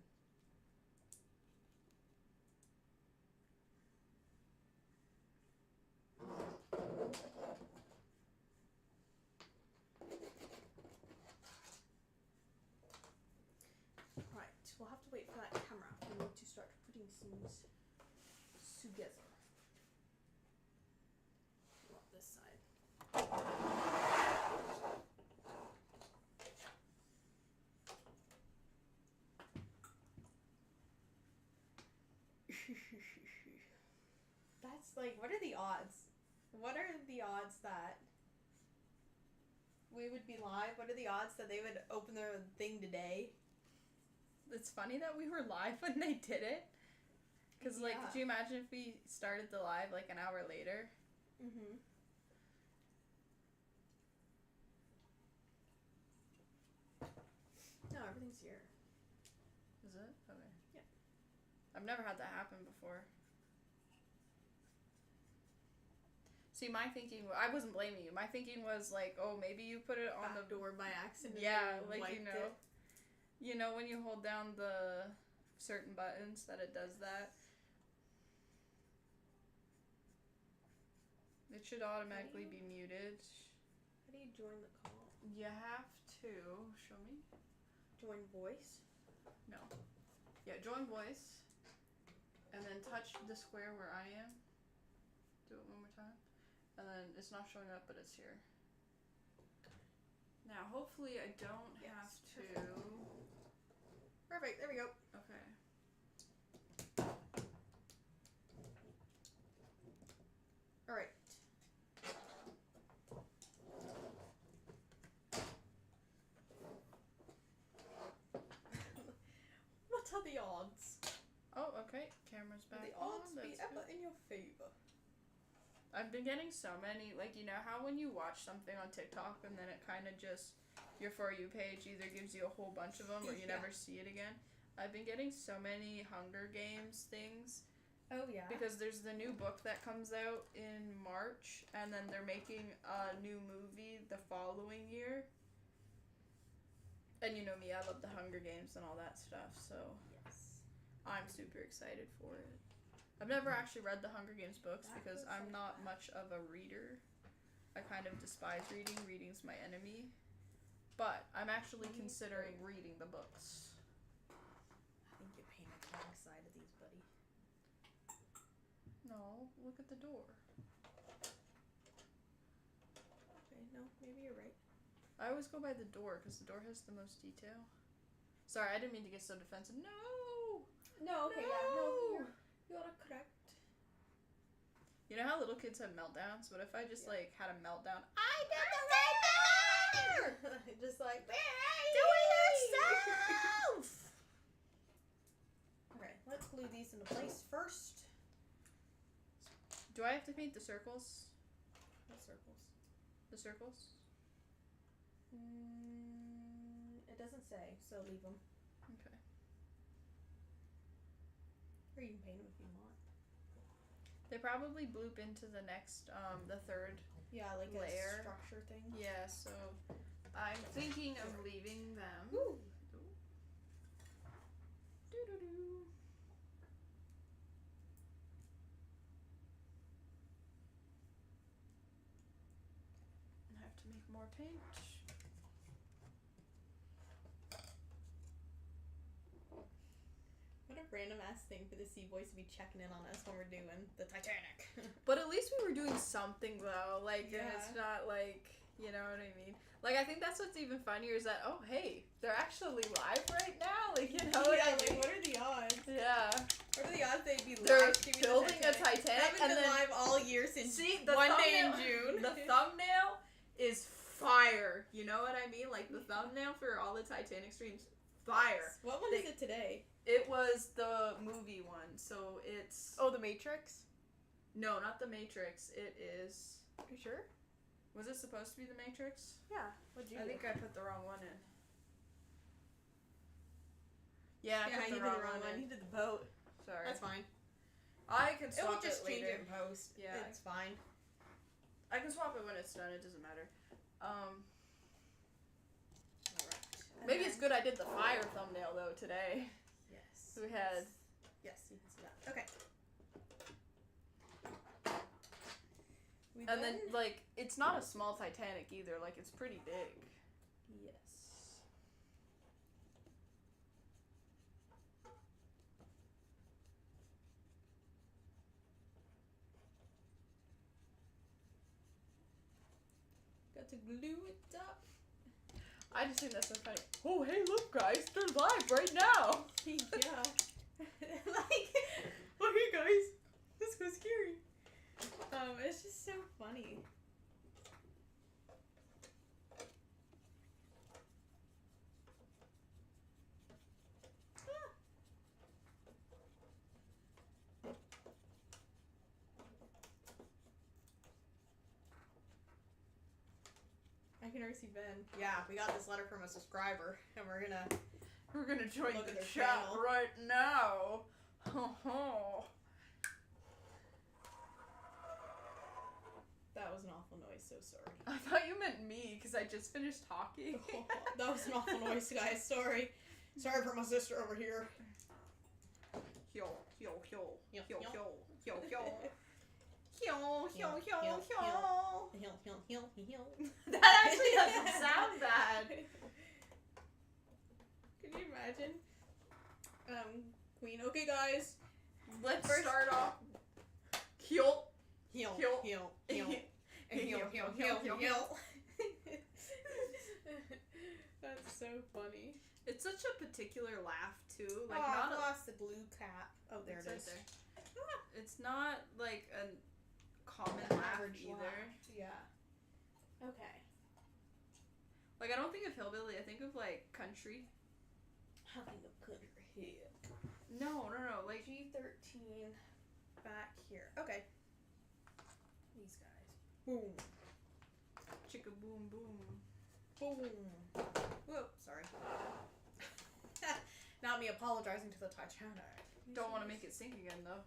Right, we'll have to wait for that camera. We need to start putting things together. Well, this side. That's like, what are the odds? What are the odds that we would be live? What are the odds that they would open their thing today? It's funny that we were live when they did it. Because, like, Yeah. could you imagine if we started the live, like, an hour later? Mm-hmm. No, everything's here. Is it? Okay. Yeah. I've never had that happen before. See, my thinking, I wasn't blaming you. My thinking was like, oh, maybe you put it on the door by accident. Yeah, and like, wiped you know. it. You know when you hold down the certain buttons that it does that? It should automatically be muted. How do you join the call? You have to show me. Join voice. No. Yeah, join voice. And then touch the square where I am. Do it one more time. And then it's not showing up, but it's here. Now, hopefully I don't have to... Perfect. There we go. Okay. All right. What are the odds? Oh, okay. Camera's back The on. odds be That's ever good. in your favor. I've been getting so many, like, you know how when you watch something on TikTok and then it kind of just, your For You page either gives you a whole bunch of them or you Yeah. never see it again. I've been getting so many Hunger Games things Oh yeah. because there's the new book that comes out in March and then they're making a new movie the following year. And you know me, I love the Hunger Games and all that stuff, so yes. I'm super excited for it. I've never actually read the Hunger Games books That because looks I'm like not that. much of a reader. I kind of despise reading. Reading's my enemy. But I'm actually Me considering reading the books. I think you're painted the wrong side of these, buddy. No, look at the door. Okay, no, maybe you're right. I always go by the door because the door has the most detail. Sorry, I didn't mean to get so defensive. No! No, okay, yeah, no, you're correct. You know how little kids have meltdowns? What if I just, Yeah. like, had a meltdown? I did the right thing! Just like, Do it yourself! okay, let's glue these into place first. Do I have to paint the circles? What circles? The circles? It doesn't say, so leave them. Okay. Or you can paint them if you want. They probably bloop into the next, the third. Yeah, like Layer. a structure thing. Yeah, so I'm thinking of leaving them. Woo! Doo-doo-doo. I have to make more paint. What a random ass thing for the Cboys to be checking in on us when we're doing the Titanic. But at least we were doing something though. Like, and Yeah. it's not like, you know what I mean? Like, I think that's what's even funnier is that, oh, hey, they're actually live right now. Like, you know what I mean? what are the odds? Yeah. What are the odds they'd be They're live streaming building the a Titanic Haven't and been then live all year since see the one day in thumbnail- June. The thumbnail is fire. You know what I mean? Like the thumbnail for all the Titanic streams, fire. What one is it today? It was the movie one, so it's Oh, The Matrix? no, not the Matrix. It is. Are you sure? Was it supposed to be the Matrix? Yeah. What'd you I do? think I put the wrong one in. Yeah, I Yeah, put you the did wrong the wrong one one. in. You did the boat. Sorry. That's fine. I can It swap will just change later. it in post. Yeah. It's fine. I can swap it when it's done. It doesn't matter. Alright. Maybe it's good I did the fire thumbnail though today. Yes. So we had. Yes, you can see that. Okay. We And then, done? like, it's not a small Titanic either. Like, it's pretty big. Yes. Got to glue it up. I just think that's so funny. Oh, hey, look, guys. They're live right now. Yeah. Like, Oh, hey, guys. This was scary. it's just so funny. I can already see Ben. Yeah, we got this letter from a subscriber, and we're gonna join Look the at their chat channel. right now. Oh, That was an awful noise, so sorry. I thought you meant me because I just finished talking. That was an awful noise, guys. Sorry. Sorry for my sister over here. Yo, yo, yo, yo, Yo, yo, yo. yo, yo, yo, yo, yo, yo. That actually doesn't sound bad. Can you imagine? Queen. Okay, guys. Let's First- start off. Heel. Heel, Heel. heel, heel, and heel, heel, heel, heel. That's so funny. It's such a particular laugh too. Like Oh, I not a, lost the glue cap. Oh, there it's it right is. there. It's not like a common laugh Average either. laugh. Yeah. Okay. Like I don't think of hillbilly. I think of like country. How can the country here? No. Like G13 back here. Okay. These guys. Boom. chicka boom boom. Boom. Whoa, sorry. Not me apologizing to the Titanic. Don't want to make it sink again though.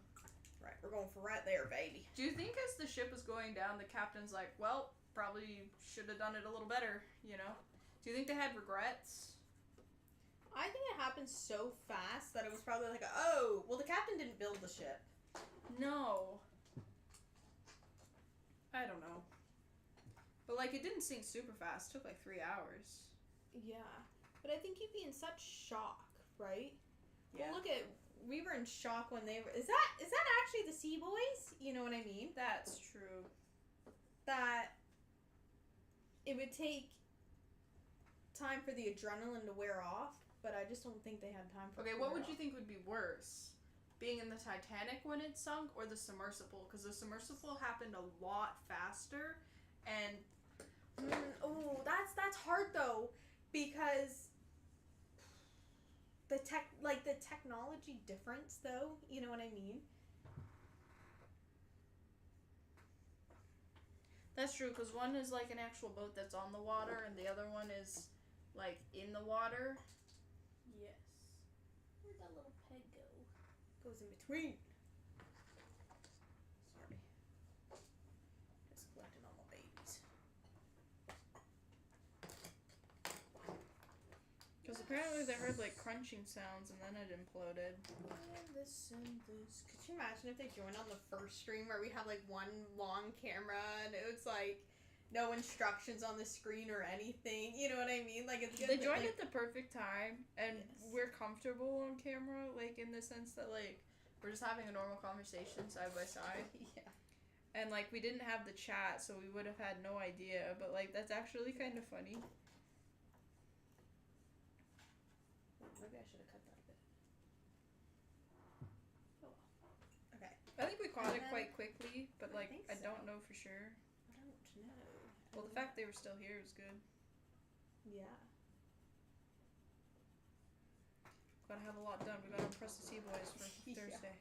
Right, we're going for right there, baby. Do you think as the ship was going down, the captain's like, well, probably should have done it a little better, you know? Do you think they had regrets? I think it happened so fast that it was probably like, oh, well, the captain didn't build the ship. No. I don't know. But like, it didn't sink super fast. It took like 3 hours. Yeah. But I think you'd be in such shock, right? Yeah. Well, look at, we were in shock when they were, is that actually the Sea Boys? You know what I mean? That's true. That it would take time for the adrenaline to wear off, but I just don't think they had time for it Okay, to what wear would you off. think would be worse? Being in the Titanic when it sunk or the submersible? Because the submersible happened a lot faster and Oh, that's hard though, because the technology difference though, you know what I mean? that's true because one is like an actual boat that's on the water and the other one is like in the water. Yes. Where'd that little peg go? Goes in between. Sorry. Just collecting all my babies. Because apparently they heard like crunching sounds and then it imploded. And this and this. Could you imagine if they joined on the first stream where we have like one long camera and it was like no instructions on the screen or anything? You know what I mean? Like it's gonna They be, joined like, at the perfect time and Yes. we're comfortable on camera, like in the sense that like we're just having a normal conversation side by side. yeah. And like we didn't have the chat so we would have had no idea, but like that's actually kind of funny. Maybe I should have cut that bit. Oh well. Okay. I think we caught And it then- quite quickly, but I like think I so. don't know for sure. I don't know. Well, the fact they were still here is good. Yeah. Gotta have a lot done. We gotta impress the Cboys for Yeah. Thursday.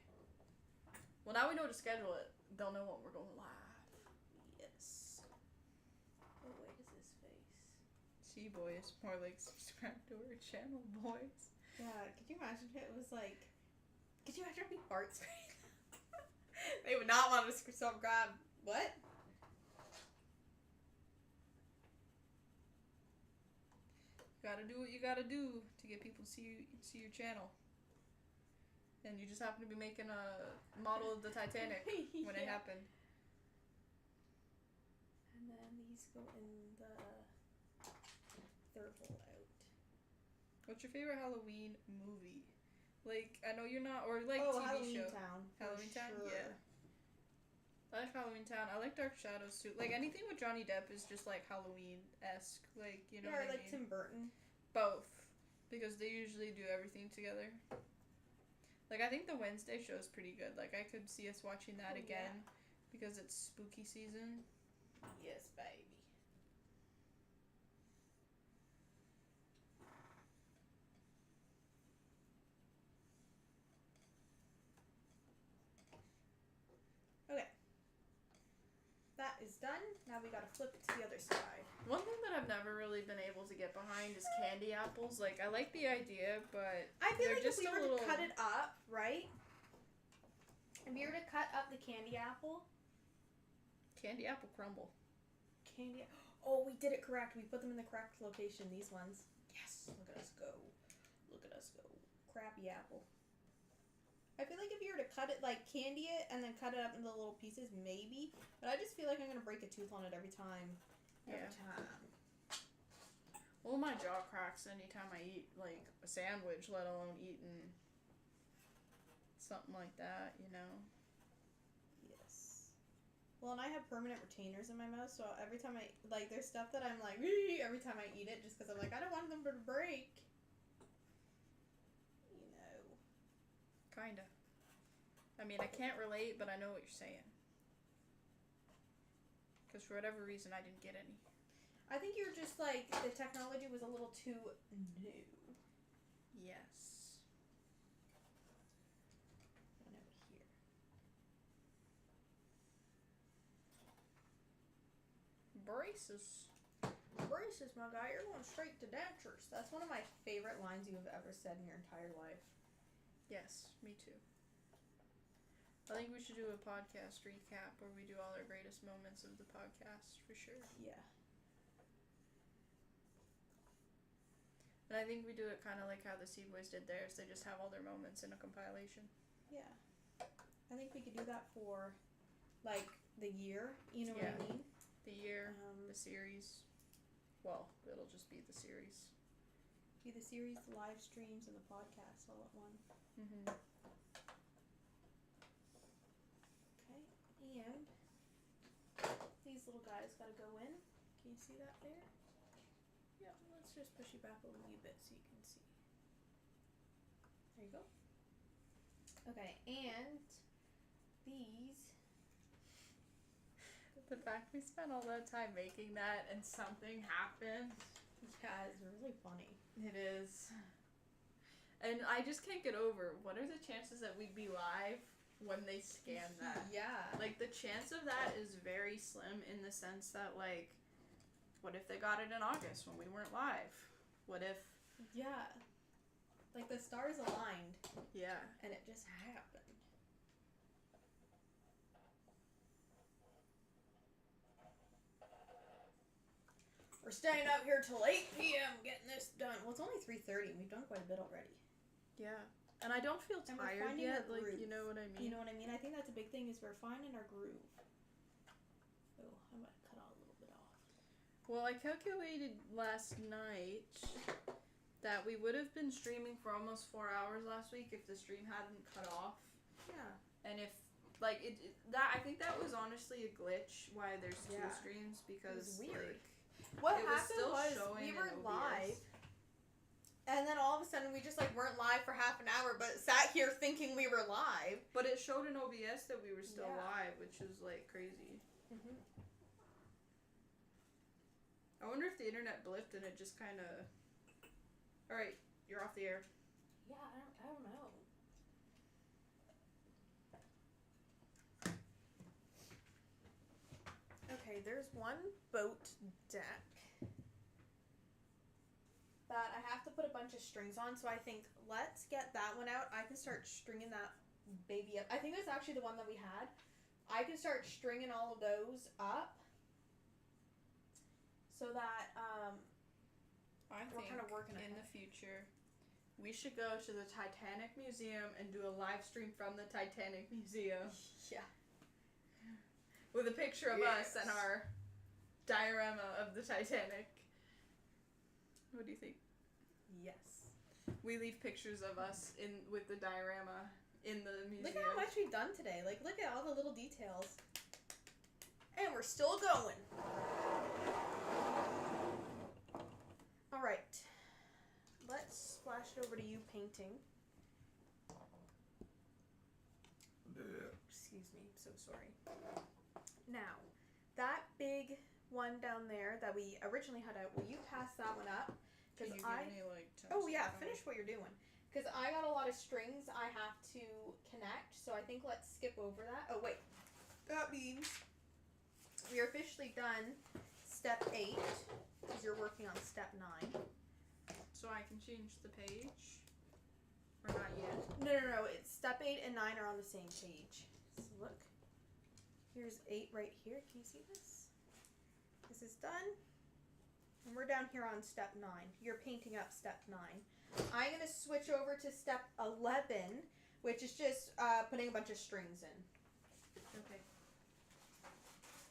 Well, now we know to schedule it. They'll know when we're going live. Yes. What way does this face? Cboys, more like subscribe to our channel, boys. God, could you imagine if it was like... Could you imagine if we hearts right now? They would not want to subscribe. What? Gotta do what you gotta do to get people to see your channel. And you just happen to be making a model of the Titanic when it Yeah. happened. And then these go in the third hole out. What's your favorite Halloween movie? Like, I know you're not, or like oh, TV Halloween show. Town. for Halloween Town? sure. Yeah. I like Halloween Town. I like Dark Shadows too. Like anything with Johnny Depp is just like Halloween-esque. Like, you know Yeah, what or I like mean? Tim Burton. Both. Because they usually do everything together. Like, I think the Wednesday show is pretty good. Like, I could see us watching that Oh, again. Because it's spooky season. Yes, baby. Okay. That is done. Now we gotta flip it to the other side. One thing that I've never really been able to get behind is candy apples. Like, I like the idea, but I feel they're like just if we a were little... to cut it up, right? If you were to cut up the candy apple, Candy apple crumble. Oh, we did it correct. We put them in the correct location. These ones. Yes. Look at us go. Look at us go. Crappy apple. I feel like if you were to cut it, like candy it, and then cut it up into little pieces, maybe. But I just feel like I'm gonna break a tooth on it every time. Every Yeah. time. Well, my jaw cracks anytime I eat, like, a sandwich, let alone eating something like that, you know? Yes. Well, and I have permanent retainers in my mouth, so every time I, like, there's stuff that I'm like, "Wee," every time I eat it, just because I'm like, I don't want them to break. You know. Kinda. I mean, I can't relate, but I know what you're saying. Because for whatever reason, I didn't get any. I think you're just like, the technology was a little too new. Yes. One over here. Braces. Braces, my guy. You're going straight to dentures. That's one of my favorite lines you have ever said in your entire life. Yes, me too. I think we should do a podcast recap where we do all our greatest moments of the podcast, for sure. Yeah. And I think we do it kind of like how the Cboys did theirs. They just have all their moments in a compilation. Yeah. I think we could do that for, like, the year. You know Yeah. what I mean? The year, Um, the series. Well, it'll just be the series. Be the series, the live streams, and the podcast all at one. Mm-hmm. Okay. And these little guys gotta go in. Can you see that there? Yeah, let's just push you back a wee bit so you can see. There you go. Okay, and these. The fact we spent all that time making that and something happened. Yeah, it's really funny. It is. And I just can't get over, what are the chances that we'd be live when they scan that? Yeah. Like, the chance of that is very slim in the sense that, like, what if they got it in August when we weren't live? What if... Yeah. Like, the stars aligned, Yeah. and it just happened. We're staying up here till 8 p.m. getting this done. Well, it's only 3:30, and we've done quite a bit already. Yeah. And I don't feel And we're tired finding yet, our like, groove. you know what I mean? You know what I mean? I think that's a big thing, is we're finding our groove. Oh, I might cut out a little bit off. Well, I calculated last night that we would have been streaming for almost 4 hours last week if the stream hadn't cut off. Yeah. And if, like, I think that was honestly a glitch why there's two Yeah. streams, because, weird. like, What it was happened still was showing we in were OBS. live, and then all of a sudden we just like weren't live for half an hour, but sat here thinking we were live. But it showed in OBS that we were still Yeah. live, which is, like, crazy. Mm-hmm. wonder if the internet blipped and it just kind of... Alright, you're off the air. Yeah, I don't know. Okay, there's one boat deck that I have to put a bunch of strings on, so I think let's get that one out. I can start stringing that baby up. I think that's actually the one that we had. I can start stringing all of those up so that we're kind of working in ahead. the future we should go to the Titanic Museum and do a live stream from the Titanic Museum. Yeah. With a picture of us and our diorama of the Titanic. What do you think? Yes. We leave pictures of us with the diorama in the museum. Look at how much we've done today. Like, look at all the little details. And we're still going. All right. Let's splash it over to you painting. Excuse me. I'm so sorry. Now, that big one down there that we originally had out, will you pass that one up? Can you give me like 10 Oh yeah, seconds? finish what you're doing. Because I got a lot of strings I have to connect, so I think let's skip over that. Oh wait, that means we are officially done step 8, because you're working on step 9. So I can change the page? Or not yet? No, it's step 8 and 9 are on the same page. So look, here's 8 right here. Can you see this? This is done. And we're down here on step 9. You're painting up step 9. I'm going to switch over to step 11, which is just putting a bunch of strings in. Okay.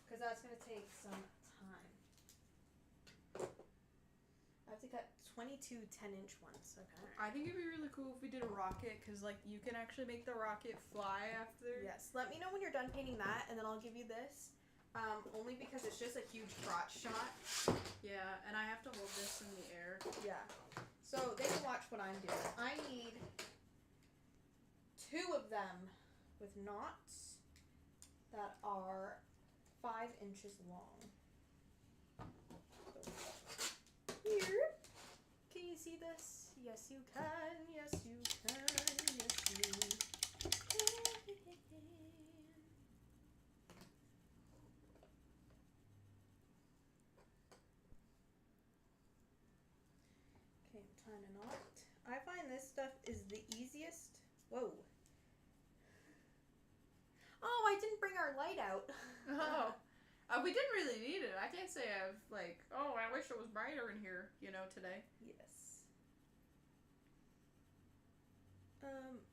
Because that's going to take some time. I have to cut 22 10-inch ones. Okay. I think it'd be really cool if we did a rocket, because like you can actually make the rocket fly after. Yes. Let me know when you're done painting that, and then I'll give you this. Only because it's just a huge crotch shot. Yeah, and I have to hold this in the air. Yeah. So they can watch what I'm doing. I need 2 of them with knots that are 5 inches long. Here. Can you see this? Yes, you can. Yes, you can. Yes, you can. Okay, I'm tying a knot. I find this stuff is the easiest. Whoa. Oh, I didn't bring our light out. Oh. We didn't really need it. I can't say I've like, oh, I wish it was brighter in here, today. Yes.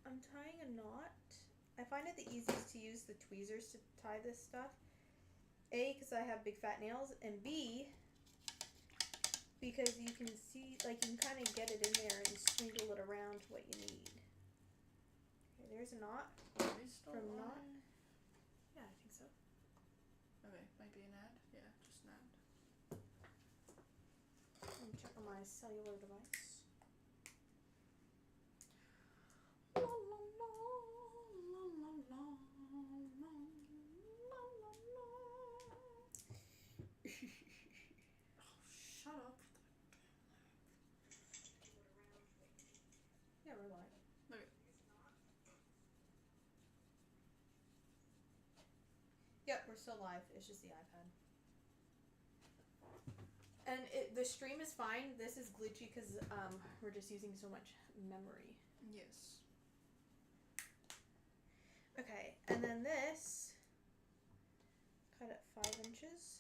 I'm tying a knot. I find it the easiest to use the tweezers to tie this stuff. A, because I have big fat nails, and B, because you can see, like, you can kind of get it in there and swingle it around to what you need. Okay, there's a knot. From knot. Yeah, I think so. Okay, might be an ad. Yeah, just an ad. I'm checking my cellular device. Shut up. Yeah, we're live. Okay. Yep, we're still live. It's just the iPad. And the stream is fine. This is glitchy because we're just using so much memory. Yes. Okay, and then this, cut at 5 inches.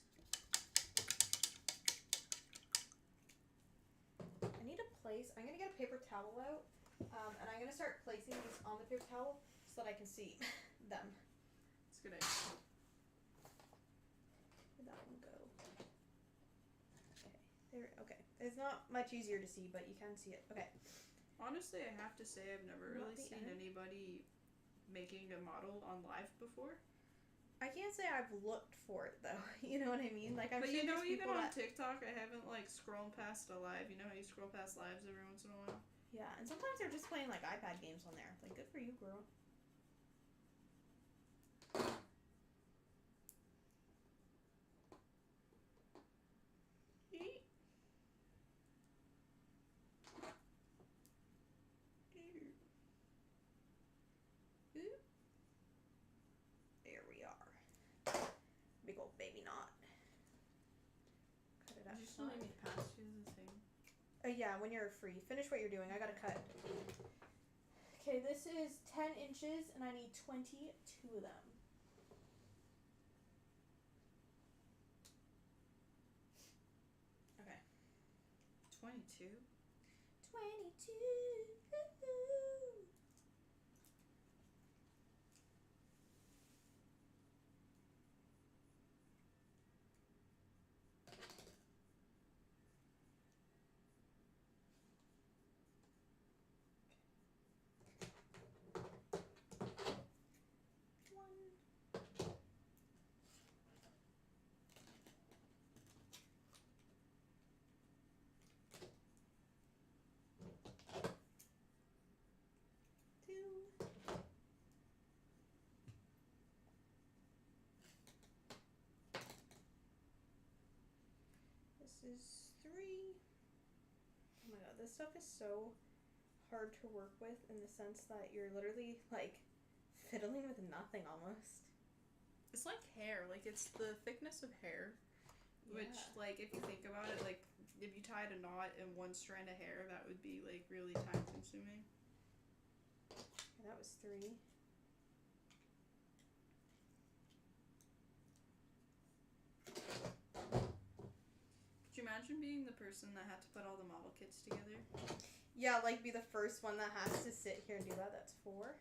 I need a place. I'm going to get a paper towel out, and I'm going to start placing these on the paper towel so that I can see them. It's a good idea. Where'd that one go? Okay, there. Okay, it's not much easier to see, but you can see it. Okay. Honestly, I have to say I've never Not really the seen end. anybody making a model on live before. I can't say I've looked for it though. You know what I mean? Like I'm But sure there's even people on that. TikTok, I haven't like scrolled past a live. You know how you scroll past lives every once in a while? Yeah, and sometimes they're just playing like iPad games on there. Like, good for you, girl. Eat. still need me to pass you the thing. Yeah, when you're free. Finish what you're doing. I gotta cut. Okay, this is 10 inches, and I need 22 of them. Okay. 22. 22. This is 3. Oh my god, this stuff is so hard to work with in the sense that you're literally like fiddling with nothing almost. It's like hair. Like, it's the thickness of hair. Which, Yeah. like, if you think about it, like, if you tied a knot in one strand of hair, that would be, like, really time consuming. Okay, that was 3. Could you imagine being the person that had to put all the model kits together? Yeah, like be the first one that has to sit here and do that. That's 4.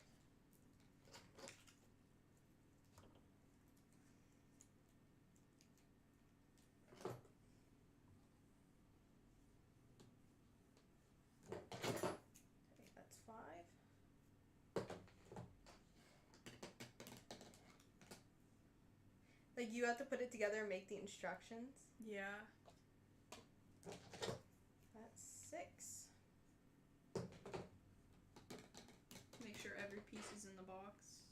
Okay, that's 5. Like you have to put it together and make the instructions. Yeah. That's 6. Make sure every piece is in the box.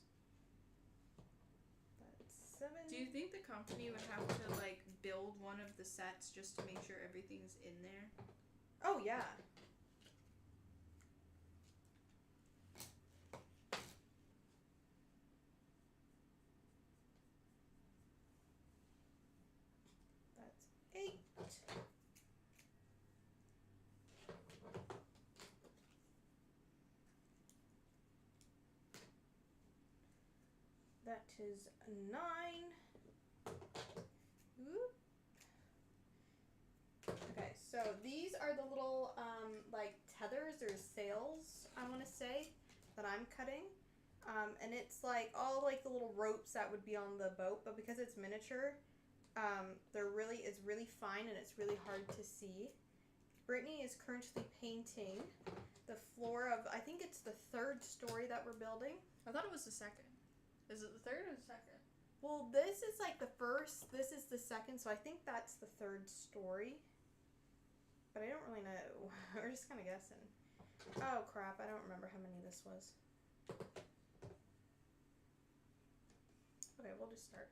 That's 7. Do you think the company would have to, like, build one of the sets just to make sure everything's in there? Oh yeah. That's 8. That is 9. Oop. Okay, so these are the little like tethers or sails, I want to say, that I'm cutting. And it's like all like the little ropes that would be on the boat, but because it's miniature, it's really fine and it's really hard to see. Brittany is currently painting the floor of, I think it's the 3rd story that we're building. I thought it was the second. Is it the 3rd or the 2nd? Well, this is like the 1st, this is the 2nd, so I think that's the 3rd story. But I don't really know. We're just kind of guessing. Oh crap, I don't remember how many this was. Okay, we'll just start.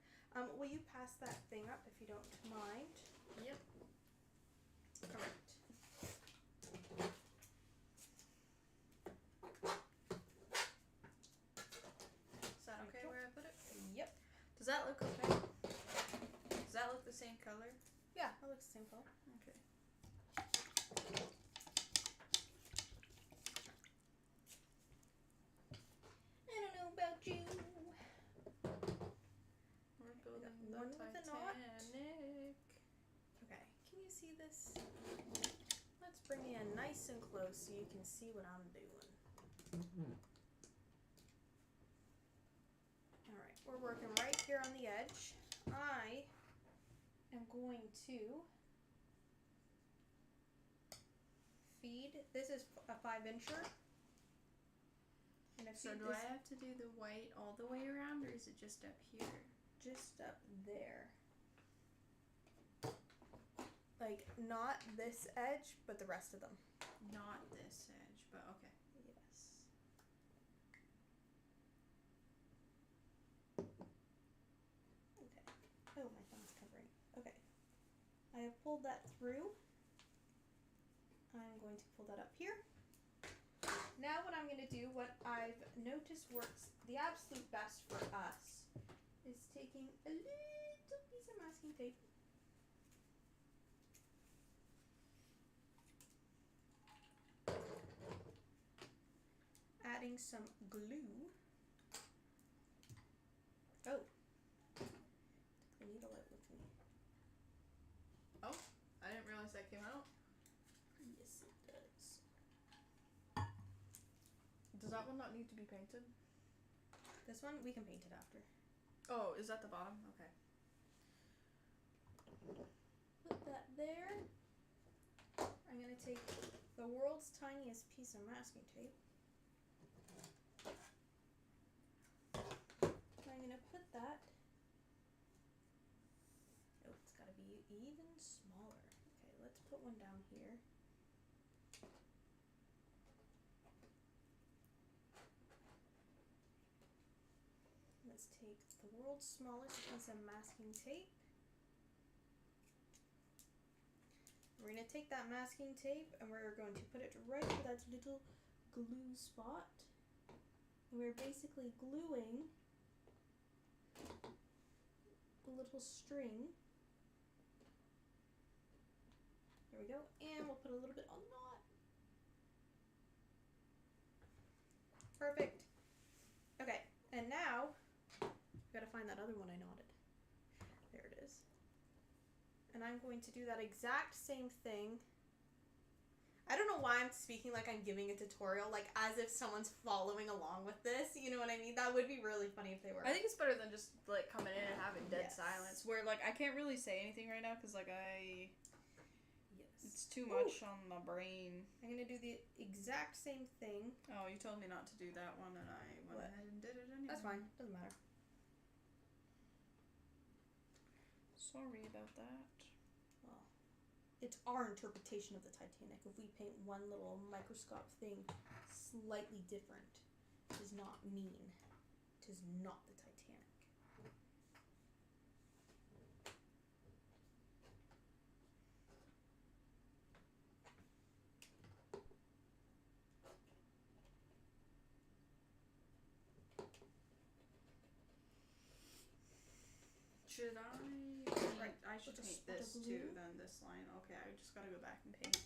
Will you pass that thing up if you don't mind? Yep. Correct. Is that okay where I put it? Yep. Does that look okay? Does that look the same color? Yeah, that looks the same color. Okay. I don't know about you. We're building the one with a knot. Titanic. Okay, can you see this? Let's bring you in nice and close so you can see what I'm doing. Alright, we're working right here on the edge. I am going to feed, this is a 5-incher. So do I have to do the white all the way around, or is it just up here? Just up there. Like, not this edge, but the rest of them. Not this edge, but okay. Yes. Okay. Oh, my thumb's covering. Okay. I have pulled that through. I'm going to pull that up here. Now what I'm going to do, what I've noticed works the absolute best for us, is taking a little piece of masking tape adding some glue. Oh. The needle out with me. Oh, I didn't realize that came out. Yes, it does. Does that one not need to be painted? This one, we can paint it after. Oh, is that the bottom? Okay. Put that there. I'm gonna take the world's tiniest piece of masking tape. I'm gonna put that. Oh, it's gotta be even smaller. Okay, let's put one down here. Let's take the world's smallest piece of masking tape. We're going to take that masking tape and we're going to put it right where that little glue spot. And we're basically gluing the little string. There we go. And we'll put a little bit on the knot. Perfect. Okay, and now I've got to find that other one I knotted. There it is. And I'm going to do that exact same thing. I don't know why I'm speaking like I'm giving a tutorial, like as if someone's following along with this. You know what I mean? That would be really funny if they were. I think it's better than just like coming in and having dead Yes. silence. Where like I can't really say anything right now because like Yes. it's too much on my brain. I'm going to do the exact same thing. Oh, you told me not to do that one, and I went What? ahead and did it anyway. That's fine. Doesn't matter. Sorry about that. Well, it's our interpretation of the Titanic. If we paint one little microscope thing slightly different, does not mean it is not the Titanic. Should I? Right. I should With a paint spot of this glue. too. Then this line. Okay, I just gotta go back and paint.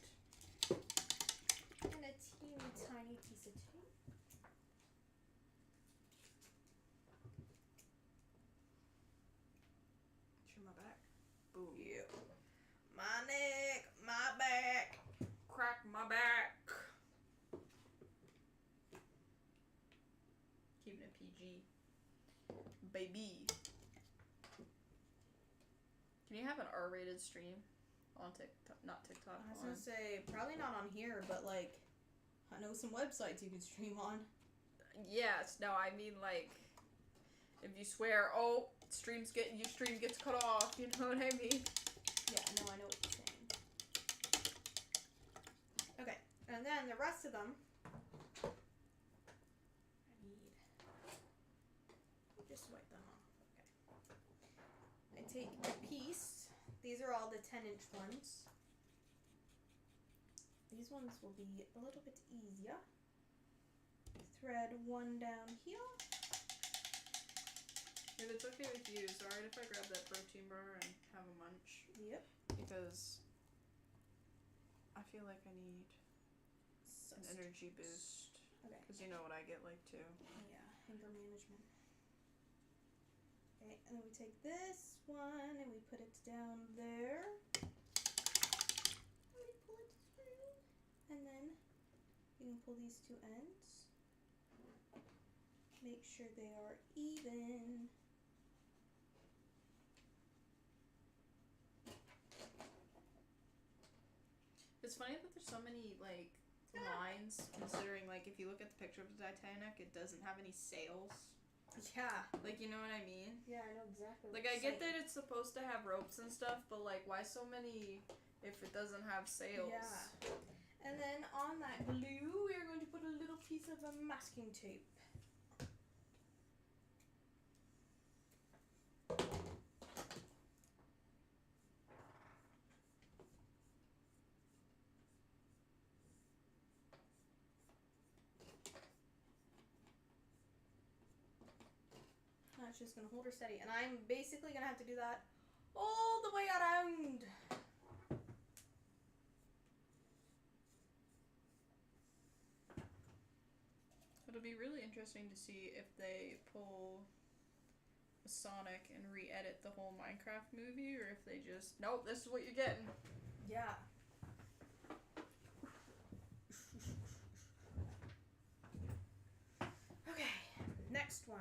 And a teeny tiny piece of tape. Show my back. Boom. Yeah. My neck, my back. Crack my back. Keeping it PG. Baby. Can you have an R-rated stream on TikTok? Not TikTok. I was On... gonna say, probably not on here, but like, I know some websites you can stream on. Yes. No, I mean like, if you swear, oh, your stream gets cut off. You know what I mean? Yeah, no, I know what you're saying. Okay, and then the rest of them, I need, just wipe them off. Okay. I take a piece. These are all the 10-inch ones. These ones will be a little bit easier. Thread one down here. If it's okay with you, is it alright if I grab that protein bar and have a munch? Yep. Because I feel like I need an energy boost. Okay. Because you know what I get like too. Yeah, anger management. Okay, and then we take this one and we put it down there. And we pull it through. And then you can pull these two ends. Make sure they are even. It's funny that there's so many like lines, considering like if you look at the picture of the Titanic, it doesn't have any sails. Yeah. Like, you know what I mean? Yeah, I know exactly. Like, I get that it's supposed to have ropes and stuff, but like, why so many if it doesn't have sails? Yeah. And then on that glue, we are going to put a little piece of a masking tape. That's just going to hold her steady. And I'm basically going to have to do that all the way around. It'll be be really interesting to see if they pull Sonic and re-edit the whole Minecraft movie, or if they just, nope, this is what you're getting. Yeah. Okay, next one.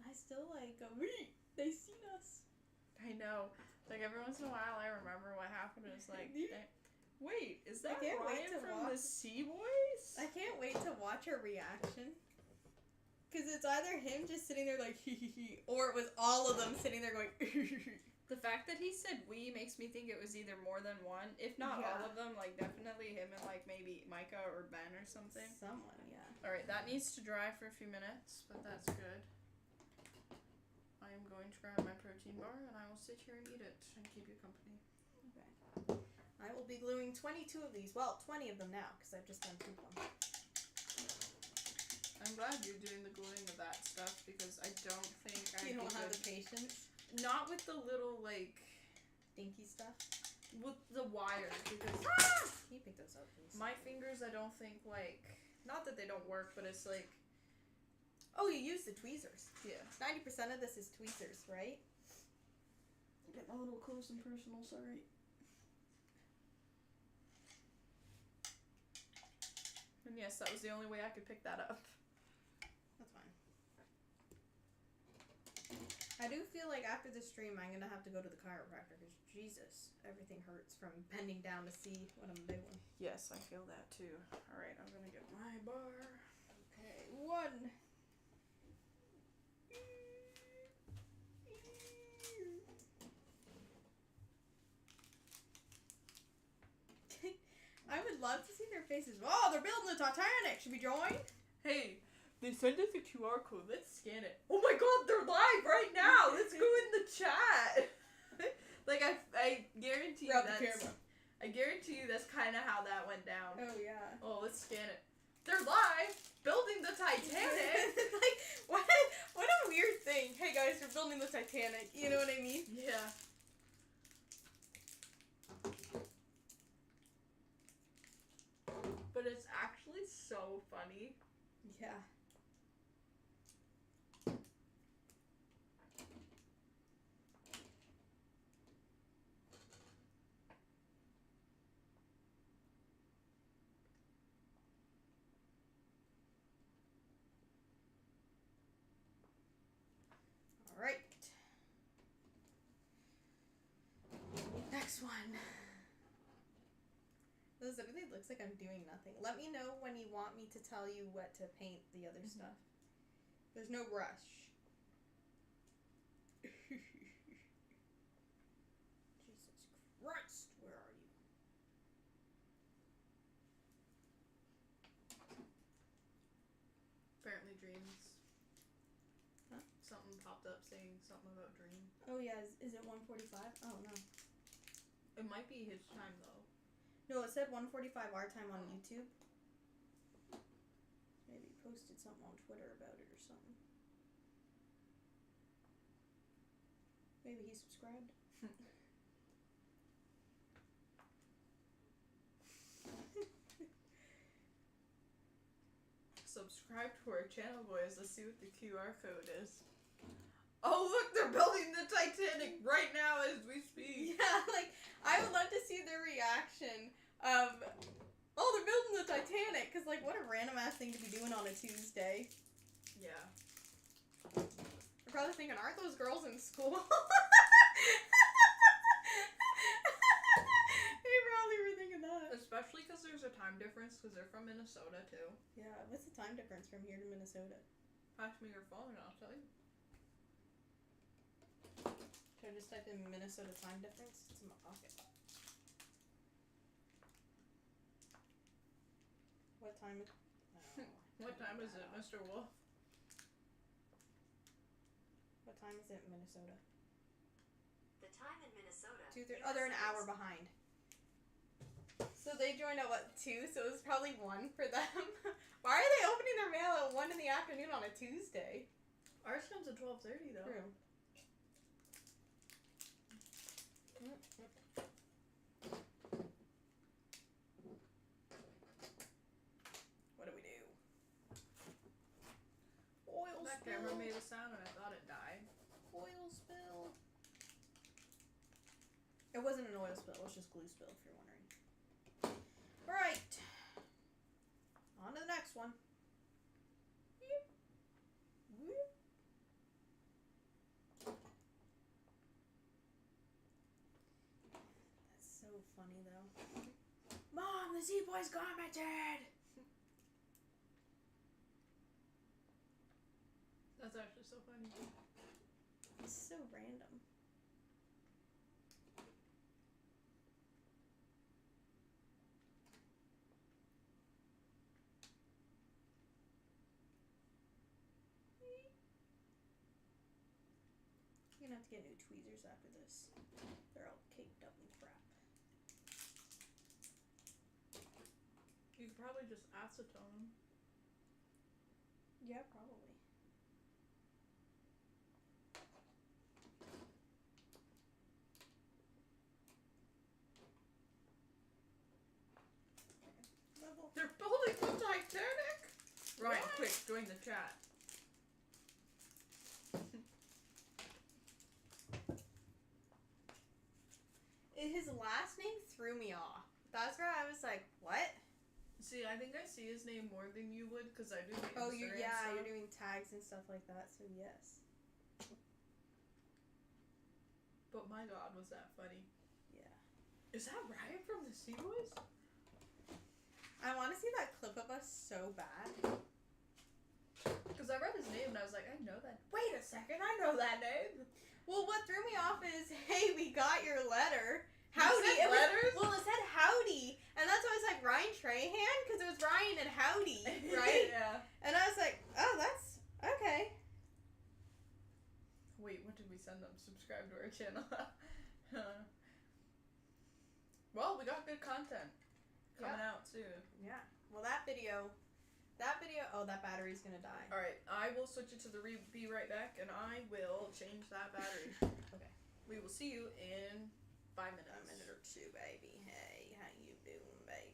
I still like go, they seen us. I know. Like, every once in a while, I remember what happened. It's like, wait, is that can't wait Ryan to from watch- the Cboys? I can't wait to watch her reaction. Because it's either him just sitting there like, hee hee hee, or it was all of them sitting there going, The fact that he said we makes me think it was either more than one, if not all Yeah. of them, like, definitely him and, like, maybe Micah or Ben or something. someone, yeah. Alright, that needs to dry for a few minutes, but that's good. I am going to grab my protein bar, and I will sit here and eat it and keep you company. Okay. I will be gluing 22 of these. Well, 20 of them now, because I've just done 2 of them. I'm glad you're doing the gluing of that stuff, because I don't think You don't have the patience. Not with the little, like, Dinky stuff. with the wires, because Can you pick those up, please? my fingers, I don't think, like, not that they don't work, but it's like, Oh, you use the tweezers. yeah. 90% of this is tweezers, right? Get a little close and personal, sorry. And yes, that was the only way I could pick that up. That's fine. I do feel like after the stream, I'm gonna have to go to the chiropractor because Jesus, everything hurts from bending down to see what I'm doing. Yes, I feel that too. Alright, I'm gonna get my bar. Okay, 1. I would love to see their faces. Oh, they're building the Titanic. Should we join? Hey, they sent us a QR code. Let's scan it. Oh my god, they're live right now! Let's go in the chat! Like, I guarantee you Grab the that's... camera. I guarantee you that's kind of how that went down. Oh, yeah. Oh, let's scan it. They're live! Building the Titanic! Like, what a weird thing. Hey guys, we're building the Titanic. You know what I mean? Yeah. But it's actually so funny. Yeah. All right. Next one. This really looks like I'm doing nothing. Let me know when you want me to tell you what to paint the other stuff. There's no rush. Jesus Christ, where are you? Apparently dreams. Huh? Something popped up saying something about dream. Oh yeah, is it 1:45? Oh no. It might be his time though. No, it said 1:45 our time on YouTube. Maybe he posted something on Twitter about it or something. Maybe he subscribed. Subscribe to our channel, boys. Let's see what the QR code is. Oh, look, they're building the Titanic right now as we speak. Yeah, like, I would love to see their reaction of, oh, they're building the Titanic, because, like, what a random-ass thing to be doing on a Tuesday. Yeah. They're probably thinking, aren't those girls in school? They probably were thinking that. Especially because there's a time difference, because they're from Minnesota, too. Yeah, what's the time difference from here to Minnesota? Pass me your phone and I'll tell you. Should I just type in Minnesota time difference? It's in my pocket. time it... No, What time is it, Mr. Wolf? What time is it in Minnesota? The time in Minnesota. 2:30. Oh, they're an hour behind. So they joined at what, 2? So it was probably 1 for them. Why are they opening their mail at 1 in the afternoon on a Tuesday? Ours comes at 12:30 though. True. What do we do? Oil That spill. camera made a sound and I thought it died. Oil spill. It wasn't an oil spill. It was just glue spill, if you're wondering. All right. On to the next one. Whoop. Whoop. That's so funny, though. Mom, the Z-Boys commented! That's actually so funny. It's so random. You're gonna have to get new tweezers after this. They're all caked up in crap. You could probably just acetone. Yeah, probably. Level. They're building the Titanic? Ryan, What? quick, join the chat. His last name threw me off. That's where I was like, what? See, I think I see his name more than you would because I do the Oh, Insta and you're stuff. doing tags and stuff like that, so yes. But my god, was that funny. Yeah. Is that Ryan from the Cboys? I want to see that clip of us so bad. Because I read his name and I was like, I know that. Wait a second, I know that name. Well, what threw me off is, hey, we got your letter. You Howdy. said letters? Well, it said howdy. And that's why I was like, Ryan Trahan? Because it was Ryan and howdy, right? Yeah. And I was like, oh, that's okay. Wait, what did we send them? Subscribe to our channel. Well, we got good content coming out soon. Yeah. Well, that video, oh, that battery's gonna die. Alright, I will switch it to the be right back and I will change that battery. Okay. We will see you in 5 minutes. A minute or two, baby. Hey, how you doing, baby?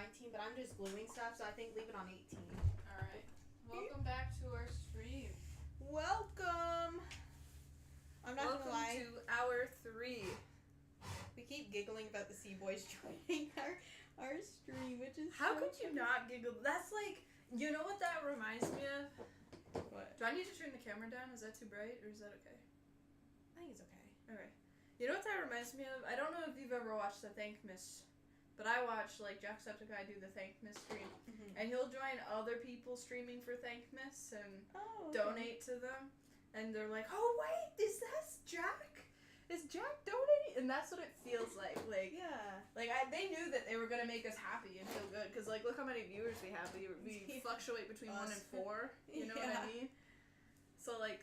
19, but I'm just gluing stuff, so I think leave it on 18. Alright. Welcome back to our stream. Welcome! I'm not Welcome gonna lie. to hour 3. We keep giggling about the Sea Boys joining our stream, which is How so could you funny. not giggle? That's like, you know what that reminds me of? What? Do I need to turn the camera down? Is that too bright or is that okay? I think it's okay. Okay. You know what that reminds me of? I don't know if you've ever watched the Thankmas, but I watch like Jacksepticeye do the Thankmas stream, and he'll join other people streaming for Thankmas and Oh, donate to them, and they're like, "Oh wait, is that Jack? Is Jack donating?" And that's what it feels like. Like, Yeah. they knew that they were gonna make us happy and feel good, cause like look how many viewers we have. We fluctuate between 1 and 4. You know what I mean? So like,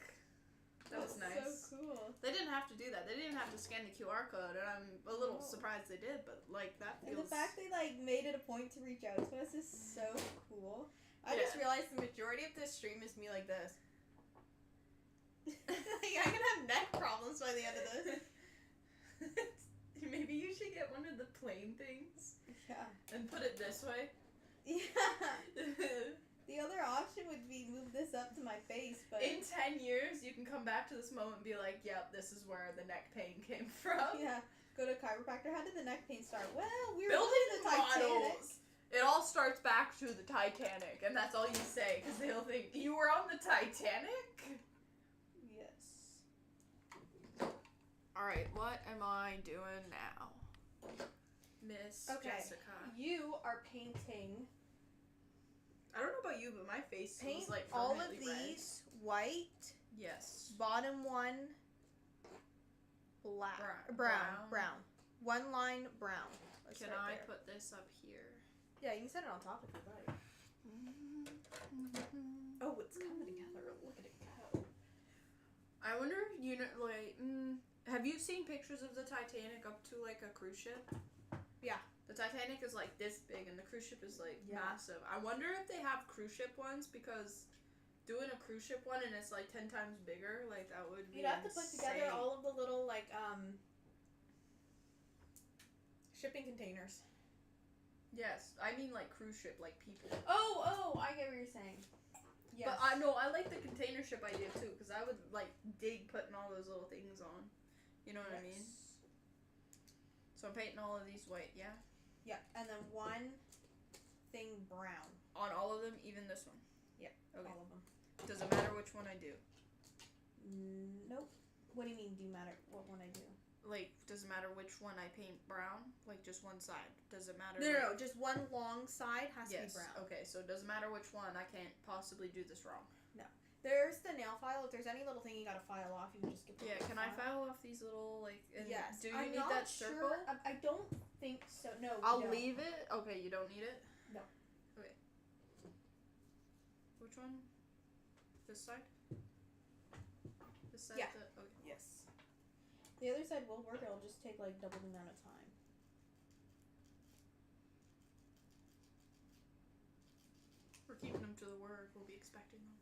that was nice. So cool. They didn't have to do that. They didn't have to scan the QR code, and I'm a little No. surprised they did. But like that feels. And the fact they like made it a point to reach out to us is so cool. I just Yeah. realized the majority of this stream is me like this. Like I'm gonna have neck problems by the end of this. Maybe you should get one of the plain things Yeah. and put it this way. Yeah. The other option would be move this up to my face, but In 10 years, you can come back to this moment and be like, "Yep, this is where the neck pain came from." yeah. Go to chiropractor. How did the neck pain start? Well, we were Building on the Titanic. models. It all starts back to the Titanic, and that's all you say because they'll think you were on the Titanic. Yes. All right, what am I doing now, Miss Okay. Jessica? You are painting. I don't know about you, but my face Paint feels like all of permanently red. these white. Yes. Bottom one. Black. Brown. One line brown. Let's Can start I there. put this up here? Yeah, you can set it on top if you like. Oh, it's coming together. Look at it go. I wonder if you know, like, have you seen pictures of the Titanic up to like a cruise ship? Yeah. The Titanic is like this big, and the cruise ship is like Yeah. massive. I wonder if they have cruise ship ones, because doing a cruise ship one and it's like 10 times bigger, like that would be You'd have to put together insane. all of the little like shipping containers. Yes, I mean like cruise ship, like people. Oh, I get what you're saying. Yes. But I know I like the container ship idea too, because I would like dig putting all those little things on. You know what I mean? So I'm painting all of these white, yeah? Yeah, and then one thing brown. On all of them, even this one. Yep, Okay. all of them. Doesn't matter which one I do. Nope. What do you mean? Do you matter what one I do? Like, doesn't matter which one I paint brown. Like just one side. Does it matter? No, just one long side has to be Yes. brown. Okay, so it doesn't matter which one. I can't possibly do this wrong. There's the nail file. If there's any little thing you gotta file off, you can just get the Yeah. little Can I file off these little like? And Yes. Do you I'm need not that circle? sure. I don't think so. No. I'll no. leave it. Okay, you don't need it. No. Okay. Which one? This side. This side. Yeah. Okay. Yes. The other side will work. It'll just take like double the amount of time. We're keeping them to the word. We'll be expecting them.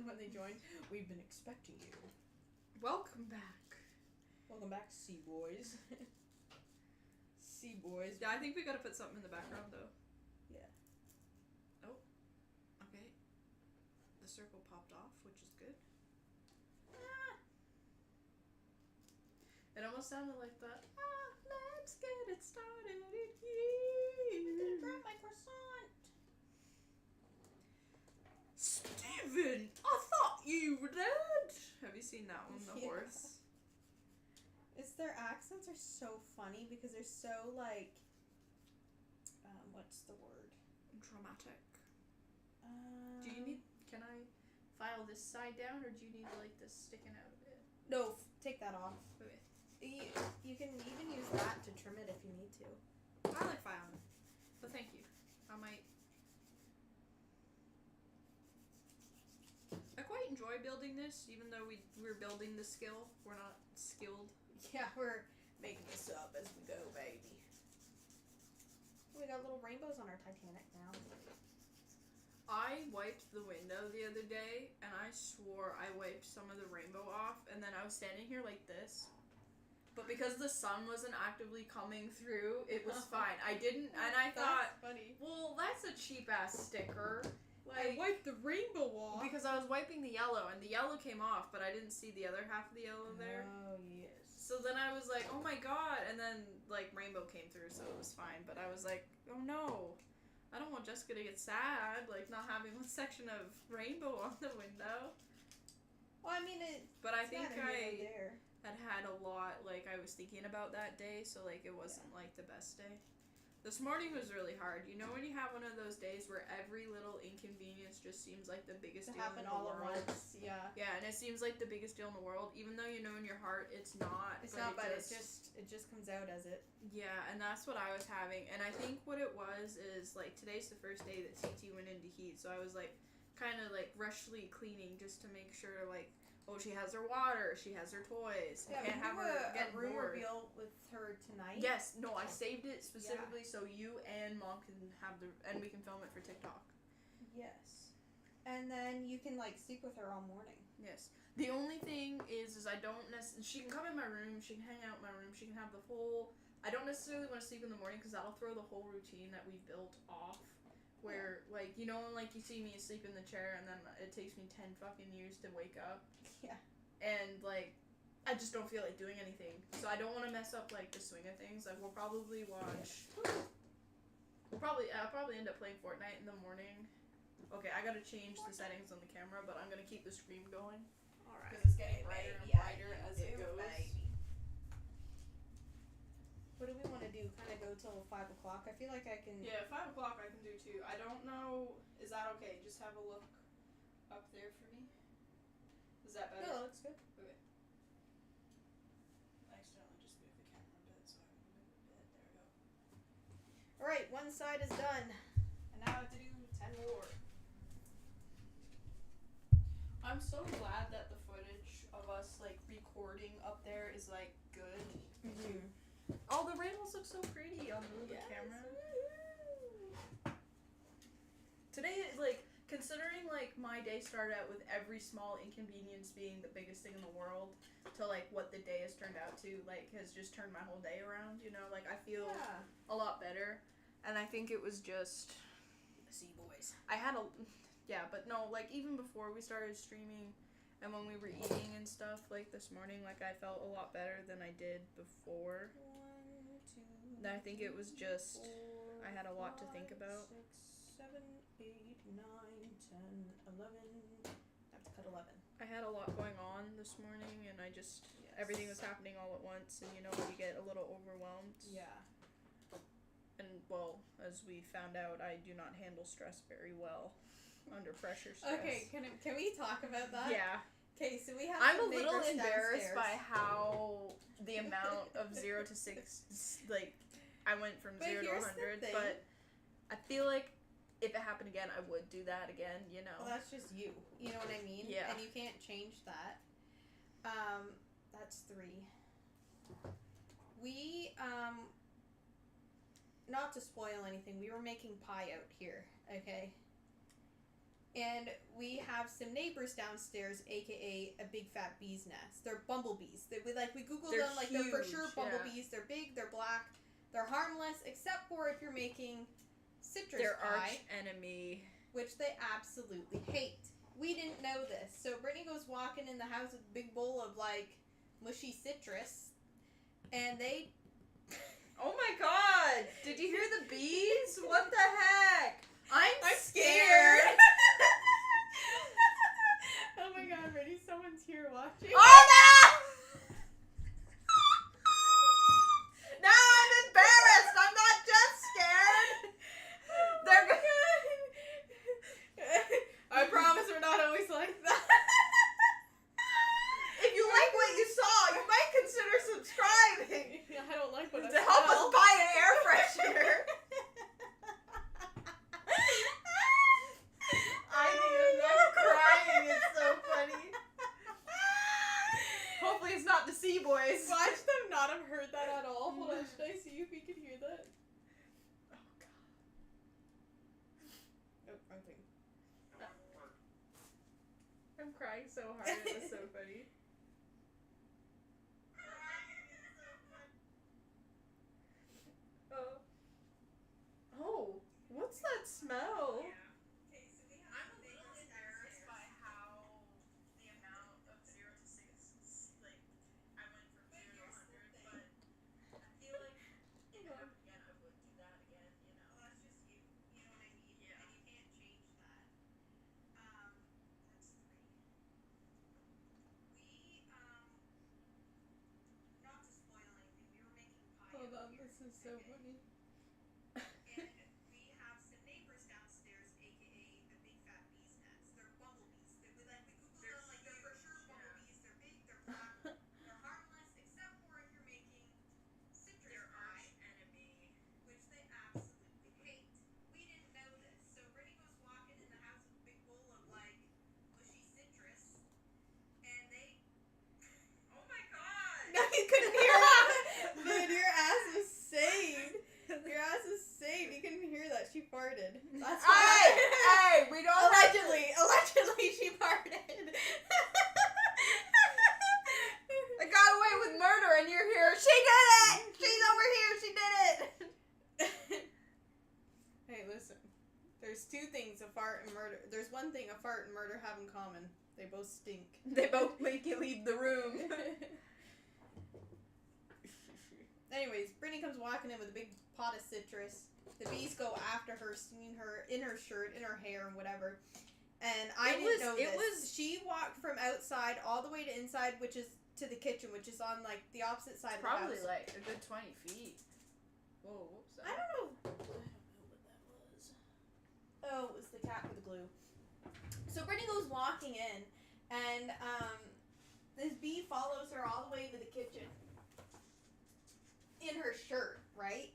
When they join, we've been expecting you. Welcome back. Welcome back, Sea Boys. Sea Boys. Yeah, I think we gotta put something in the background though. Yeah. Oh. Okay. The circle popped off, which is good. Ah. It almost sounded like that. Let's get it started in here. Grab my croissant. Steven, I thought you were dead. Have you seen that one, the Yeah. horse? It's their accents are so funny because they're so like, what's the word? Dramatic. Do you need? Can I file this side down, or do you need like this sticking out of it? No, take that off. Okay. You can even use that to trim it if you need to. I like filing, but thank you. I might. I quite enjoy building this, even though we're building the skill. We're not skilled. Yeah, we're making this up as we go, baby. We got little rainbows on our Titanic now. I wiped the window the other day, and I swore I wiped some of the rainbow off, and then I was standing here like this. But because the sun wasn't actively coming through, it was fine. I didn't, and I thought, funny. well, that's a cheap ass sticker. I wiped the rainbow off. Because I was wiping the yellow, and the yellow came off, but I didn't see the other half of the yellow there. Oh, yes. So then I was like, oh my god, and then, like, rainbow came through, so it was fine. But I was like, oh no, I don't want Jessica to get sad, like, not having one section of rainbow on the window. Well, I mean, But I think I there. had a lot, like, I was thinking about that day, so, like, it wasn't, like, the best day. This morning was really hard. You know when you have one of those days where every little inconvenience just seems like the biggest deal in the all world? at once, yeah. Yeah, and it seems like the biggest deal in the world, even though you know in your heart it's not. It's not, but it just comes out as it. Yeah, and that's what I was having. And I think what it was is, like, today's the first day that TT went into heat, so I was, like, kind of, like, rushly cleaning just to make sure, like, oh, she has her water, she has her toys. Yeah, I can't have her get a room bored. reveal with her tonight. Yes, no, I saved it specifically so you and Mom can have and we can film it for TikTok. Yes. And then you can, like, sleep with her all morning. Yes. The only thing is I don't necessarily, she can come in my room, she can hang out in my room, she can have the whole, I don't necessarily want to sleep in the morning because that'll throw the whole routine that we built off. Where, like, you know, like, you see me asleep in the chair and then it takes me 10 fucking years to wake up. Yeah. And, like, I just don't feel like doing anything. So I don't want to mess up, like, the swing of things. Like, we'll probably watch... I'll probably end up playing Fortnite in the morning. Okay, I gotta change the settings on the camera, but I'm gonna keep the screen going. Alright. Because it's getting brighter and brighter as it goes. Baby. What do we want to do? Kind of go till 5 o'clock? I feel like I can... Yeah, 5 o'clock I can do too. I don't know... Is that okay? Just have a look up there for me. Is that better? No, that's good. Okay. I accidentally just moved the camera a bit, so I can move it a bit. There we go. Alright, one side is done. And now I have to do 10 more. I'm so glad that the footage of us, like, recording up there is, like, good. Mm-hmm. Oh, the rainbows look so pretty on the camera. Today, like, considering, like, my day started out with every small inconvenience being the biggest thing in the world to, like, what the day has turned out to, like, has just turned my whole day around, you know? Like, I feel a lot better. And I think it was just... The Sea Boys. I had a... Yeah, but no, like, even before we started streaming and when we were eating and stuff, like, this morning, like, I felt a lot better than I did before. 1, 2, I think it was just... 4, I had a lot to think about. 6, 7, 8, 9, 10, 11. I have to cut 11. I had a lot going on this morning, and I just... Everything was happening all at once, and, you know, you get a little overwhelmed. Yeah. And, well, as we found out, I do not handle stress very well. Under pressure stress. Okay, can we talk about that? Yeah. Okay, so we have I'm a some little neighbors embarrassed downstairs. by how the amount of 0 to 6, like, I went from But 0 to here's the 100, thing. but I feel like if it happened again, I would do that again, you know. Well, that's just you. You know what I mean? Yeah. And you can't change that. That's 3. We, not to spoil anything, we were making pie out here, okay? And we have some neighbors downstairs, aka a big fat bee's nest. They're bumblebees. We googled They're them, like, they're for huge, sure bumblebees. They're big, they're black, they're harmless, except for if you're making citrus Their pie, arch enemy. which they absolutely hate. We didn't know this. So Brittany goes walking in the house with a big bowl of, like, mushy citrus, and they... Oh my god! Did you hear the bees? What the heck? I'm scared. Oh my god, Brittany, someone's here watching. Oh no! Now I'm embarrassed! I'm not just scared! They're I promise we're not always like that. If you like what you saw, you might consider subscribing! I don't like what I To help us buy an air freshener! I think I'm crying, it's so funny. Hopefully it's not the Sea Boys. Watch them not have heard that at all. Hold on, should I see if we can hear that? Oh god. Oh, wrong thing. I'm crying so hard, it was so funny. This is so funny. And we have some neighbors downstairs, aka the big fat bees nest. They're bumblebees. We Googled them, like they're for sure bumblebees. They're big, they're black, they're harmless, except for if you're making citrus pie. Their arch enemy. Which they absolutely hate. We didn't know this. So Brittany goes walking in the house with a big bowl of like mushy citrus. And they oh my god! No, you couldn't hear that. Dude, your ass is saved. Your ass is saved. You couldn't hear that. She farted. That's why. Hey, we don't have to- Allegedly, she farted. I got away with murder and you're here. She did it! She's over here. She did it! Hey, listen. There's two things a fart and murder. There's one thing a fart and murder have in common. They both stink. They both make you leave the room. Anyways, Brittany comes walking in with a big pot of citrus. The bees go after her, stinging her in her shirt, in her hair, and whatever. And I didn't know this. She walked from outside all the way to inside, which is to the kitchen, which is on like the opposite side of the Probably house. like a good 20 feet. Whoa, whoops. I don't know what that was. Oh, it was the cat with the glue. So Brittany goes walking in, and this bee follows her all the way to the kitchen. In her shirt, right?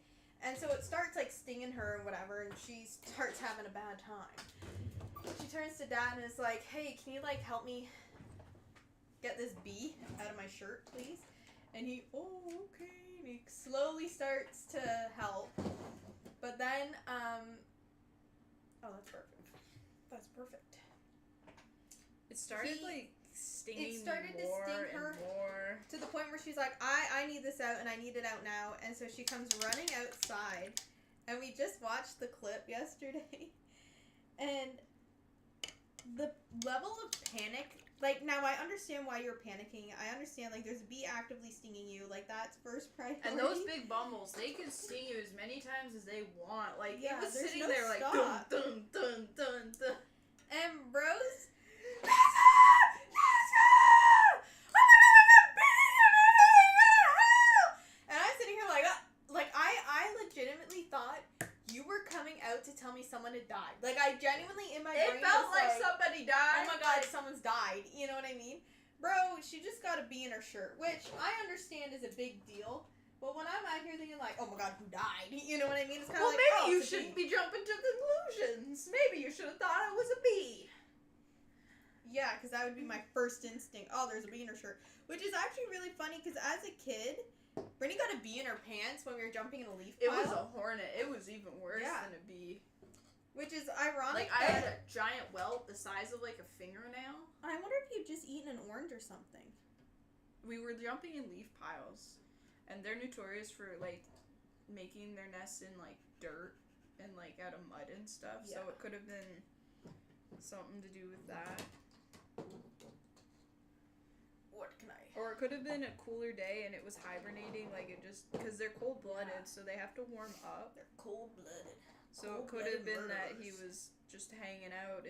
And so it starts like stinging her and whatever, and she starts having a bad time. She turns to Dad and is like, "Hey, can you like help me get this bee out of my shirt, please?" And he, "Oh, okay." And he slowly starts to help. But then, oh, that's perfect. That's perfect. It started He- like stinging it started to more sting and her. more. To the point where she's like, I need this out and I need it out now. And so she comes running outside. And we just watched the clip yesterday. And the level of panic, like, now I understand why you're panicking. I understand, like, there's a bee actively stinging you. Like, that's first priority. And those big bumbles, they can sting you as many times as they want. Like, Yeah, it was there's sitting no there like, stop. dun, dun, dun, dun, dun. And Rose, and I'm sitting here like I legitimately thought you were coming out to tell me someone had died. Like, I genuinely in my brain It felt was like somebody died. oh my god, someone's died. You know what I mean? Bro, she just got a bee in her shirt, which I understand is a big deal. But when I'm out here thinking like, oh my god, who died? You know what I mean? It's kind of Well, like, maybe oh, you it's a shouldn't bee. be jumping to conclusions. Maybe you should have thought it was a bee. Yeah, because that would be my first instinct. Oh, there's a bee in her shirt. Which is actually really funny because as a kid, Brittany got a bee in her pants when we were jumping in a leaf It pile. was a hornet. It was even worse Yeah. than a bee. Which is ironic. Like, I had that- a giant welt the size of like a fingernail. I wonder if you'd just eaten an orange or something. We were jumping in leaf piles, and they're notorious for like making their nests in like dirt and like out of mud and stuff. So Yeah. it could have been something to do with that, What can I? or it could have been a cooler day and it was hibernating. Like, it just because they're cold blooded, Yeah. so they have to warm up. They're cold-blooded. So it could have been that he murderers. was just hanging out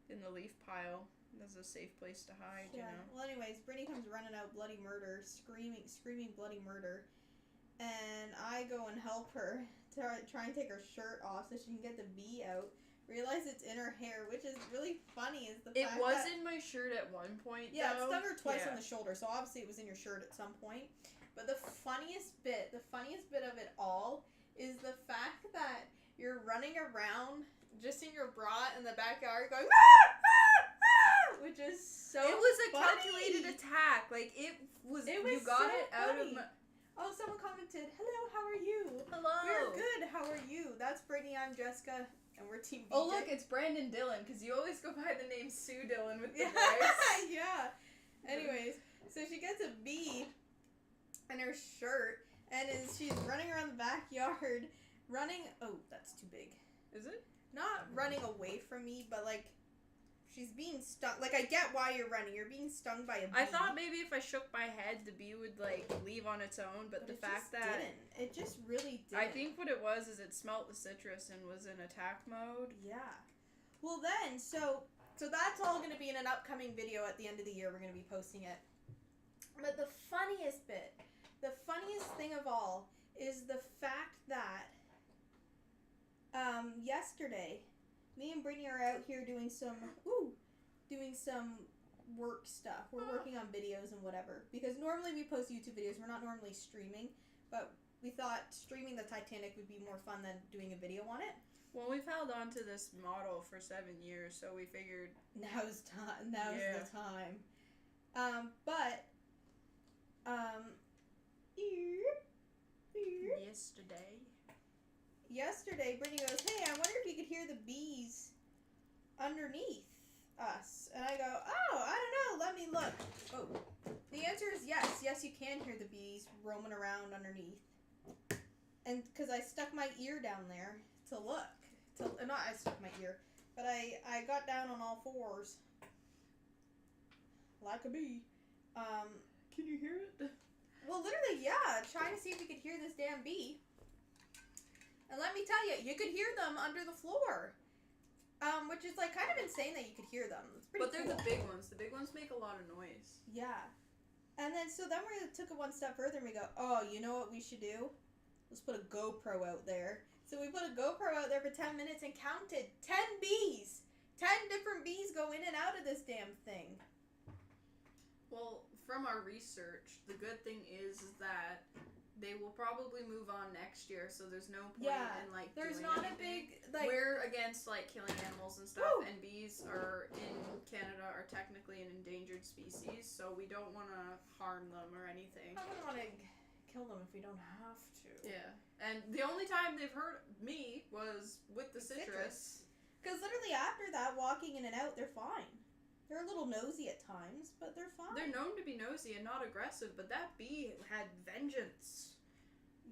in the leaf pile. That's a safe place to hide, Yeah. you know. Well, anyways, Brittany comes running out, bloody murder, screaming bloody murder, and I go and help her try and take her shirt off so she can get the bee out. Realize it's in her hair, which is really funny. Is the It fact was that, in my shirt at one point. yeah, though. it stung her twice Yeah. on the shoulder, so obviously it was in your shirt at some point. But the funniest bit of it all is the fact that you're running around just in your bra in the backyard going, "Ah, ah, ah," which is so It was a funny. calculated attack. Like, it was It was you got so it out funny. of my... Oh, someone commented, "Hello, how are you?" Hello. We're good. How are you? That's Brittany. I'm Jessica, and we're Team BJ. Oh, look, it's Brandon Dillon, because you always go by the name Sue Dillon with the Yeah. voice. Yeah. Anyways, so she gets a bee in her shirt, and she's running around the backyard, running. Oh, that's too big. Is it? Not running away from me, but like she's being stung. Like, I get why you're running. You're being stung by a bee. I thought maybe if I shook my head, the bee would, like, leave on its own, but the it fact just that... didn't. It just really didn't. I think what it was is it smelt the citrus and was in attack mode. Yeah. Well then, so that's all going to be in an upcoming video at the end of the year. We're going to be posting it. But the funniest bit the funniest thing of all is the fact that yesterday, me and Brittany are out here doing some work stuff. We're working on videos and whatever. Because normally we post YouTube videos. We're not normally streaming. But we thought streaming the Titanic would be more fun than doing a video on it. Well, we've held on to this model for 7 years, so we figured Now's the time. Yesterday, Brittany goes, "Hey, I wonder if you could hear the bees underneath us." And I go, "Oh, I don't know. Let me look." Oh, the answer is yes. Yes, you can hear the bees roaming around underneath. And because I stuck my ear down there to look. Not I stuck my ear, but I got down on all fours. Like a bee. Can you hear it? Well, literally, yeah. Trying to see if you could hear this damn bee. And let me tell you, you could hear them under the floor. Which is, like, kind of insane that you could hear them. It's pretty But they're cool. the big ones. The big ones make a lot of noise. Yeah. And then, so then we took it one step further and we go, oh, you know what we should do? Let's put a GoPro out there. So we put a GoPro out there for 10 minutes and counted 10 bees. 10 different bees go in and out of this damn thing. Well, from our research, the good thing is that they will probably move on next year, so there's no point in, like, there's doing not anything. a big, like... We're against, like, killing animals and stuff, Woo! and bees are, in Canada, are technically an endangered species, so we don't want to harm them or anything. I wouldn't want to kill them if we don't have to. Yeah. And the only time they've hurt me was with the citrus. Because literally after that, walking in and out, they're fine. They're a little nosy at times, but they're fine. They're known to be nosy and not aggressive, but that bee had vengeance.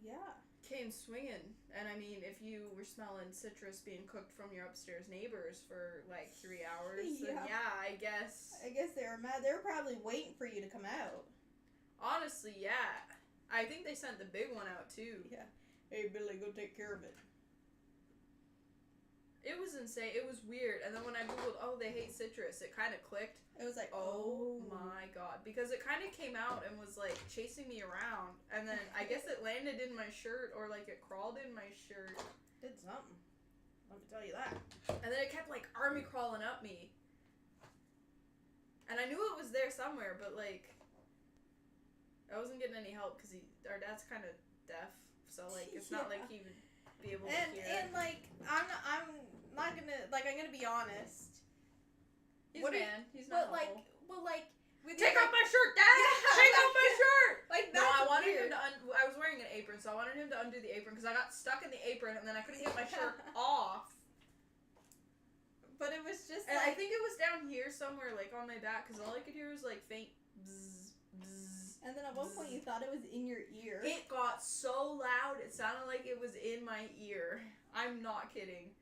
Yeah. Came swinging. And I mean, if you were smelling citrus being cooked from your upstairs neighbors for like 3 hours, then yeah, I guess. I guess they were mad. They were probably waiting for you to come out. Honestly, yeah. I think they sent the big one out too. Yeah. Hey, Billy, go take care of it. It was insane. It was weird. And then when I googled, oh, they hate citrus, it kind of clicked. It was like, oh my god. Because it kind of came out and was like chasing me around. And then I guess it landed in my shirt or like it crawled in my shirt. Did something. Let me tell you that. And then it kept like army crawling up me. And I knew it was there somewhere, but like I wasn't getting any help because our dad's kind of deaf. So like it's not like he would be able to hear. And like I'm not gonna like I'm gonna be honest. He's a man. He's not like with take your, off my shirt, Dad! Yeah, Take off my shirt! Like No, that's I wanted weird. him to I was wearing an apron, so I wanted him to undo the apron because I got stuck in the apron and then I couldn't get my shirt off. But it was just And like I think it was down here somewhere, like on my back, because all I could hear was like faint bzzz, bzzz. and then at one point you thought it was in your ear. It got so loud, it sounded like it was in my ear. I'm not kidding.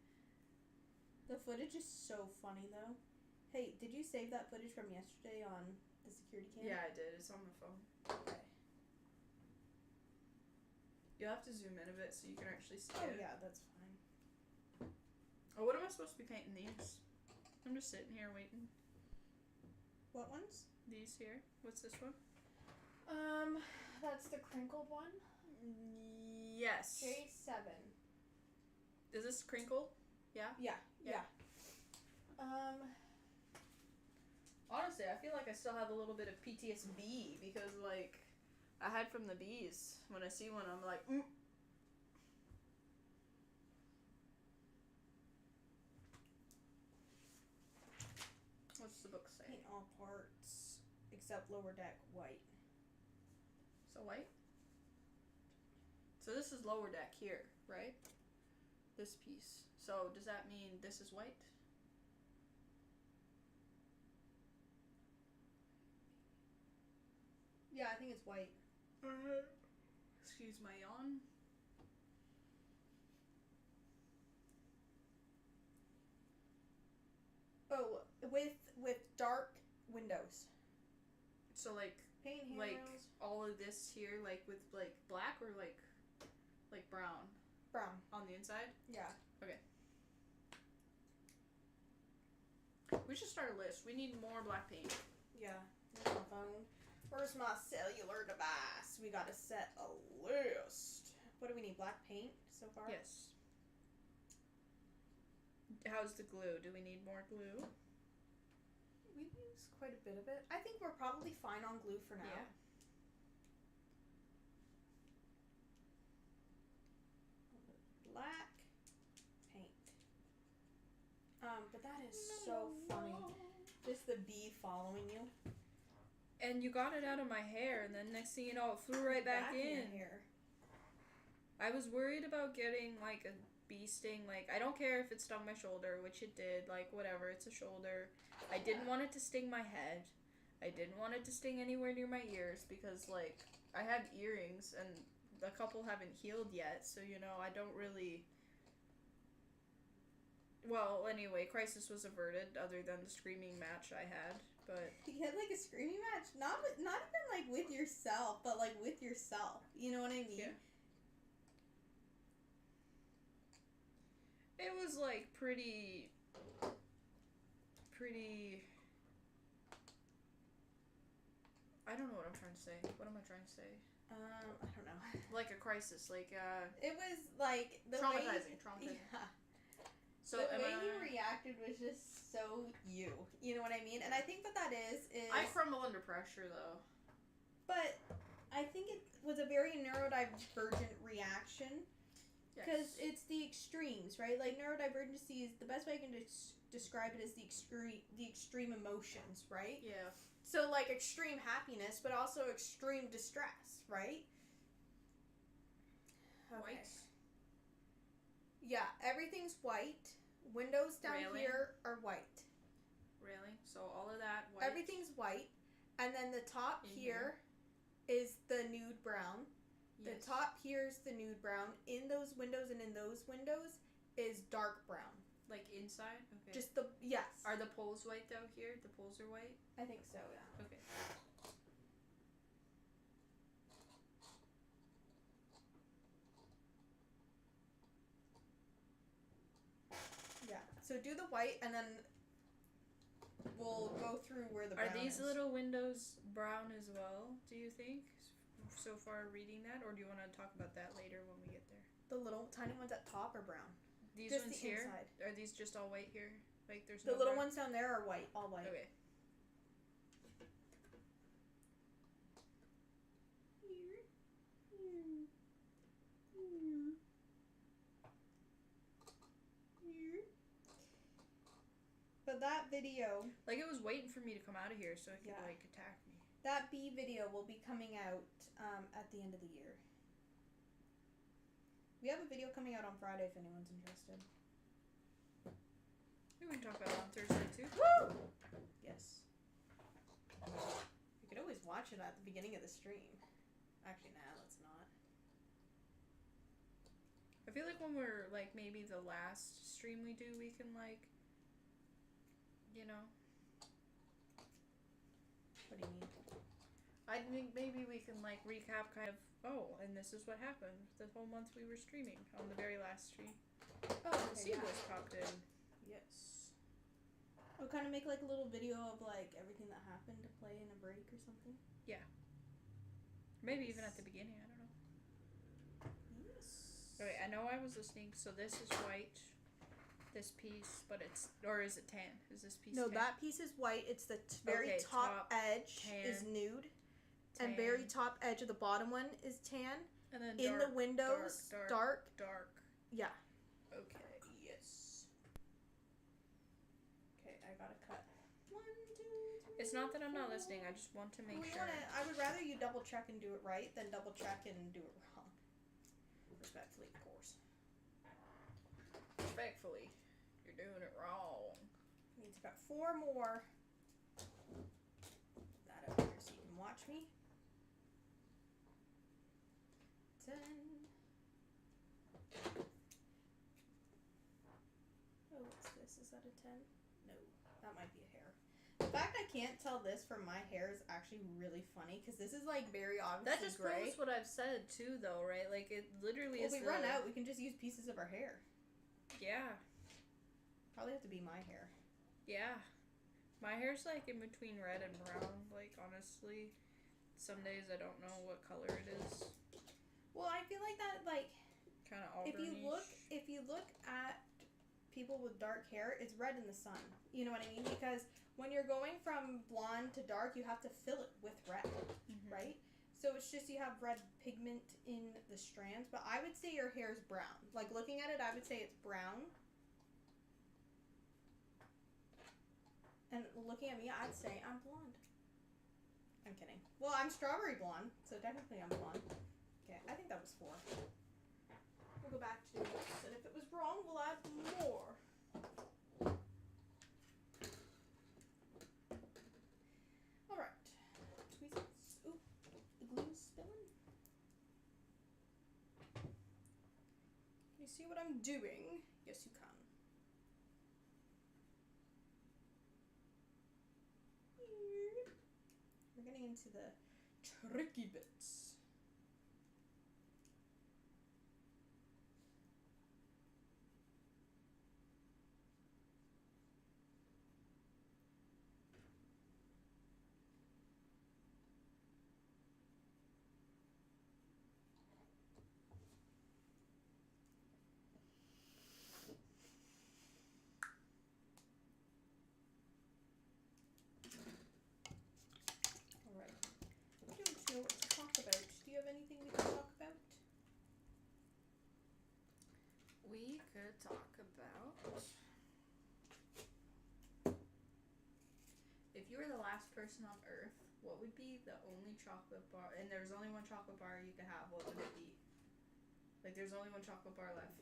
The footage is so funny though. Hey, did you save that footage from yesterday on the security cam? Yeah, I did. It's on my phone. Okay. You'll have to zoom in a bit so you can actually see Oh it. yeah, that's fine. Oh, what am I supposed to be painting these? I'm just sitting here waiting. What ones? These here. What's this one? That's the crinkled one. Yes. J7. Is this crinkled? Yeah? Yeah. Honestly, I feel like I still have a little bit of PTSD because, like, I hide from the bees. When I see one, I'm like, What's the book say? Paint all parts except lower deck white. So white? So this is lower deck here, right? This piece. So does that mean this is white? Yeah, I think it's white. Excuse my yawn. Oh, with dark windows. So like Paint handrails. like all of this here, like with like black or like brown brown. on the inside. Yeah. We should start a list. We need more black paint. Yeah. There's my phone. Where's my cellular device? We gotta set a list. What do we need? Black paint so far? Yes. How's the glue? Do we need more glue? We've used quite a bit of it. I think we're probably fine on glue for now. Yeah. Black paint. But that is so funny. Just the bee following you. And you got it out of my hair, and then next thing you know, it flew right back in. your hair. I was worried about getting, like, a bee sting. Like, I don't care if it stung my shoulder, which it did. Like, whatever, it's a shoulder. I didn't want it to sting my head. I didn't want it to sting anywhere near my ears because, like, I have earrings, and a couple haven't healed yet, so, you know, I don't really... Well, anyway, crisis was averted, other than the screaming match I had, but... You had like a screaming match, not even like with yourself, but like with yourself. You know what I mean? Yeah. It was like pretty. I don't know what I'm trying to say. What am I trying to say? I don't know. Like a crisis, like It was like the traumatizing. Yeah. So the way you reacted was just so you. You know what I mean? And I think what that is I crumble under pressure though. But I think it was a very neurodivergent reaction. Because it's the extremes, right? Like neurodivergency is the best way I can describe it is the extreme emotions, right? Yeah. So like extreme happiness, but also extreme distress, right? Okay. White. Yeah, everything's white. Windows down Railing. here are white. Railing. So all of that white. Everything's white, and then the top In here is the nude brown. The Yes. top here is the nude brown. In those windows and in those windows is dark brown. Like inside. Okay. Just the yes. Are the poles white though? Here, the poles are white. I think so. Yeah. Okay. Yeah. So do the white, and then we'll go through where the brown Are these is. little windows brown as well? Do you think? So far, reading that, or do you want to talk about that later when we get there? The little tiny ones at top are brown. These Just ones the here. inside. Are these just all white here? Like there's The no little brown? ones down there are white, all white. Okay. But that video, Like it was waiting for me to come out of here so it could Yeah. like attack me. that bee video will be coming out at the end of the year. We have a video coming out on Friday if anyone's interested. Maybe we can talk about it on Thursday too. Woo! Yes. You could always watch it at the beginning of the stream. Actually, nah, let's not. I feel like when we're like maybe the last stream we do, we can like, you know. What do you mean? I think maybe we can like recap kind of. Oh, and this is what happened the whole month we were streaming on the very last stream. Oh, The okay, yeah. Cboystv popped in. Yes. We'll kind of make like a little video of like everything that happened to play in a break or something. Maybe even at the beginning. I don't know. Yes. Okay, I know I was listening. So this is white. This piece, but it's or is it tan? Is this piece? No, tan? that piece is white. It's the very Okay, top edge tan, is nude, tan, and very top edge of the bottom one is tan. and then In dark, the windows, dark. Yeah. Okay. Yes. Okay, I gotta cut. 1, 2, 3. It's not that I'm not listening. I just want to make sure. I would rather you double check and do it right than double check and do it wrong. Respectfully, of course. Respectfully, you're doing it wrong. Needs about 4 more. Put that up here so you can watch me. 10. Oh, what's this? Is that a 10? No, that might be a hair. The fact I can't tell this from my hair is actually really funny because this is like very obviously That just gray. proves what I've said too, though, right? Like it literally If is. we run out, we can just use pieces of our hair. Yeah, Probably have to be my hair. yeah. My hair's like in between red and brown. Like honestly, Some days I don't know what color it is. Well, I feel like that, like, Kind of auburnish. if you look at people with dark hair, it's red in the sun. You know what I mean? Because when you're going from blonde to dark, you have to fill it with red, right? So it's just you have red pigment in the strands. But I would say your hair is brown. Like, looking at it, I would say it's brown. And looking at me, I'd say I'm blonde. I'm kidding. Well, I'm strawberry blonde, so technically I'm blonde. Okay, I think that was 4. We'll go back to this, and if it was wrong, we'll add more. Alright. Tweezers. Oop, the glue's spilling. Can you see what I'm doing? Yes, you can. We're getting into the tricky bits. Alright. I don't know what to talk about. Do you have anything we can talk about? We could talk about... If you were the last person on Earth, what would be the only chocolate bar... And there's only one chocolate bar you could have, what would it be? Like, there's only one chocolate bar left.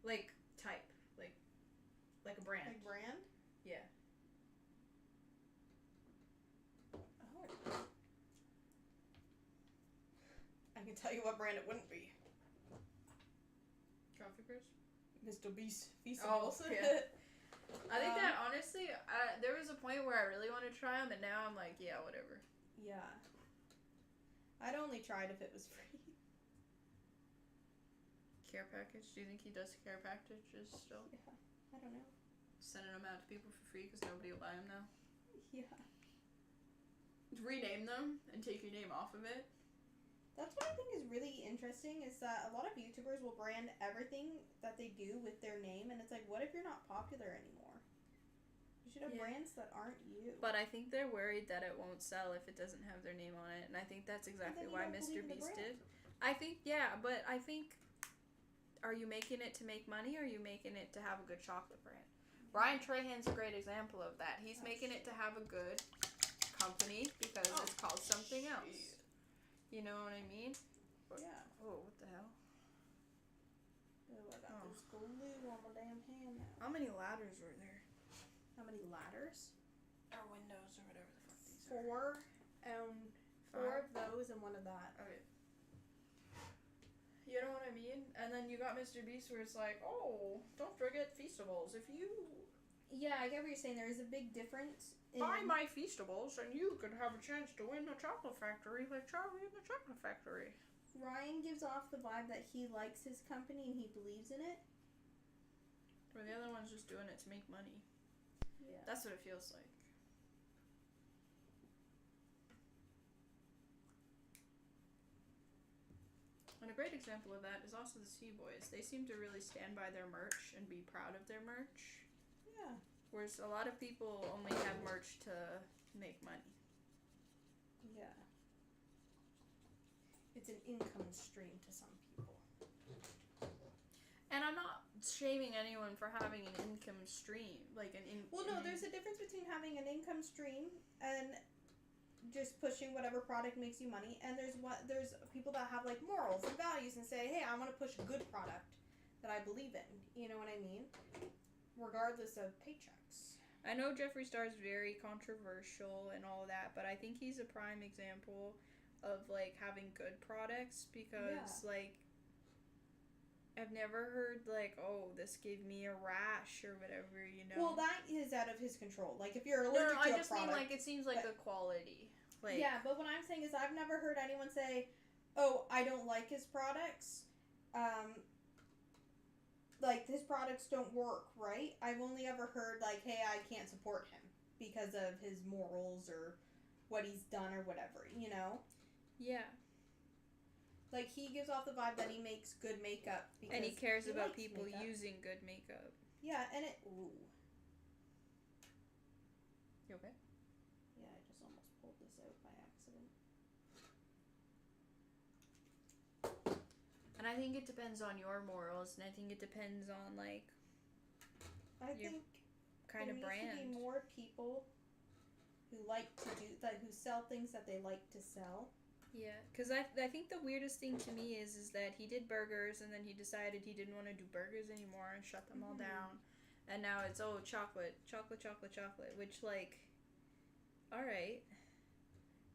Like, type. Like a brand. Like brand? Yeah. Oh. I can tell you what brand it wouldn't be. Coffee Crisp? Mr. Beast. Oh, yeah. I think that, honestly, there was a point where I really wanted to try them, and now I'm like, yeah, whatever. Yeah. I'd only try it if it was free. Care package? Do you think he does care packages still? Yeah. I don't know. Sending them out to people for free because nobody will buy them now? Yeah. Rename them and take your name off of it. That's what I think is really interesting is that a lot of YouTubers will brand everything that they do with their name, and it's like, what if you're not popular anymore? You should have brands that aren't you. But I think they're worried that it won't sell if it doesn't have their name on it, and I think that's exactly why Mr. Beast did. I think, yeah, but I think, are you making it to make money, or are you making it to have a good chocolate brand? Ryan Trahan's a great example of that. He's making it to have a good company because it's called something else. You know what I mean? Yeah. Oh, what the hell? Oh, I got this glue on my damn hand now. How many ladders were there? How many ladders? Or windows, or whatever the fuck these are. 4 of those and 1 of that. Okay. You know what I mean? And then you got Mr. Beast where it's like, oh, don't forget Feastables. If you Yeah, I get what you're saying. There is a big difference. buy my Feastables, and you could have a chance to win a chocolate factory like Charlie in the Chocolate Factory. Ryan gives off the vibe that he likes his company and he believes in it. Where the other one's just doing it to make money. Yeah. That's what it feels like. And a great example of that is also the Cboys. They seem to really stand by their merch and be proud of their merch. Yeah. Whereas a lot of people only have merch to make money. Yeah. It's an income stream to some people. And I'm not shaming anyone for having an income stream. Well, no, there's a difference between having an income stream and just pushing whatever product makes you money, and there's people that have like morals and values and say, hey, I want to push a good product that I believe in. You know what I mean? Regardless of paychecks. I know Jeffree Star is very controversial and all that, but I think he's a prime example of like having good products because like I've never heard like, oh, this gave me a rash or whatever, you know. Well, that is out of his control. Like if you're allergic to a product. I just mean like it seems like the quality. Like, yeah, but what I'm saying is I've never heard anyone say, oh, I don't like his products. Like, his products don't work, right? I've only ever heard, like, hey, I can't support him because of his morals or what he's done or whatever, you know? Yeah. Like, he gives off the vibe that he makes good makeup. Because And he cares about likes people makeup. using good makeup. Yeah, and it... Ooh. You okay? Yeah, I just almost pulled this out by accident. And I think it depends on your morals, and I think it depends on, like, I Your think kind there of needs brand. to be more people who like to do... Like, who sell things that they like to sell. Yeah, because I think the weirdest thing to me is that he did burgers, and then he decided he didn't want to do burgers anymore and shut them all down. And now it's, oh, chocolate, which, like, alright.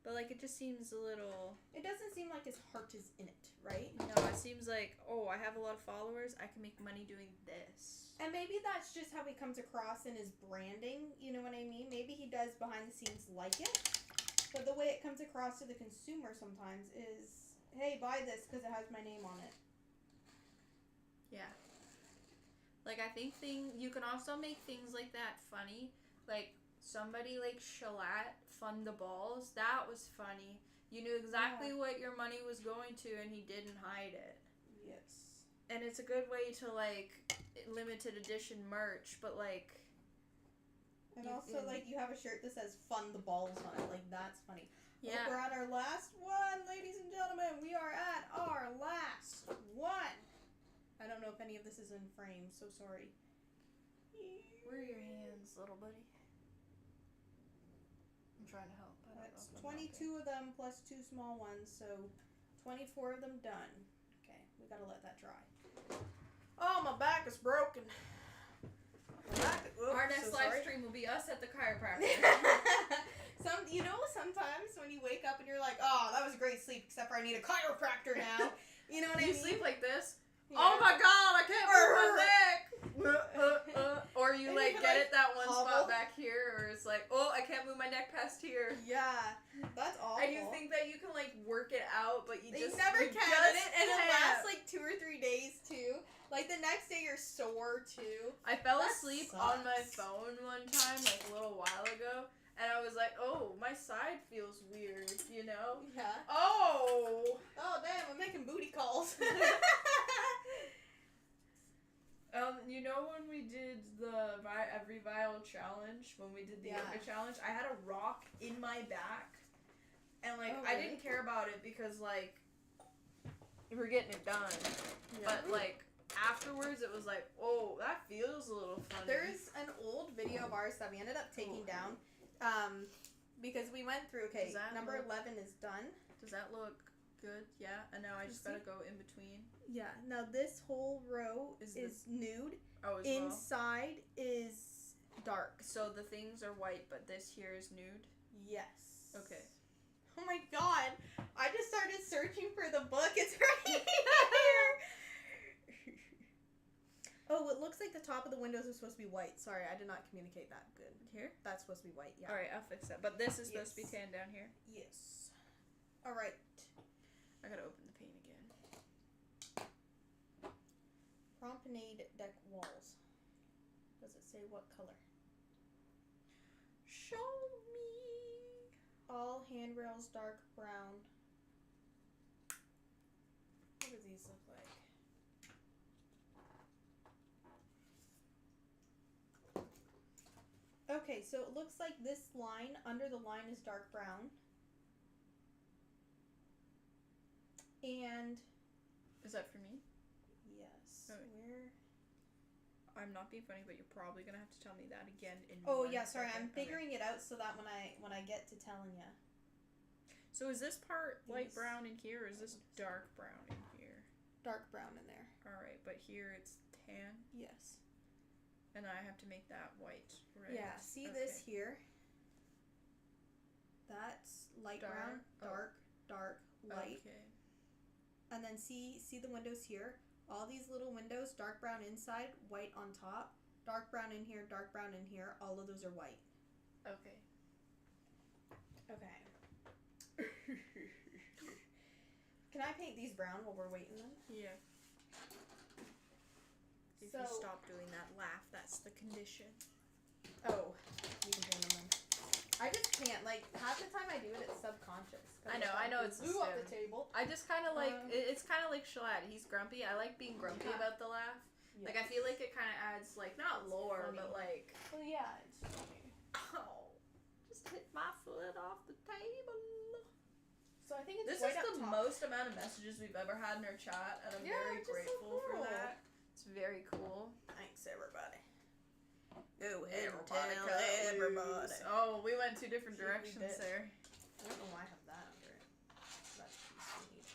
But, like, it just seems a little... It doesn't seem like his heart is in it, right? No, it seems like, oh, I have a lot of followers, I can make money doing this. And maybe that's just how he comes across in his branding, you know what I mean? Maybe he does behind the scenes like it. But the way it comes across to the consumer sometimes is, hey, buy this because it has my name on it. Yeah. Like, I think you can also make things like that funny. Like, somebody like Shalat fund the balls. That was funny. You knew exactly what your money was going to, and he didn't hide it. Yes. And it's a good way to, like, limited edition merch, but, like... And also, like, you have a shirt that says fund the balls on it. Like, that's funny. Yeah. Look, we're at our last one, ladies and gentlemen. We are at our last one. I don't know if any of this is in frame, so sorry. Where are your hands, little buddy? I'm trying to help. I don't That's know if I'm 22 of them plus 2 small ones, so 24 of them done. Okay, we gotta let that dry. Oh, my back is broken. Our next live stream will be us at the chiropractor. Sometimes when you wake up and you're like, oh, that was a great sleep, except for I need a chiropractor now. You know what I You mean? sleep like this? Yeah. Oh my god, I can't move my neck! Or you, And like, you get can, it that one hobble. spot back here, or it's like, oh, I can't move my neck past here. Yeah, that's awful. And you think that you can, like, work it out, but you You just never you can, just and it can't. lasts like 2 or 3 days too. Like the next day you're sore too. I fell That asleep on my sucks. phone one time, like, a little while ago, and I was like, oh, my side feels weird, you know? Yeah. Oh! Oh damn, I'm making booty calls. You know when we did the every vial challenge, when we did the yoga challenge, I had a rock in my back, and, like, Oh, I really? didn't care about it because, like, we're getting it done. Yeah. But, like, afterwards it was like, oh, that feels a little funny. There's an old video of ours that we ended up taking down, because we went through. Okay, Does that number look- 11 is done. Does that look good? Yeah, and now I just see? gotta go in between. Yeah. Now this whole row Is is nude. Oh, as Inside is dark. So the things are white, but this here is nude? Yes. Okay. Oh my god! I just started searching for the book. It's right here. Oh, it looks like the top of the windows is supposed to be white. Sorry, I did not communicate that good. Here? That's supposed to be white. Yeah. Alright, I'll fix that. But this is supposed to be Yes. tan down here. Yes. All right. I gotta open the paint again. Promenade deck walls. Does it say what color? Show me. All handrails dark brown. What do these look like? Okay, so it looks like this line, under the line is dark brown. And Is that for me? yes, Okay. where? I'm not being funny, but you're probably gonna have to tell me that again in Oh 1 yeah, sorry, second. I'm Okay. figuring it out so that when I get to telling you. So is this part light These- brown in here, or is this dark brown in here? Dark brown in there. Alright, but here it's tan, Yes. and I have to make that white, right? Yeah, see this Okay. here? That's light brown, Dark. dark, light. Okay. And then see the windows here? All these little windows, dark brown inside, white on top. Dark brown in here, dark brown in here. All of those are white. Okay. Okay. Can I paint these brown while we're waiting then? Yeah. If So- you stop doing that laugh, that's the condition. Oh, you can paint them then. I just can't. Like, half the time I do it, it's subconscious. I know it's a blew up sim. the table. I just kind of like it's kind of like Shalad. He's grumpy. I like being grumpy about the laugh. Like I feel like it kind of adds like not lore, but like. Well, yeah, it's funny. Oh, just hit my foot off the table. So I think it's This right is up the top. most amount of messages we've ever had in our chat, and I'm very which is so grateful for cool. that. It's very cool. Thanks, everybody. Go Everybody cut loose. Oh, we went 2 different directions did. there. I don't know why I have that under it. That's too sweet.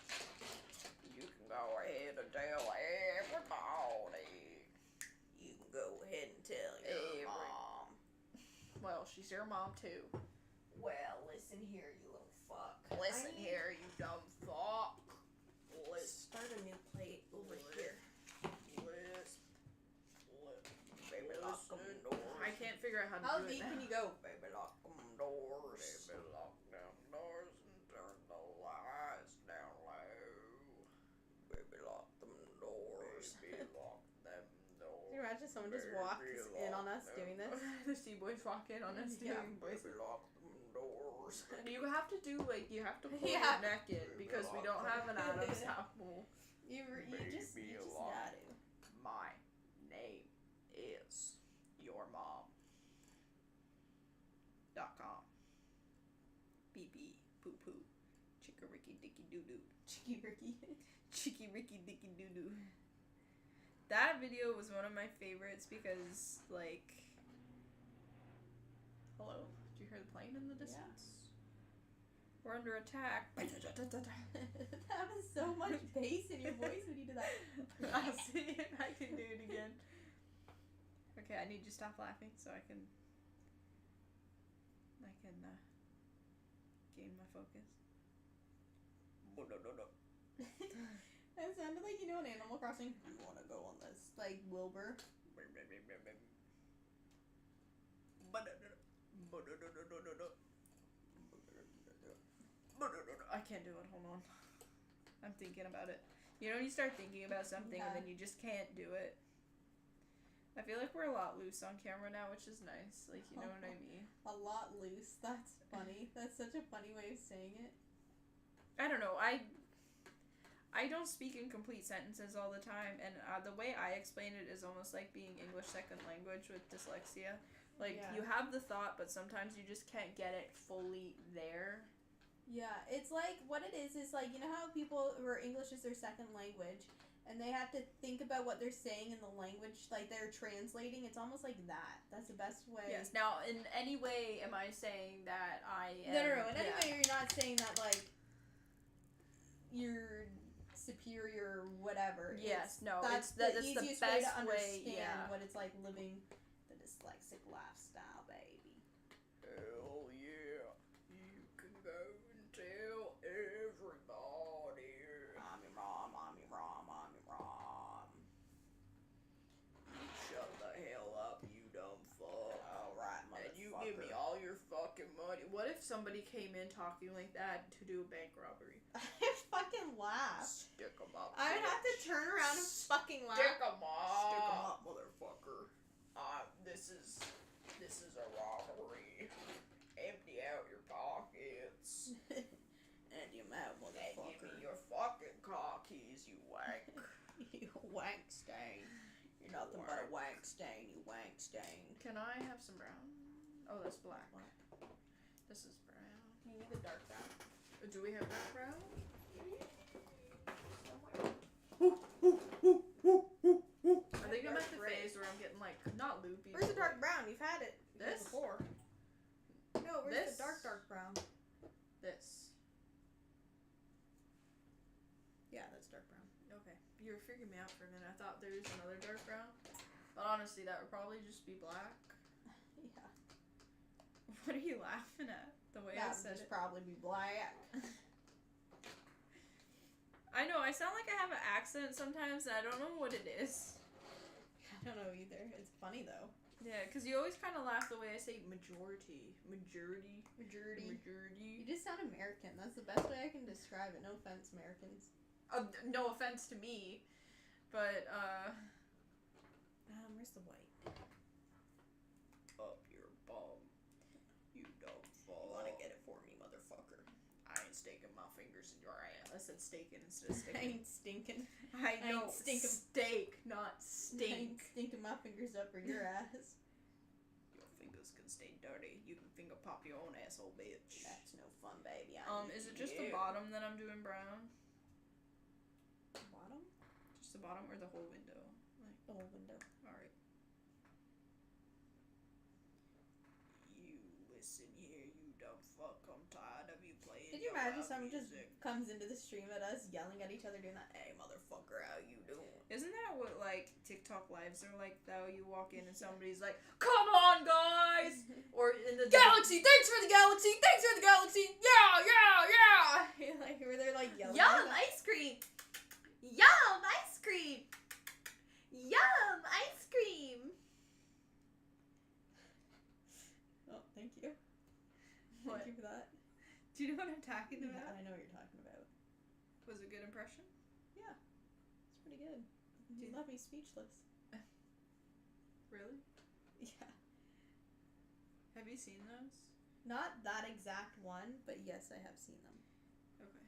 You can go ahead and tell everybody. You can go ahead and tell your mom. Well, she's your mom too. Well, listen here, you little fuck. Listen here, you dumb fuck. Let's start a new plate over here. Baby, lock 'em doors. I can't figure out how to How do it deep now. can you go? Baby, lock 'em doors. Baby, lock down doors and turn the lights down low. Baby, lock them doors. Baby, lock them doors. Can you imagine someone just walks in on us doing this? The Cboys walk in on us Yeah. doing voices. Baby, lock them doors. And you have to do like you have to pull Yeah. your neck in because we don't have an Adam's apple. You just gotta. My name is your mom. .com. BB poo poo. Chicka ricky dicky doo doo. Cheeky Ricky. Chicky ricky dicky doo doo. That video was one of my favorites because like. Hello? Did you hear the plane in the distance? We're under attack. That was so much bass in your voice when you did that. I'll see if I can do it again. Okay, I need you to stop laughing so I can gain my focus. That sounded like, you know, in Animal Crossing. You want to go on this, like, Wilbur. I can't do it. Hold on. I'm thinking about it. You know when you start thinking about something and then you just can't do it? I feel like we're a lot loose on camera now, which is nice. Like, you know what I mean? A lot loose. That's funny. That's such a funny way of saying it. I don't know. I don't speak in complete sentences all the time, and the way I explain it is almost like being English second language with dyslexia. Like, you have the thought, but sometimes you just can't get it fully there. Yeah, it's like, what it is like, you know how people who are English is their second language, and they have to think about what they're saying in the language, like they're translating? It's almost like that. That's the best way. Yes. Now, in any way am I saying that I am... No. In any way, you're not saying that, like, you're superior or whatever. Yes, no. That's that's the easiest best way to understand yeah. what it's like living the dyslexic lifestyle, baby. Hell yeah. You can go and tell everybody. Mommy, mom, mommy, mom, mommy, mom. Shut the hell up, you dumb fuck. Alright, motherfucker. And you give me all your fucking money. What if somebody came in talking like that to do a bank robbery? I fucking laugh. Stick 'em up. I would have to turn around and fucking laugh. Stick 'em up. Stick 'em up, motherfucker. This is a robbery. Empty out your pockets. And your mouth, And motherfucker. give me your fucking car keys, you wank. You wank stain. You're nothing but a wank stain, you wank stain. Can I have some brown? Oh, that's black. This is brown. You need the dark brown. Do we have dark brown? I think I'm at the phase where I'm getting like not loopy. Where's the dark brown? You've had it This? before. No, where's This? the dark brown? This. Yeah, that's dark brown. Okay. You were freaking me out for a minute. I thought there was another dark brown. But honestly, that would probably just be black. Yeah. What are you laughing at? The way I That would said just it. probably be black. I know, I sound like I have an accent sometimes, and I don't know what it is. I don't know either. It's funny though. Yeah, because you always kind of laugh the way I say majority. Majority. Majority. Majority. You just sound American. That's the best way I can describe it. No offense, Americans. No offense to me, but, Where's the white? up your bum, you dumb ain't stinking my fingers in your ass. I said staking instead of I stinking. ain't stinking. I know. ain't stinking. Steak, not I ain't stink. stinking my fingers up for your ass. Your fingers can stay dirty. You can finger pop your own asshole, bitch. That's no fun, baby. Is it just the bottom that I'm doing brown? Bottom? Just the bottom or the whole window? Like, The whole window. alright. You listen here, you dumb fuck. I'm tired of you playing. Could you your imagine loud someone just music. comes into the stream at us yelling at each other doing that? Hey, motherfucker, how you doing? Isn't that what, like, TikTok lives are like, though? You walk in and somebody's like, come on, guys! Or in the Galaxy, thanks for the galaxy, thanks for the galaxy, yeah, yeah, yeah! Like, where they're like yelling. Yum, at ice cream! Yum, ice cream! Yum, ice cream! Oh, thank you. What? Thank you for that. Do you know what I'm talking Yeah, about? I know what you're talking about. Was it a good impression? It's pretty good. You Dude. left me speechless. Really? Yeah. Have you seen those? Not that exact one, but yes, I have seen them. Okay.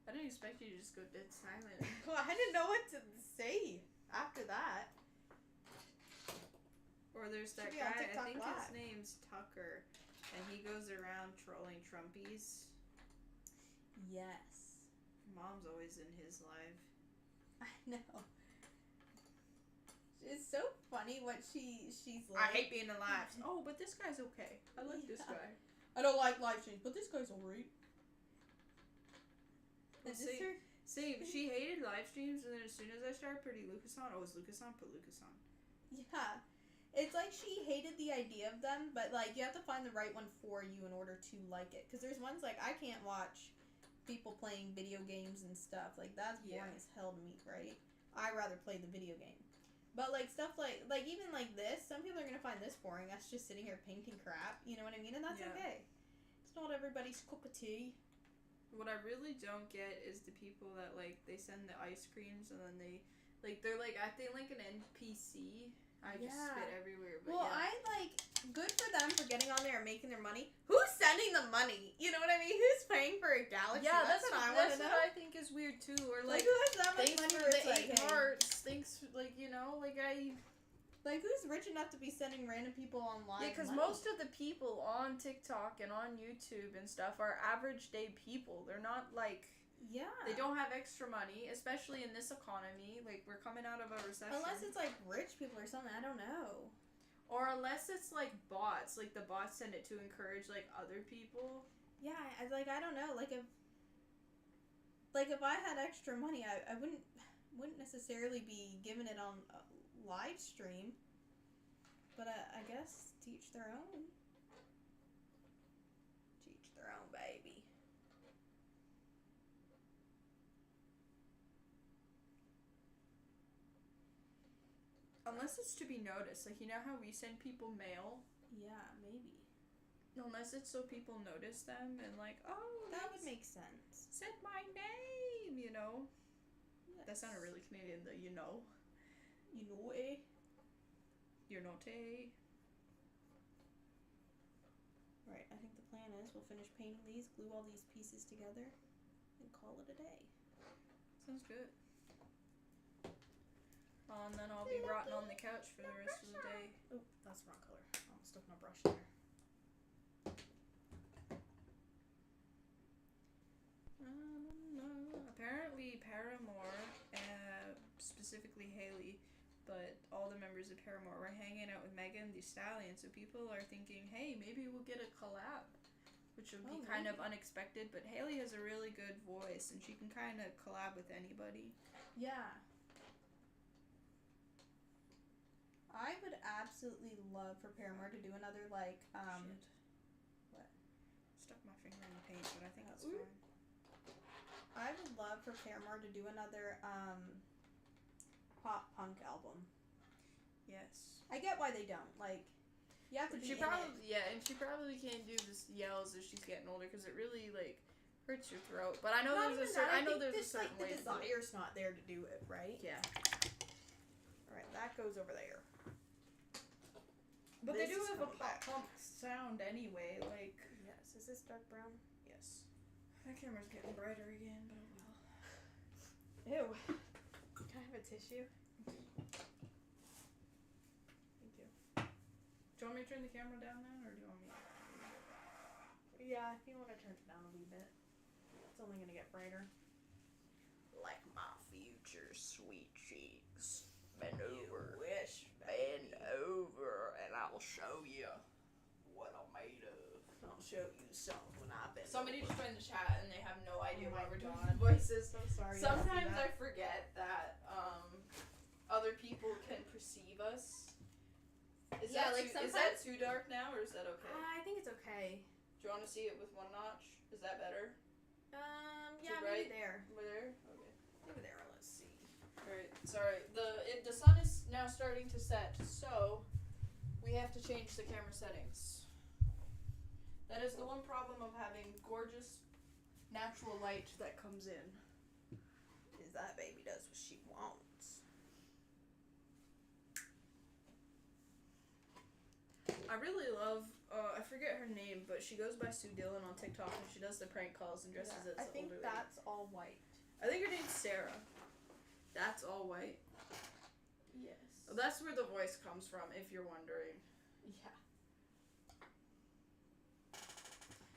I didn't expect you to just go dead silent. Well, I didn't know what to say after that. Or there's that Should be on guy, I TikTok think Live. his name's Tucker, and he goes around trolling Trumpies. Yes. Mom's always in his live. I know. It's so funny what she's I like. hate being alive. Oh, but this guy's okay. I like this Yeah. guy. I don't like live streams, but this guy's alright. Well, Is this her? See, she hated live streams, and then as soon as I started putting Lucas on, is Lucas on? Put Lucas on. Yeah. It's like she hated the idea of them, but like you have to find the right one for you in order to like it. Because there's ones like I can't watch people playing video games and stuff. Like that's boring as hell to me, right? I rather play the video game. But like stuff like even like this, some people are gonna find this boring. Us just sitting here painting crap. You know what I mean? And that's Yeah. okay. It's not everybody's cup of tea. What I really don't get is the people that like they send the ice creams and then they're like acting like an NPC. I just spit everywhere. But Well, yeah. I like good for them for getting on there and making their money. Who's sending the money? You know what I mean? Who's paying for a galaxy? Yeah, that's what I want to know. what I think is weird too. Or Like like, who has that much thanks money for where the it's like, 8 hey, hearts. Thanks, like like who's rich enough to be sending random people online? yeah, because most of the people on TikTok and on YouTube and stuff are average day people. They're not like they don't have extra money, especially in this economy. Like we're coming out of a recession. Unless it's like rich people or something. I don't know. Or unless it's like bots, like the bots send it to encourage like other people. Yeah, I don't know. Like if I had extra money, I wouldn't necessarily be giving it on a live stream. But I guess teach their own. Teach their own, baby. Unless it's to be noticed, like you know how we send people mail. Yeah, maybe. Unless it's so people notice them and like, oh, That would make sense. said my name, you know. Yes. That sounded really Canadian, though. You know, You know, eh? you're not a. Right, I think the plan is we'll finish painting these, glue all these pieces together, and call it a day. Sounds good. And then I'll be rotting on the couch for the rest of the day. Oh, that's the wrong color. I almost stuck my brush in there. Apparently Paramore, specifically Haley, but all the members of Paramore were hanging out with Megan Thee Stallion, so people are thinking, hey, maybe we'll get a collab, which would be kind of unexpected, but Haley has a really good voice, and she can kind of collab with anybody. Yeah. I would absolutely love for Paramore to do another, like, Shit. What? Stuck my finger in the paint, but I think it's Ooh. fine. I would love for Paramore to do another, pop punk album. Yes. I get why they don't. Like, you have to be She in probably, it. and she probably can't do this yells as she's getting older, because it really, like, hurts your throat. But I know Not there's a even certain, that, I know think there's a just, certain like, way the to do it. desire's not there to do it, right? Yeah. Alright, that goes over there. But they This do is have a going pop back. punk sound anyway, like. Yes. Is this dark brown? Yes. That camera's getting brighter again, but oh well. Ew. Can I have a tissue? Thank you. Do you want me to turn the camera down then, or do you want me to? Yeah, if you want to turn it down a wee bit. It's only gonna get brighter. Like my future sweet cheeks. Bend You over. wish, Bend baby. over, and I'll show you what I'm made of. I'll show you something I've been. Somebody over. just joined the chat and they have no idea Oh why my we're doing God. voices. So sorry. Sometimes I I forget that other people can perceive us. Is Yeah, that like is that too dark now, or is that okay? I think it's okay. Do you want to see it with one notch? Is that better? Yeah, right? maybe there. Over there? Okay. Maybe there. Let's see. Alright, sorry. The sun is now starting to set, so we have to change the camera settings. That is the one problem of having gorgeous natural light that comes in. Is that baby does what she wants. I really love, I forget her name, but she goes by Sue Dillon on TikTok and she does the prank calls and dresses as I an think older lady. that's all white. I think her name's Sarah. That's all white. Yes. Well, that's where the voice comes from, if you're wondering. Yeah.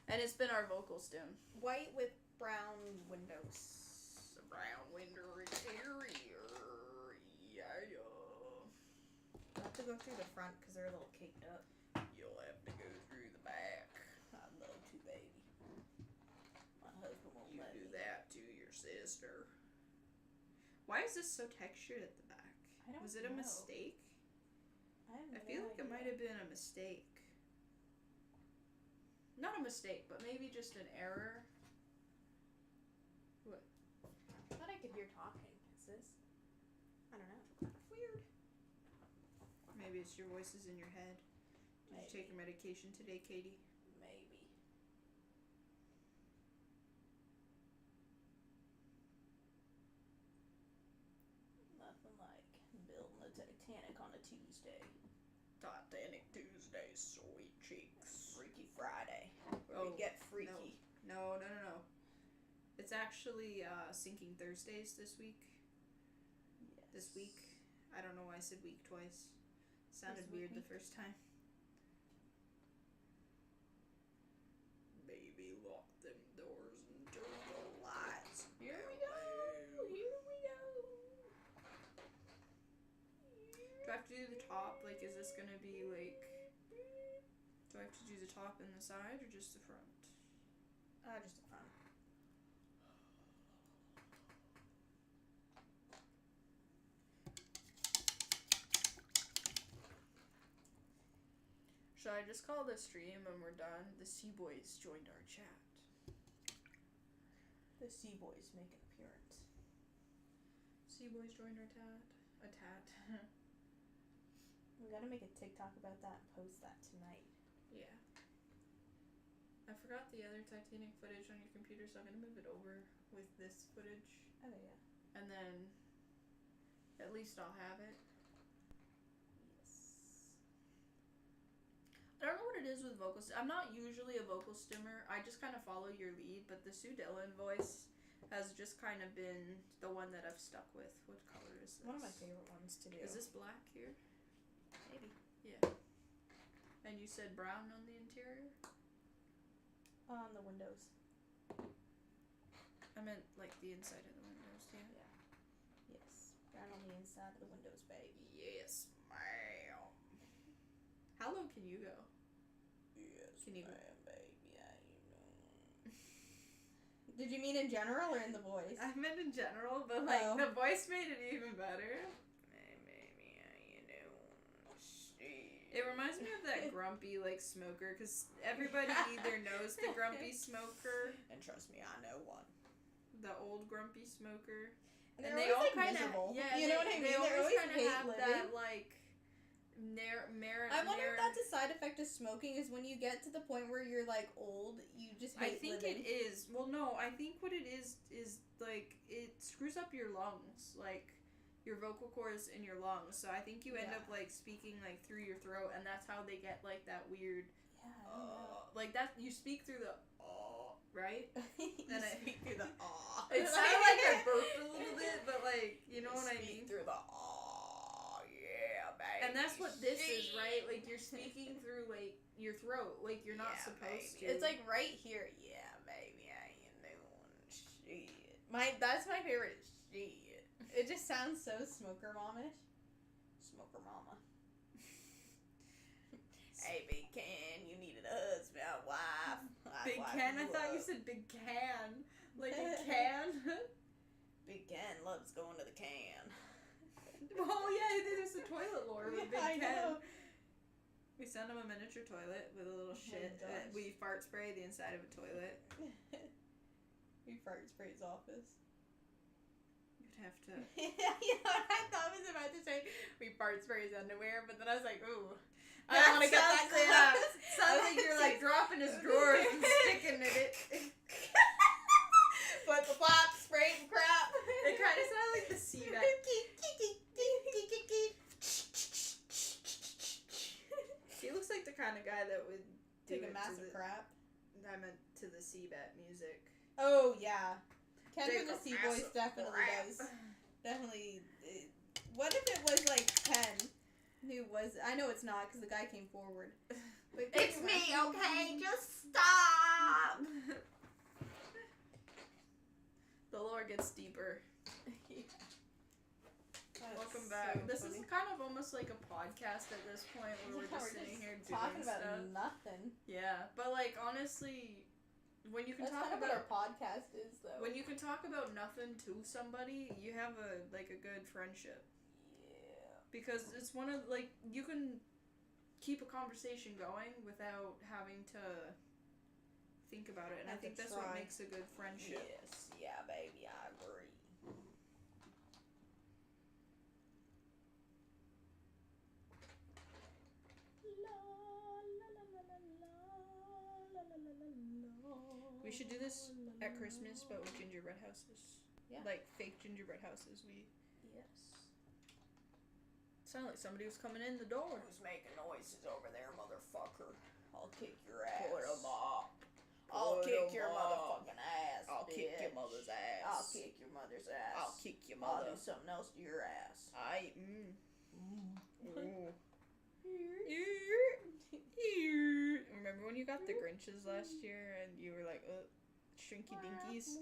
And it's been our vocal stem. White with brown windows. The brown window interior. Yeah. I'll have to go through the front because they're a little caked up. You'll have to go through the back. I'd love to, baby. My husband won't You let do me. that to your sister. Why is this so textured at the back? I don't Was it a know. mistake? I I feel like it might have been a mistake. Not a mistake, but maybe just an error. What? I thought I could hear talking. Is this? I don't know. Kind of weird. Maybe it's your voices in your head. Did you take your medication today, Katie? Maybe. Nothing like building the Titanic on a Tuesday. Titanic Tuesday, sweet cheeks. Freaky Friday. Where Oh, we get freaky. No. It's actually Sinking Thursdays this week. Yes. This week. I don't know why I said week twice. Sounded This weird week? the first time. Baby, lock them doors and turn the lights. Here we go. Here we go. Do I have to do the top? Like, is this gonna be like... Do I have to do the top and the side, or just the front? Just the front. Should I just call this stream when we're done? The Cboys joined our chat. The Sea Boys make an appearance. Cboys joined our tat. A tat. We gotta make a TikTok about that and post that tonight. Yeah. I forgot the other Titanic footage on your computer, so I'm gonna move it over with this footage. Oh yeah. And then at least I'll have it. Yes. I don't know what it is with vocal I'm not usually a vocal stimmer. I just kind of follow your lead, but the Sue Dillon voice has just kind of been the one that I've stuck with. What color is this? One of my favorite ones to do. Is this black here? Maybe. Yeah. And you said brown on the interior? On the windows. I meant like the inside of the windows, yeah. Yes. Brown on the inside of the windows, baby. Yes, ma'am. How low can you go? Yes, Can you- baby. Did you mean in general or in the voice? I meant in general, but like Oh. the voice made it even better. It reminds me of that grumpy like smoker, because everybody either knows the grumpy smoker, And trust me, I know one. the old grumpy smoker, And they they're all always, like, kind of miserable. yeah. You know what I mean? They They're always always kind of hate have living. that like I wonder if that's a side effect of smoking, is when you get to the point where you're like old, you just I hate think living. it is. Well, no, I think what it is like it screws up your lungs, like your vocal cords in your lungs. So I think you end Yeah. up like speaking like through your throat, and that's how they get like that weird. Yeah, I don't know. Like that you speak through the right? You And I- speak through the aw. It sounded like I burped a little bit, but like, you know what I mean? Through the aw, yeah, baby. And that's what this is, right? Like, you're speaking through, like, your throat. Like, you're not supposed to. It's like right here. Yeah, baby, how you doing? Shit. That's my favorite shit. It just sounds so smoker momish. Smoker mama. Hey, Big Ken, you needed a husband, a wife. Big Ken? I thought you said Big Can. Like a can? Big Ken loves going to the can. Oh, yeah, there's a toilet lore with Big I Ken. know. We send him a miniature toilet with a little shit. gosh. We fart spray the inside of a toilet. We fart spray his office. You'd have to. You know what I thought I was about to say? We fart spray his underwear, but then I was like, ooh. I don't want to get that close. Sounds like you're like dropping his drawers and sticking in it. Flip the flop, spray and crap. It kind of sounded like the sea bat. He looks like the kind of guy that would Take do a it massive to crap. I meant to the sea bat music. Oh, yeah. Ken Take from the a Cboystv massive definitely crap. does. Definitely. What if it was like Ken? Who was? I know it's not because the guy came forward. But It's me, okay? Just stop! The lore gets deeper. Welcome back. This is kind of almost like a podcast at this point where we're just sitting here doing talking about stuff. nothing. Yeah, but like honestly, when you can That's talk kind of what about our podcast is, though. when you can talk about nothing to somebody, you have a good friendship. Yeah. Because it's one of like you can keep a conversation going without having to think about it, and I Have to think that's what try. makes a good friendship. Yes. Yeah, baby, I agree. We should do this at Christmas, but with gingerbread houses. Yeah. Like fake gingerbread houses. Yes. Sounded like somebody was coming in the door. Who's making noises over there, motherfucker? I'll kick your ass. Put 'em up. I'll Put kick 'em your up. motherfucking ass. I'll kick your bitch. mother's ass. I'll kick your mother's ass. I'll kick your I'll mother. do something else to your ass. Ooh. Remember when you got the Grinches last year and you were like, shrinky dinkies?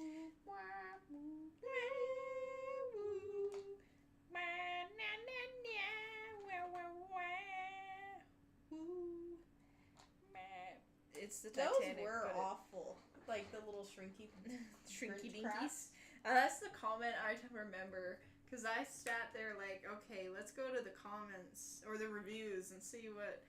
It's the Titanic. Those were but awful. Like the little shrinky shrinky Grinch crap. dinkies. That's the comment I remember. Because I sat there like, okay, let's go to the comments or the reviews and see what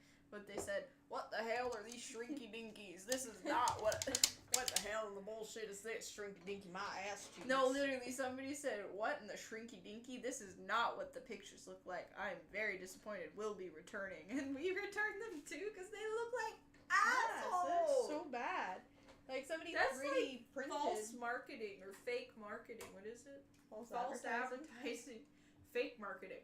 they said. What the hell are these shrinky dinkies? This is not what the hell in the bullshit is this? Shrinky dinky my ass cheeks. No, literally, somebody said, what in the shrinky dinky? This is not what the pictures look like. I'm very disappointed. We'll be returning. And we returned them too because they look like assholes. That's so bad. Like somebody That's really printed false marketing or fake marketing. What is it? false False advertising. advertising. Fake marketing.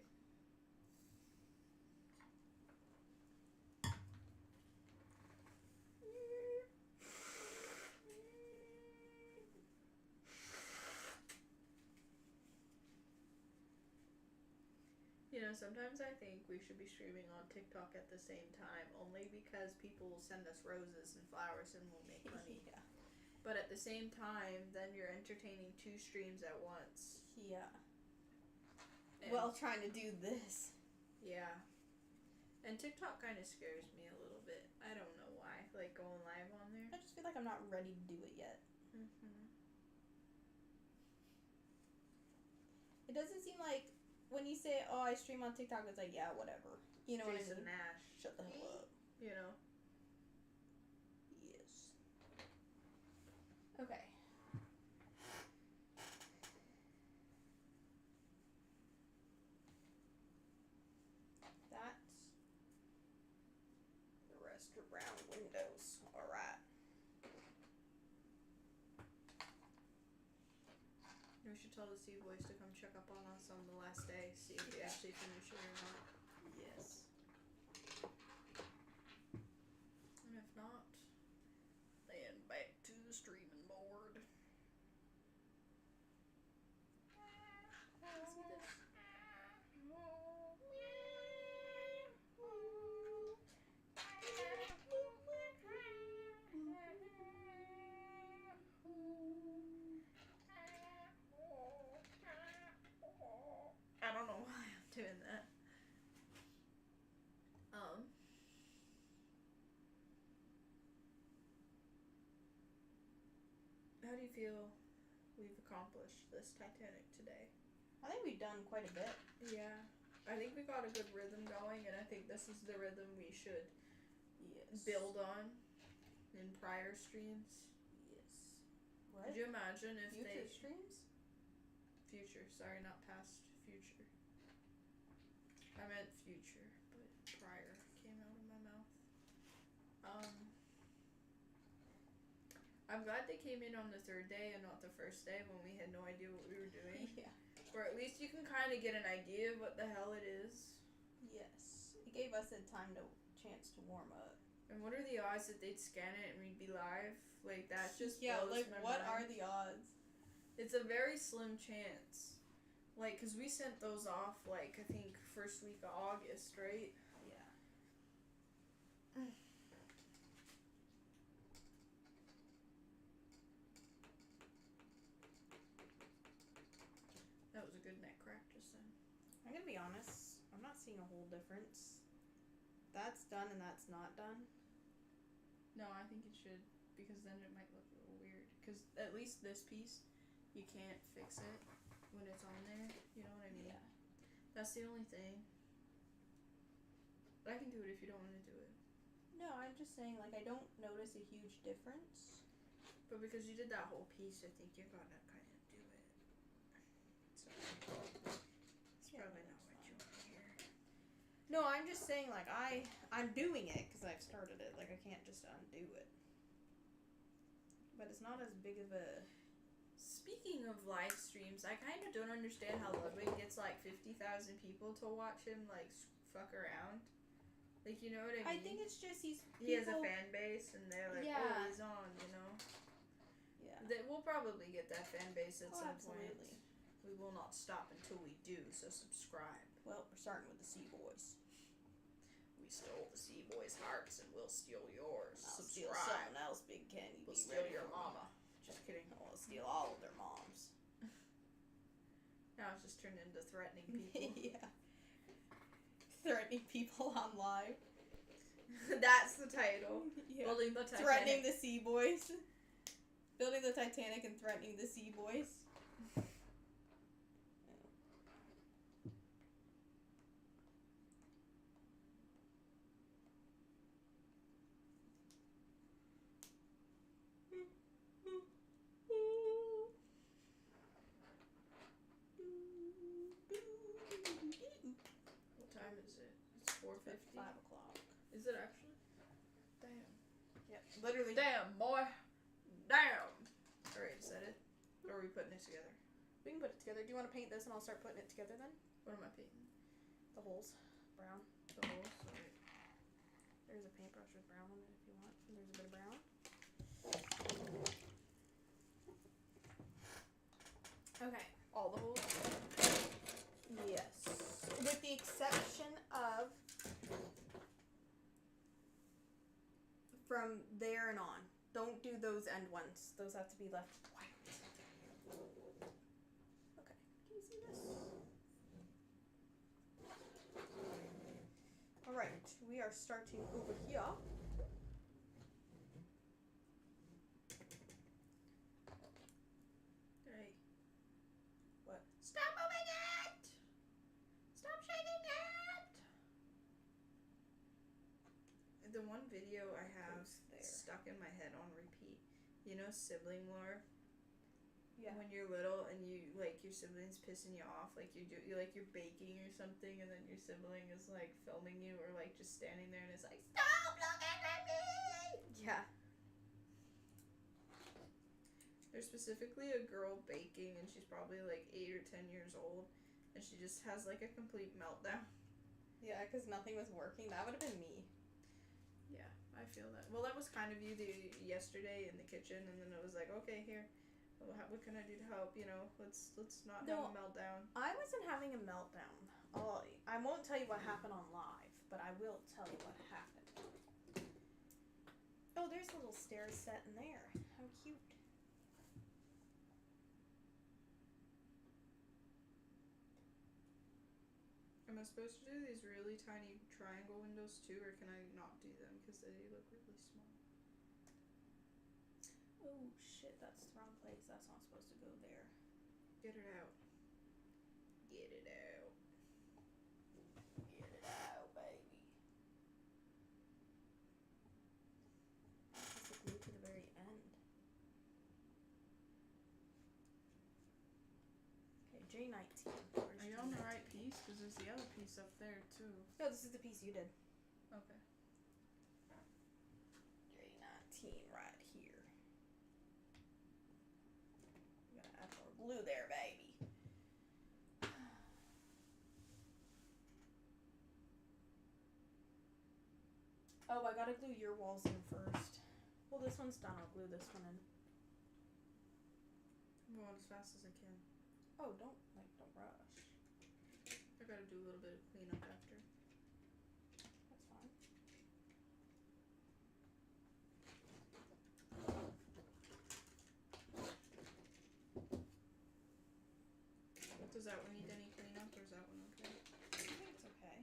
You know, sometimes I think we should be streaming on TikTok at the same time, only because people will send us roses and flowers and we'll make money. Yeah. But at the same time, then you're entertaining two streams at once. Yeah. And, Well, trying to do this. yeah. And TikTok kind of scares me a little bit. I don't know why. Like going live on there. I just feel like I'm not ready to do it yet. Mm-hmm. It doesn't seem like when you say, "Oh, I stream on TikTok," it's like, yeah, whatever. You know Jason what I mean? Nash. Shut the hell up. You know. Yes. Okay. That's the rest are brown windows. All right. We should tell the Cboys to come check up on us on the last day, see if we actually finish it or not. Yes. And if not, then back to the streaming how do you feel we've accomplished this Titanic today? I think we've done quite a bit. Yeah. I think we got a good rhythm going, and I think this is the rhythm we should build on in prior streams. Yes. What? Could you imagine if Future streams? Future, sorry, not past, future. I meant future, but prior came out of my mouth. I'm glad they came in on the third day and not the first day when we had no idea what we were doing. Yeah. Or at least you can kind of get an idea of what the hell it is. Yes. It gave us a chance to warm up. And what are the odds that they'd scan it and we'd be live? Like, that just yeah, blows like, my what mind. are the odds? It's a very slim chance. Like, because we sent those off, like, I think first week of August, right? Yeah. That was a good neck crack just then. I'm gonna be honest, I'm not seeing a whole difference. That's done and that's not done. No, I think it should, because then it might look a little weird. Because at least this piece, you can't fix it when it's on there. You know what I mean? Yeah. That's the only thing. But I can do it if you don't want to do it. No, I'm just saying, like, I don't notice a huge difference. But because you did that whole piece, I think you're gonna kind of do it. So, it's probably not what you want to hear. No, I'm just saying, like, I'm doing it because I've started it. Like, I can't just undo it. But it's not as big of a... Speaking of live streams, I kind of don't understand how Ludwig gets like 50,000 people to watch him like fuck around. Like, you know what I mean? I think it's just he has a fan base and they're like, Yeah. oh, he's on, you know? Yeah. We'll probably get that fan base at some absolutely. point. We will not stop until we do, so subscribe. Well, we're starting with the Cboys. We stole the Cboys' hearts and we'll steal yours. I'll steal subscribe. something else, Big Ken. You We'll be steal ready your for me. mama. Just kidding. I want to steal all of their moms. Now it's just turned into threatening people. Yeah. Threatening people on live. That's the title. Yeah. Building the Titanic. Threatening the Cboys. Building the Titanic and threatening the Cboys. What time is it? It's 4:50. 5 o'clock. Is it actually? Damn. Yep. Literally. Damn, boy. Damn. Alright, is that it? Or are we putting it together? We can put it together. Do you want to paint this and I'll start putting it together then? What am I painting? The holes. Brown. The holes? Alright. There's a paintbrush with brown on it if you want. And there's a bit of brown. Okay. All the holes? Yes. With the exception of from there and on. Don't do those end ones. Those have to be left white. Okay. Can you see this? Alright. We are starting over here. Hey. What? Stop moving it! Stop shaking it! The one video I have There. stuck in my head on repeat. You know sibling lore? Yeah. When you're little and you like your sibling's pissing you off, like you're baking or something, and then your sibling is like filming you or like just standing there and it's like, stop looking at me! Yeah. There's specifically a girl baking and she's probably like 8 or 10 years old and she just has like a complete meltdown. Yeah, because nothing was working. That would have been me. Yeah, I feel that. Well, that was kind of you yesterday in the kitchen, and then it was like, okay, here, what can I do to help? You know, let's not have a meltdown. I wasn't having a meltdown. I won't tell you what happened on live, but I will tell you what happened. Oh, there's a little stairs set in there. How cute. Am I supposed to do these really tiny triangle windows too, or can I not do them because they look really small? Oh shit, that's the wrong place. That's not supposed to go there. Get it out. Get it out. Get it out, baby. That's the glue to the very end. Okay, J19. Are you on the right piece? Because there's the other piece up there too. No, this is the piece you did. Okay. J19 right here. I'm gonna add more glue there, baby. Oh, I gotta glue your walls in first. Well, this one's done. I'll glue this one in. I'm going as fast as I can. Oh, don't rush. I gotta do a little bit of cleanup after. That's fine. Does that one need any cleanup or is that one okay? I think it's okay.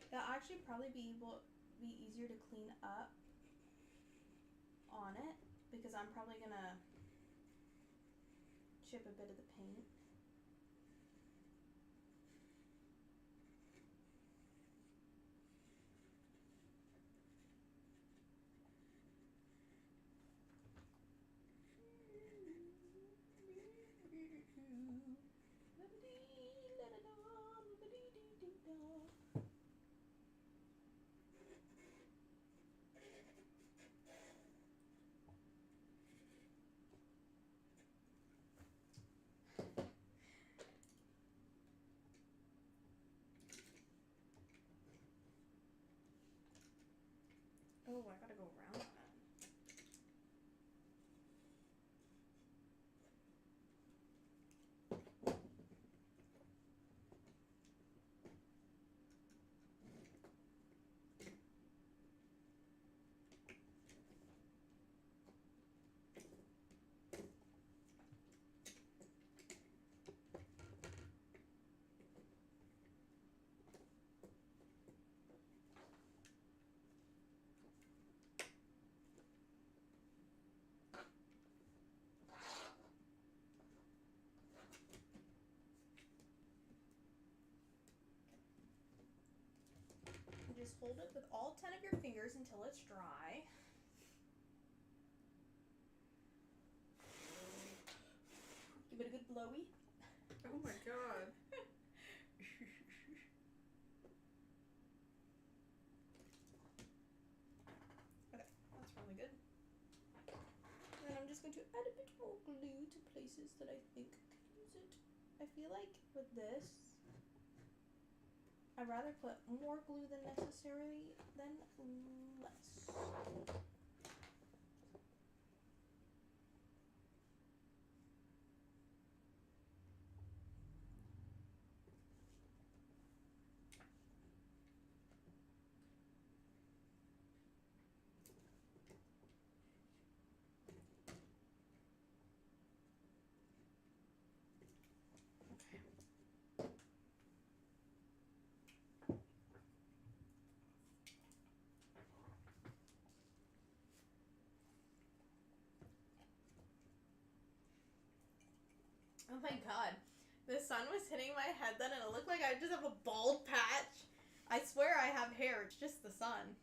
It'll actually probably be easier to clean up on it because I'm probably gonna chip a bit of the paint. Oh, I gotta go around that. Just hold it with all 10 of your fingers until it's dry. Give it a good blowy. Oh my god. Okay, that's really good. And then I'm just going to add a bit more glue to places that I think could use it. I feel like with this, I'd rather put more glue than necessary than less. Oh my god. The sun was hitting my head then and it looked like I just have a bald patch. I swear I have hair, it's just the sun.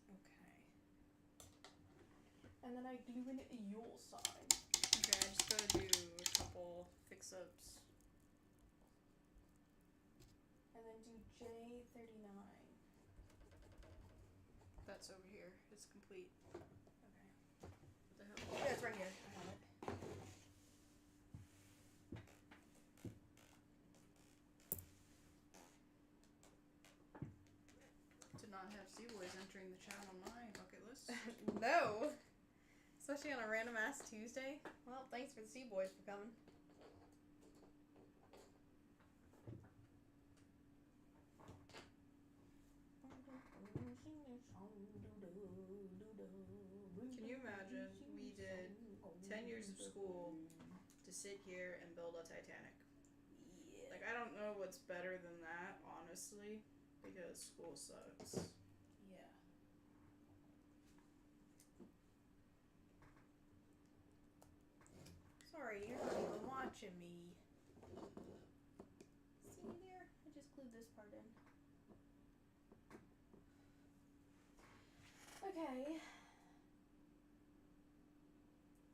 Okay. And then I glue in your side. Okay, I just gotta do a couple fix-ups. And then do J39. That's over here. It's complete. Okay. What the hell? Yeah, it's right here. I have it. Did not have Cboys entering the chat on my bucket list. No. Especially on a random ass Tuesday. Well, thanks for the Cboys for coming. Can you imagine we did 10 years of school to sit here and build a Titanic? Yeah. Like, I don't know what's better than that, honestly, because school sucks. Yeah. sorry, you're not even watching me. See me there? I just glued this part in. Okay.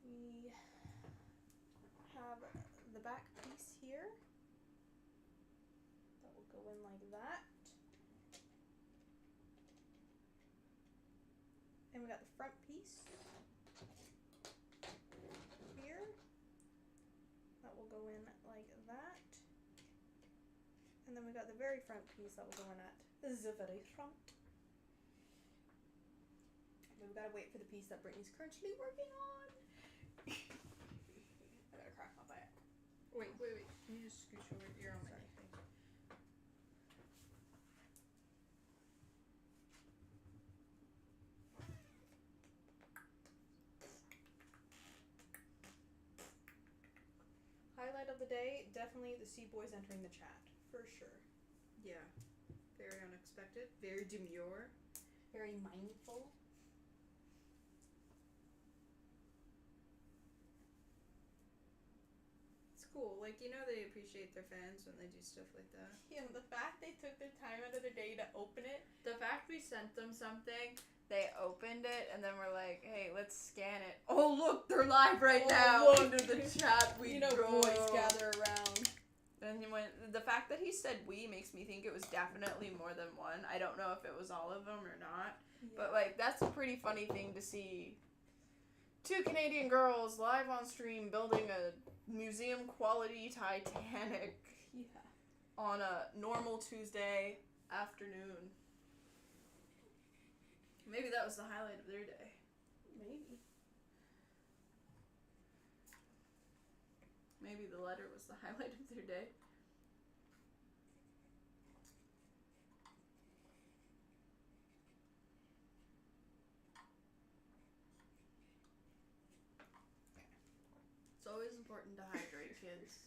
We have the back piece here. That will go in like that. And we got the front piece here. That will go in like that. And then we got the very front piece that will go in at the very front. And we've got to wait for the piece that Brittany's currently working on. I gotta crack my back. Wait. Can you just scooch over? You're on my Sorry. thing. Highlight of the day, definitely the Sea Boys entering the chat, for sure. Yeah. Very unexpected. Very demure. Very mindful. It's cool. Like, you know they appreciate their fans when they do stuff like that. Yeah, the fact they took their time out of their day to open it. The fact we sent them something, they opened it, and then we're like, hey, let's scan it. Oh, look, they're live right now. Look. Into the chat we go. boys gather around. And the fact that he said we makes me think it was definitely more than one. I don't know if it was all of them or not. Yeah. But, like, that's a pretty funny thing to see. 2 Canadian girls live on stream building a museum-quality Titanic on a normal Tuesday afternoon. Maybe that was the highlight of their day. Maybe. Maybe the letter was the highlight of their day. It's always important to hydrate, kids.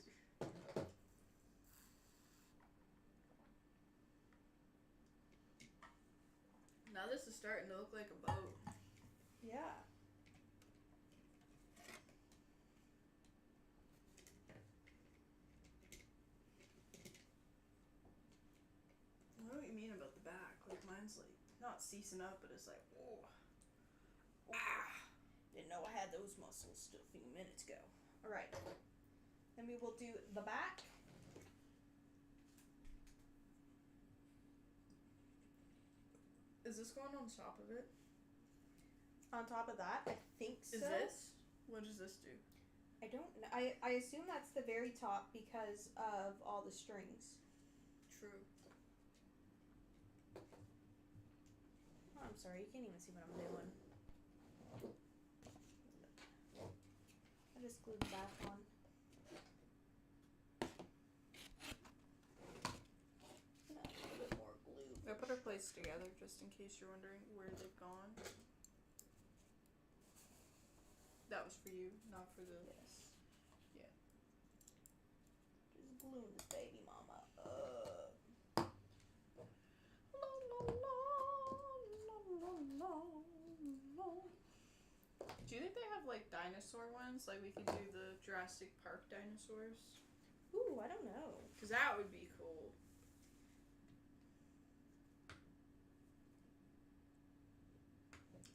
Now this is starting to look like a boat. Yeah. I know what you mean about the back. Like, mine's like, not ceasing up, but it's like, oh. Ah! Didn't know I had those muscles still a few minutes ago. Alright. Then we will do the back. Is this going on top of it? On top of that, I think so. Is this? What does this do? I don't know. I assume that's the very top because of all the strings. True. Oh, I'm sorry, you can't even see what I'm doing. I just glued the back one. And a little bit more glue. I put our plates together just in case you're wondering where they've gone. That was for you, not for the... Yes. Yeah. Just gluing this baby mama up. Do you think they have like dinosaur ones? Like we could do the Jurassic Park dinosaurs? Ooh, I don't know. Because that would be cool.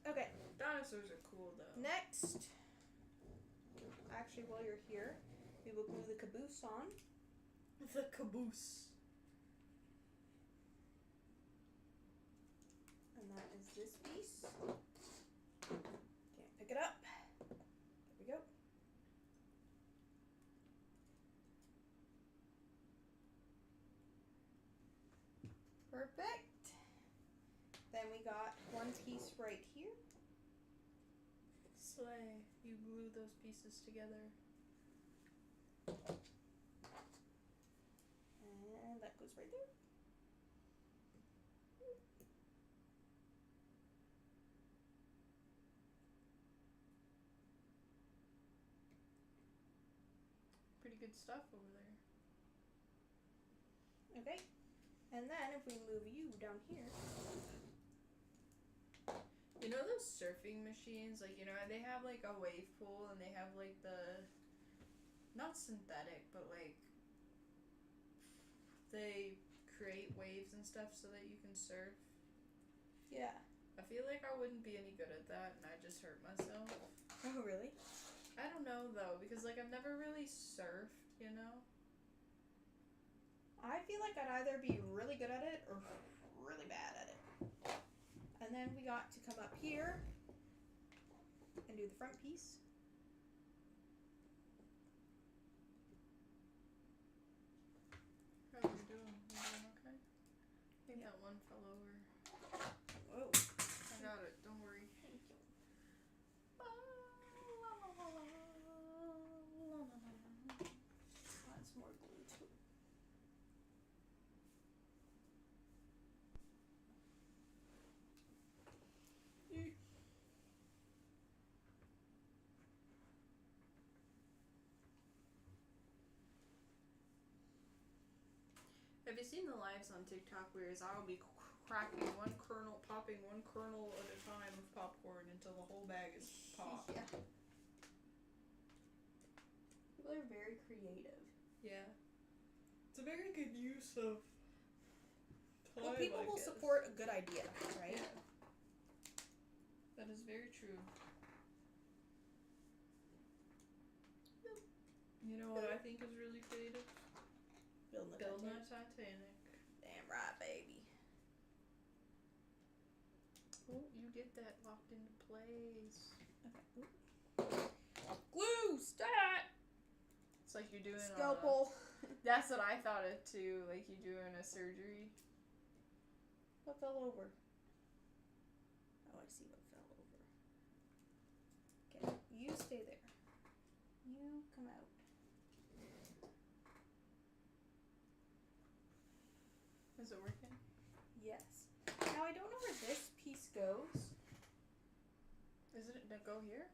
Okay, Dinosaurs are cool though. next. Actually, while you're here, we will glue the caboose on. The caboose. And that is this piece. Can't pick it up. There we go. Perfect. Then we got one piece right here. Slay. You glue those pieces together. And that goes right there. Pretty good stuff over there. Okay. And then if we move you down here. You know those surfing machines? Like, you know, they have like a wave pool and they have like the not synthetic, but like they create waves and stuff so that you can surf. Yeah. I feel like I wouldn't be any good at that, and I just hurt myself. Oh, really? I don't know though, because like I've never really surfed, you know. I feel like I'd either be really good at it or really bad at it. And then we got to come up here and do the front piece. How are you doing? You doing okay? I think that one fell over. Whoa. I got it. Don't worry. Thank you. Lots more glue too. Have you seen the lives on TikTok where I'll be cracking one kernel, popping one kernel at a time of popcorn until the whole bag is popped? Yeah. People are very creative. Yeah. It's a very good use of time. Well, people will support a good idea, right? Yeah. That is very true. You know what I think is really creative? Building Building a Titanic. Damn right, baby. Oh, you get that locked into place. Okay. Glue stat. It's like you're doing Scalpel. That's what I thought of too. Like you're doing a surgery. What fell over? Oh, I see what fell over. Okay, you stay there. You come out. Is it working? Yes. Now I don't know where this piece goes. Is it to go here?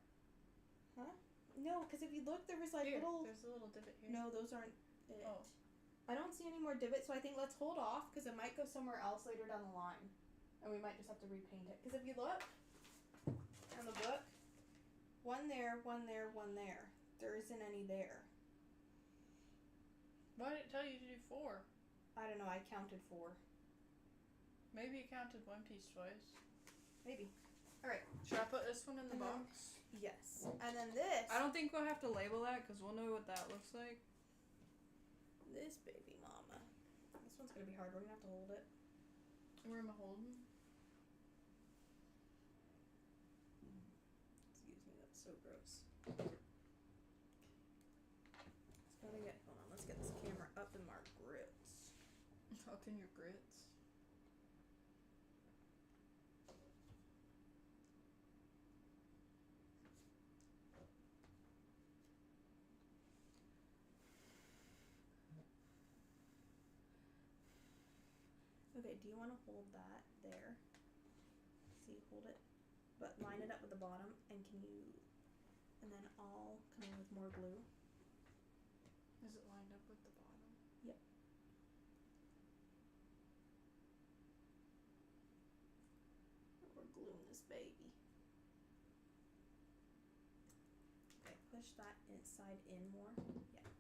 Huh? No, because if you look, there was like Here, little. there's a little divot here. No, those aren't it. Oh. I don't see any more divots, so I think let's hold off because it might go somewhere else later down the line, and we might just have to repaint it. Because if you look on the book, one there, one there, one there. There isn't any there. Why did it tell you to do 4? I don't know. I counted 4. Maybe it counted one piece twice. Maybe. All right. Should I put this one in the And then- box? Yes. And then this. I don't think we'll have to label that because we'll know what that looks like. This baby mama. This one's gonna be hard. We're gonna have to hold it. Where am I holding? Excuse me. That's so gross. Let's gotta get. Hold on. Let's get this camera up in my grits. Up in your grits. Okay, do you want to hold that there? See, hold it, but line it up with the bottom, and can you, and then I'll come in with more glue. Is it lined up with the bottom? Yep. We're gluing this baby. Okay, push that inside in more. Yeah.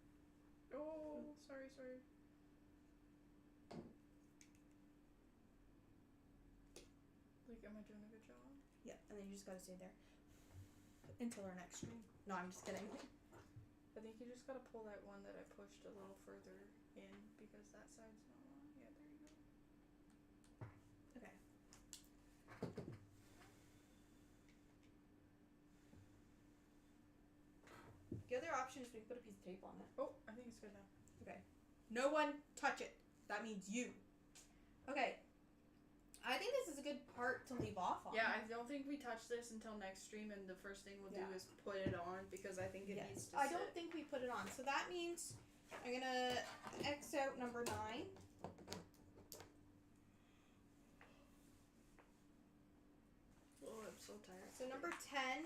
Oh, sorry. Like, am I doing a good job? Yeah, and then you just gotta stay there until our next stream. No, I'm just kidding. I think you just gotta pull that one that I pushed a little further in because that side's not on. Yeah, there you go. Okay. The other option is we can put a piece of tape on it. Oh, I think it's good now. Okay. No one touch it. That means you. Okay. I think this is a good part to leave off on. Yeah, I don't think we touch this until next stream, and the first thing we'll do is put it on because I think it needs to I sit. don't think we put it on. So that means I'm gonna X out number 9. Oh, I'm so tired. So number 10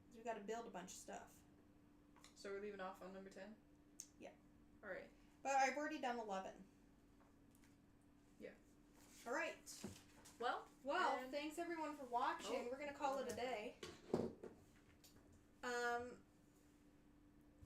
is we gotta build a bunch of stuff. So we're leaving off on number 10? Yeah. Alright. But I've already done 11. Yeah. Alright. Well, Well, thanks everyone for watching. We're gonna call it a day.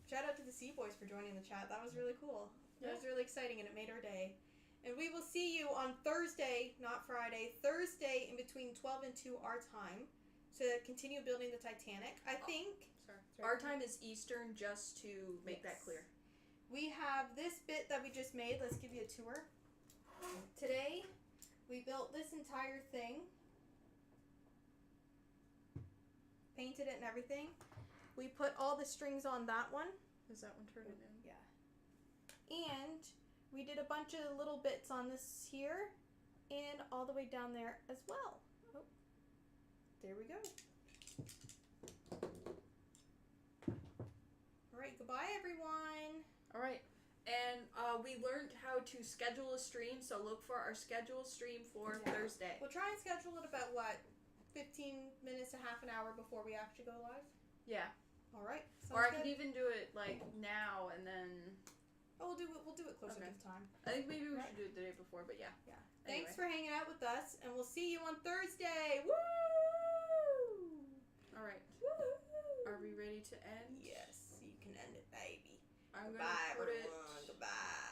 Shout out to the Sea Boys for joining the chat. That was really cool. That was really exciting, and it made our day. And we will see you on Thursday, not Friday. Thursday in between 12 and 2 our time to continue building the Titanic. I think. Sorry. Our time is Eastern, just to make that clear. We have this bit that we just made. Let's give you a tour. Today, we built this entire thing. Painted it and everything. We put all the strings on that one. Is that one turning in? Yeah. And we did a bunch of little bits on this here and all the way down there as well. Oh, there we go. All right, goodbye everyone. All right. And we learned how to schedule a stream, so look for our scheduled stream for Thursday. We'll try and schedule it about, what, 15 minutes to half an hour before we actually go live? Yeah. All right. Or I good. could even do it, like, now and then... Oh, we'll do it closer to the time. I think maybe we should do it the day before, but yeah. Yeah. Anyway. Thanks for hanging out with us, and we'll see you on Thursday. Woo! All right. Woo! Are we ready to end? Yes, you can end it, baby. I'm Goodbye, gonna put everyone. Goodbye.